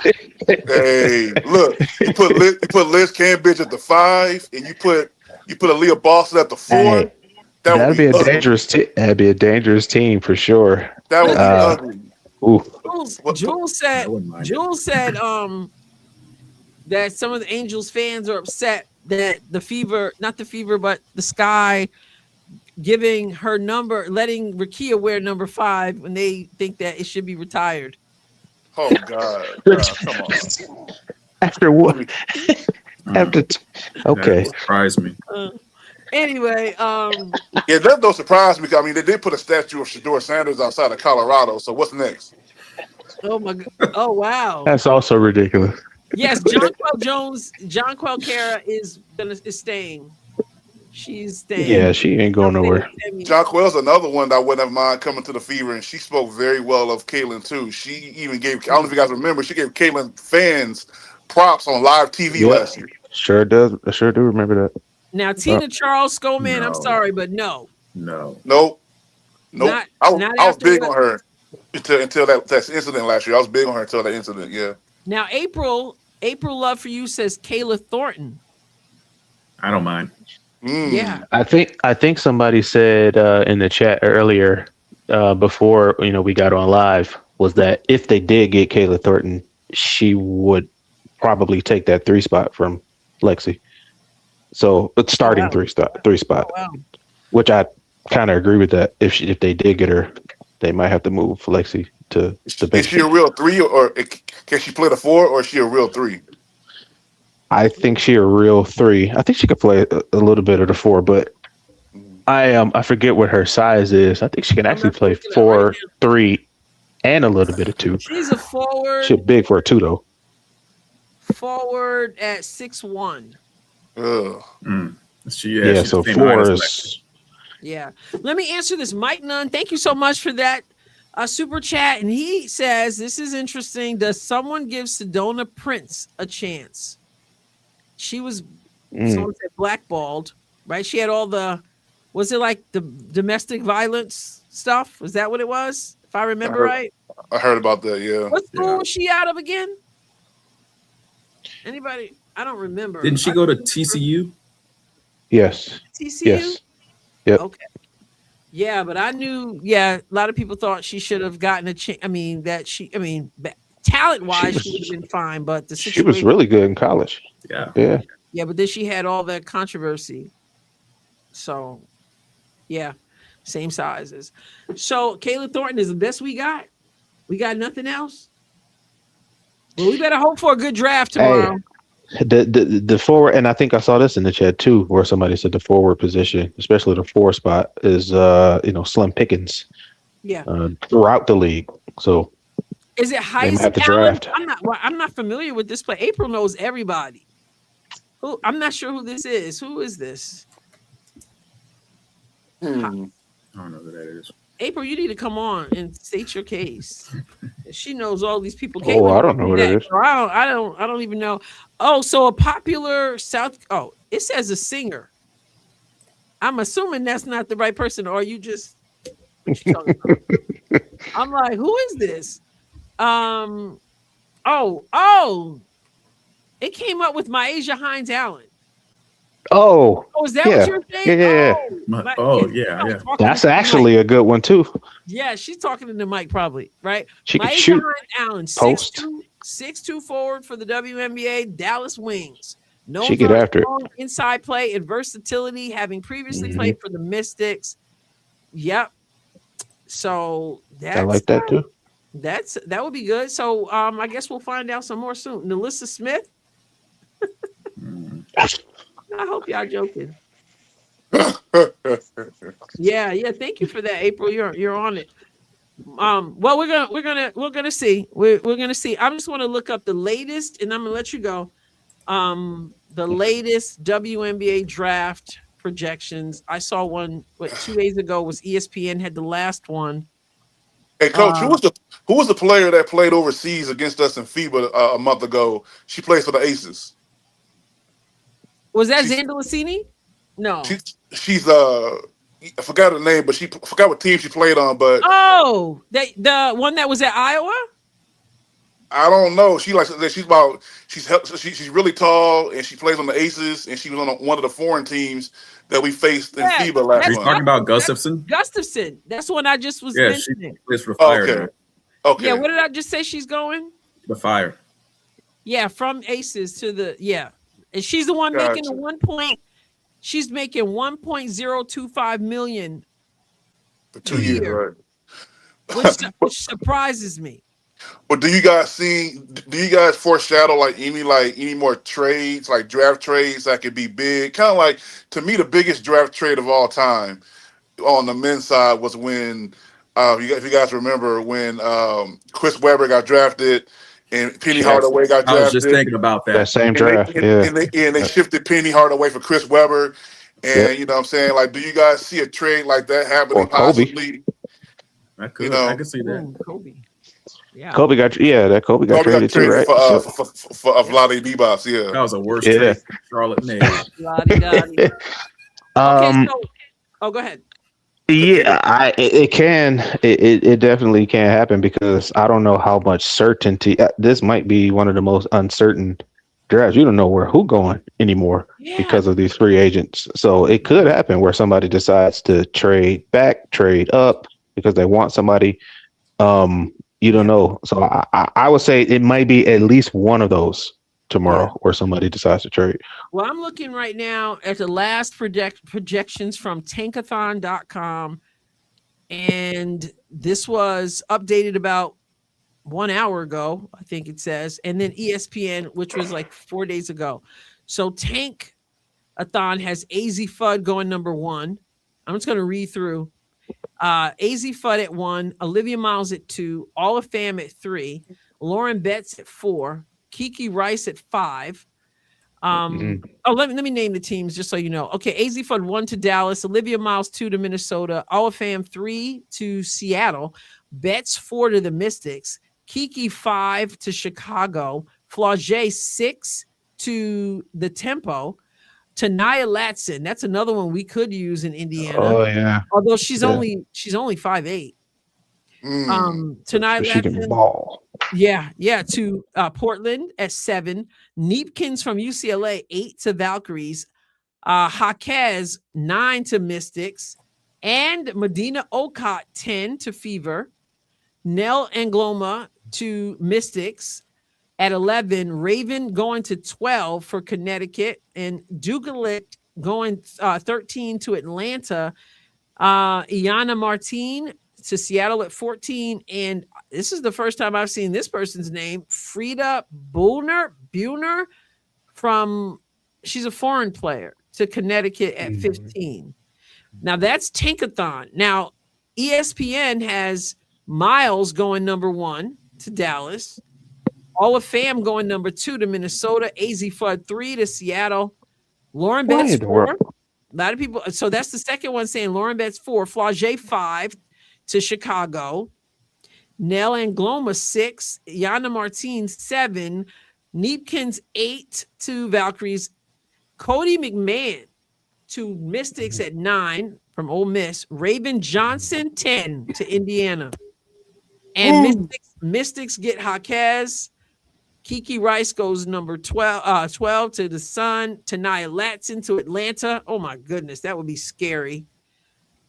hey, look, you put Liz Cambridge at the 5, and you put Aaliyah Boston at the 4. Hey, That would that'd be a ugly. dangerous. That'd be a dangerous team for sure. That would be ugly. Ooh. Jules said that some of the Angels fans are upset that not the Fever, but the Sky giving her number, letting Rakia wear number 5 when they think that it should be retired. Oh God, come on. After what? Okay. That surprised me. Anyway, Yeah, that don't surprise me. I mean, they did put a statue of Shedeur Sanders outside of Colorado. So what's next? oh my god! Oh wow! That's also ridiculous. Yes, Jonquel Cara is staying. She's staying. Yeah, she ain't going nowhere. Jonquel's another one that I wouldn't have mind coming to the Fever, and she spoke very well of Caitlin too. She even gave, I don't know if you guys remember, she gave Caitlin fans props on live TV last year. Sure does. I sure do remember that. Now, Tina Charles Skoman, No. I'm sorry, but no. Nope. Not I was big after on her until that incident last year. I was big on her until that incident. Yeah. Now, April Love for You says Kayla Thornton. I don't mind. Yeah. I think somebody said in the chat earlier before we got on live was that if they did get Kayla Thornton, she would probably take that 3 spot from Lexi. So it's starting 3 spot, Oh, wow. which I kind of agree with that. If they did get her, they might have to move Lexi to the bench. Is she a real 3, or can she play the 4, or is she a real 3? I think she a real 3. I think she could play a little bit of the 4, but I forget what her size is. I think she can actually play 4, 3, and a little bit of 2. She's a forward. She's big for a 2 though. Forward at 6'1". So 4 is. Yeah. Let me answer this. Mike Nunn, thank you so much for that super chat. And he says, this is interesting. Does someone give Sedona Prince a chance? She was Someone said blackballed, right? She had all the, was it like the domestic violence stuff? Was that what it was? If I remember right. I heard about that. Yeah. What school was she out of again? Anybody? I don't remember. Didn't she go to TCU? Yes. TCU? Yes. Yep. Okay. Yeah, but I knew, a lot of people thought she should have gotten a chance. I mean, talent-wise, she would have been fine, but the situation. She was really good in college. Yeah. Yeah. Yeah, but then she had all that controversy. So, yeah, same sizes. So, Kayla Thornton is the best we got. We got nothing else. Well, we better hope for a good draft tomorrow. Hey, the forward, and I think I saw this in the chat too, where somebody said the forward position, especially the 4 spot, is slim pickings. Yeah. Throughout the league. So is it Heisman draft? I'm not familiar with this play. April knows everybody. Who? I'm not sure who this is. Who is this? I don't know who that is. April, you need to come on and state your case. She knows all these people. I don't know who that is. I don't even know. Oh, so a popular it says a singer. I'm assuming that's not the right person, or are you just what you talking about? I'm like, who is this? It came up with Myasia Hines Allen. Oh, is that what you're saying? Yeah. That's actually a good one too. Yeah, she's talking to the mic probably, right? She can shoot. Allen, Post. 6'2" forward for the WNBA Dallas Wings. She get after it. Inside play and versatility, having previously played for the Mystics. Yep. So I like that too. That would be good. So I guess we'll find out some more soon. Nalissa Smith. I hope y'all joking. Yeah. Thank you for that, April. You're on it. Well, we're gonna see. We're gonna see. I'm just want to look up the latest, and I'm gonna let you go. The latest WNBA draft projections. I saw one 2 days ago. Was ESPN had the last one. Hey, Coach, who was the player that played overseas against us in FIBA a month ago? She plays for the Aces. Was that Zandalicini? No. She's I forgot her name, but forgot what team she played on. But the one that was at Iowa. I don't know. She's really tall and she plays on the Aces, and she was on one of the foreign teams that we faced in FIBA last month. Are you talking about Gustafson? Gustafson. That's the one I just was mentioning. She plays for Fire. Okay. Yeah. What did I just say? She's going the Fire. Yeah, from Aces to the and she's the one making the 1 point. She's making $1.025 million for 2 years, right? Which surprises me. But do you guys foreshadow any more trades, like draft trades that could be big? Kind of like, to me, the biggest draft trade of all time on the men's side was when if you guys remember when Chris Webber got drafted. And Penny Hardaway got drafted. I was just thinking about that same draft. And they shifted Penny Hardaway for Chris Webber. And you know what I'm saying? Like, do you guys see a trade like that happening possibly? I could see that. Kobe. Yeah. Kobe got traded too, right? For Vlade Divac, yeah. That was a worse trade Charlotte made. Okay, go ahead. Yeah, it definitely can happen, because I don't know how much certainty. This might be one of the most uncertain drafts. You don't know who going anymore because of these free agents. So it could happen where somebody decides to trade back, trade up because they want somebody. You don't know. So I would say it might be at least one of those tomorrow where somebody decides to trade. Well, I'm looking right now at the last projections from tankathon.com, and this was updated about 1 hour ago, I think it says, and then ESPN, which was like 4 days ago. So Tankathon has AZ Fudd going number 1. I'm just going to read through. AZ Fudd at 1, Olivia Miles at 2, Ola Pham at 3, Lauren Betts at 4, Kiki Rice at 5. Let me name the teams just so you know. Okay, AZ Fudd 1 to Dallas, Olivia Miles 2 to Minnesota, Ola Pham 3 to Seattle, Betts 4 to the Mystics, Kiki 5 to Chicago, Flau'jae 6 to the Tempo, Tanaya Latson. That's another one we could use in Indiana. Oh yeah. Although she's only 5'8". Tanaya She can Latson. ball. Yeah, to Portland at 7. Neepkins from UCLA, 8 to Valkyries. Jaquez, 9 to Mystics. And Medina Okot, 10 to Fever. Nell Angloma to Mystics at 11. Raven going to 12 for Connecticut. And Dugalit going 13 to Atlanta. Iana Martin to Seattle at 14. And this is the first time I've seen this person's name, Frida Buhner she's a foreign player, to Connecticut at 15. Now that's Tankathon. Now ESPN has Miles going number 1 to Dallas. All of Fam going number 2 to Minnesota. AZ Flood 3 to Seattle. Lauren Betts 4. A lot of people. So that's the second one saying Lauren Betts 4. Flauget 5 to Chicago. Nell Angloma 6. Yana Martin 7. Neepkins 8 to Valkyries. Cody McMahon to Mystics at 9 from Ole Miss. Raven Johnson 10 to Indiana. And Mystics get Jaquez. Kiki Rice goes number 12 to the Sun. Tanaya Latson to Atlanta. Oh my goodness, that would be scary.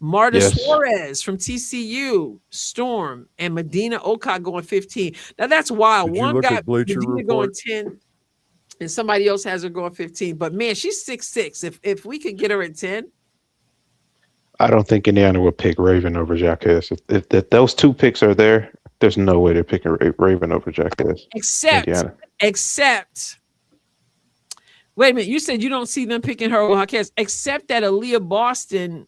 Marta Suarez from TCU, Storm, and Medina Okot going 15. Now that's wild. One guy Medina going 10, and somebody else has her going 15. But man, she's 6'6". If we could get her at 10. I don't think Indiana will pick Raven over Jaquez. If those two picks are there, there's no way they're picking Raven over Jaquez. Except, wait a minute, you said you don't see them picking her over Jaquez, except that Aaliyah Boston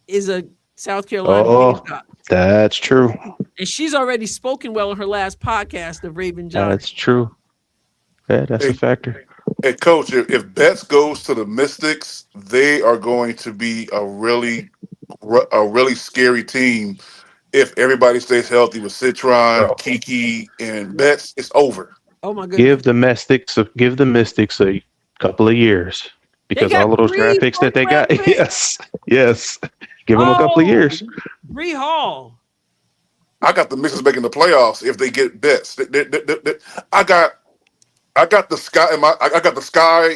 is a South Carolina. Oh, that's true. And she's already spoken well on her last podcast of Raven Johnson. That's true. Yeah, that's a factor. Hey, Coach, if Betts goes to the Mystics, they are going to be a really scary team. If everybody stays healthy with Citron, Kiki, and Betts, it's over. Oh my goodness! Give the Mystics a couple of years, because all of those draft picks that they got. Yes. Give them a couple of years. Bree Hall. I got the Mystics making the playoffs if they get Betts. I got the Sky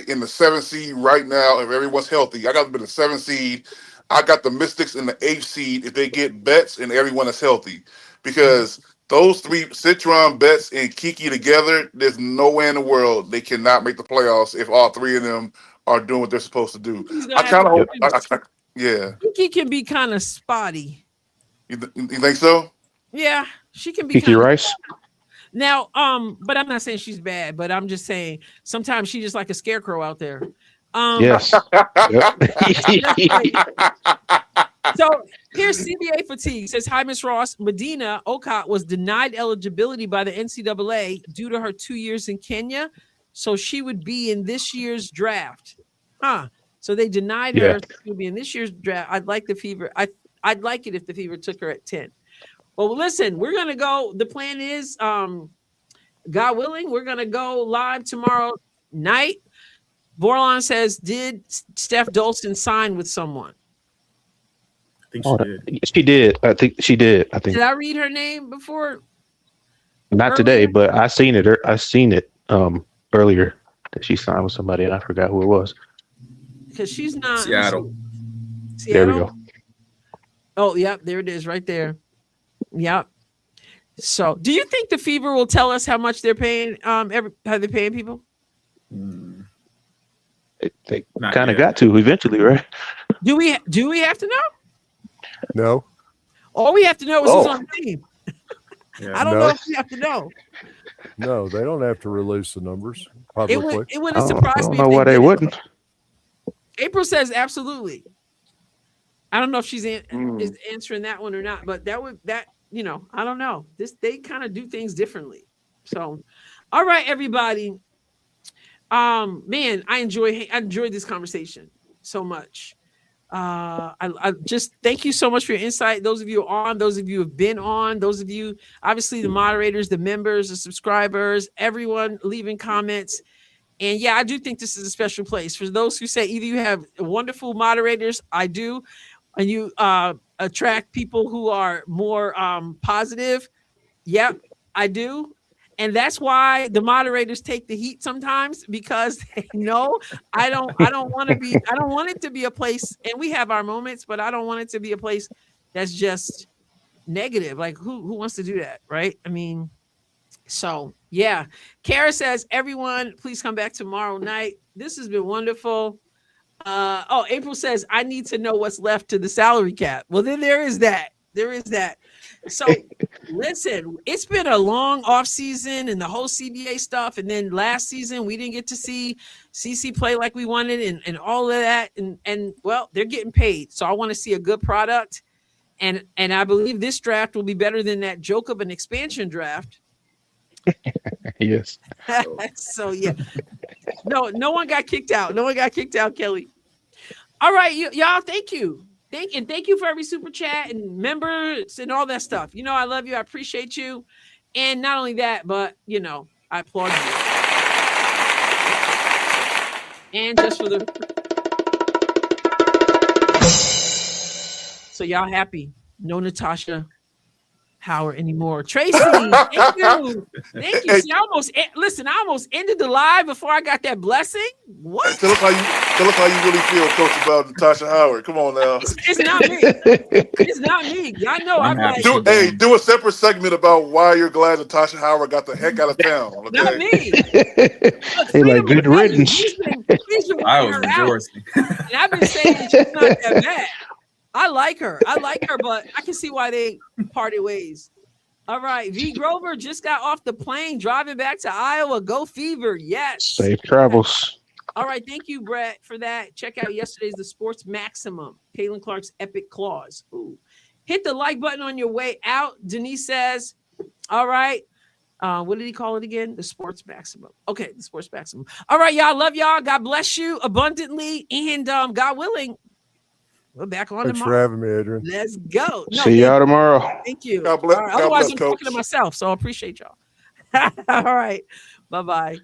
in the 7th seed right now. If everyone's healthy, I got them in the 7th seed. I got the Mystics in the 8th seed if they get Betts and everyone is healthy, because those three, Citron, Betts, and Kiki together, there's no way in the world they cannot make the playoffs if all three of them are doing what they're supposed to do. I kind of hope. Yeah. Kiki can be kind of spotty. You think so? Yeah, she can be. Kiki Rice. Now, but I'm not saying she's bad, but I'm just saying sometimes she's just like a scarecrow out there. Yes. So here's CBA fatigue. Says, hi, Miss Ross. Medina Okot was denied eligibility by the NCAA due to her 2 years in Kenya. So she would be in this year's draft. So they denied her. She would be in this year's draft. I'd like the Fever. I'd like it if the Fever took her at 10. Well, listen, we're going to go. The plan is, God willing, we're going to go live tomorrow night. Borlon says, did Steph Dolson sign with someone? I think she did. She did. I think she did. Did I read her name before? Not earlier? Today, but I seen it. Earlier that she signed with somebody, and I forgot who it was. Because she's not Seattle. There we go. Oh, yep, there it is, right there. Yep. So, do you think the Fever will tell us how much they're paying? How they're paying people? They kind of got to eventually, right? Do we have to know? No. All we have to know is who's on the team. Yeah. I don't know if we have to know. No, they don't have to release the numbers publicly. It wouldn't surprise me. I don't know why they wouldn't. April says absolutely. I don't know if she's is answering that one or not, but I don't know. They kind of do things differently. So, all right, everybody. Man, I enjoyed this conversation so much. I just thank you so much for your insight. Those of you on, those of you who have been on, those of you, obviously the moderators, the members, the subscribers, everyone leaving comments. And yeah, I do think this is a special place for those who say either you have wonderful moderators, I do, and you attract people who are more positive. Yep, I do. And that's why the moderators take the heat sometimes, because they know I don't want it to be a place, and we have our moments, but I don't want it to be a place that's just negative. Like who wants to do that, right? I mean, so yeah. Kara says, everyone, please come back tomorrow night. This has been wonderful. April says, I need to know what's left to the salary cap. Well, then there is that. So listen, it's been a long off season and the whole CBA stuff. And then last season, we didn't get to see CC play like we wanted and all of that. And well, they're getting paid. So I want to see a good product. And I believe this draft will be better than that joke of an expansion draft. Yes. So yeah. No one got kicked out. No one got kicked out, Kelly. All right, y'all, thank you. Thank you for every super chat and members and all that stuff. You know, I love you. I appreciate you. And not only that, but you know, I applaud you. And just for so y'all happy. No Natasha Howard anymore. Tracy, thank you. Thank you. See, I almost ended the live before I got that blessing. What? Tell us how you really feel, Coach, about Natasha Howard. Come on now. It's not me. It's not me. I know. I'm like, do a separate segment about why you're glad Natasha Howard got the heck out of town. Okay? Not me. Hey, like good riddance. I was rejoicing. And I've been saying she's not that bad. I like her, but I can see why they parted ways. All right. V. Grover just got off the plane driving back to Iowa. Go Fever. Yes. Safe travels. All right. Thank you, Brett, for that. Check out yesterday's The Sports Maximum. Caitlin Clark's Epic Clause. Ooh. Hit the like button on your way out. Denise says, all right. What did he call it again? The Sports Maximum. Okay. The Sports Maximum. All right, y'all. Love y'all. God bless you abundantly. And God willing, we're back on Thanks tomorrow. for having me, Adrienne. Let's go. See y'all tomorrow. Thank you. God bless, Right. Otherwise, I'm Coach. talking to myself, so I appreciate y'all. All right. Bye-bye.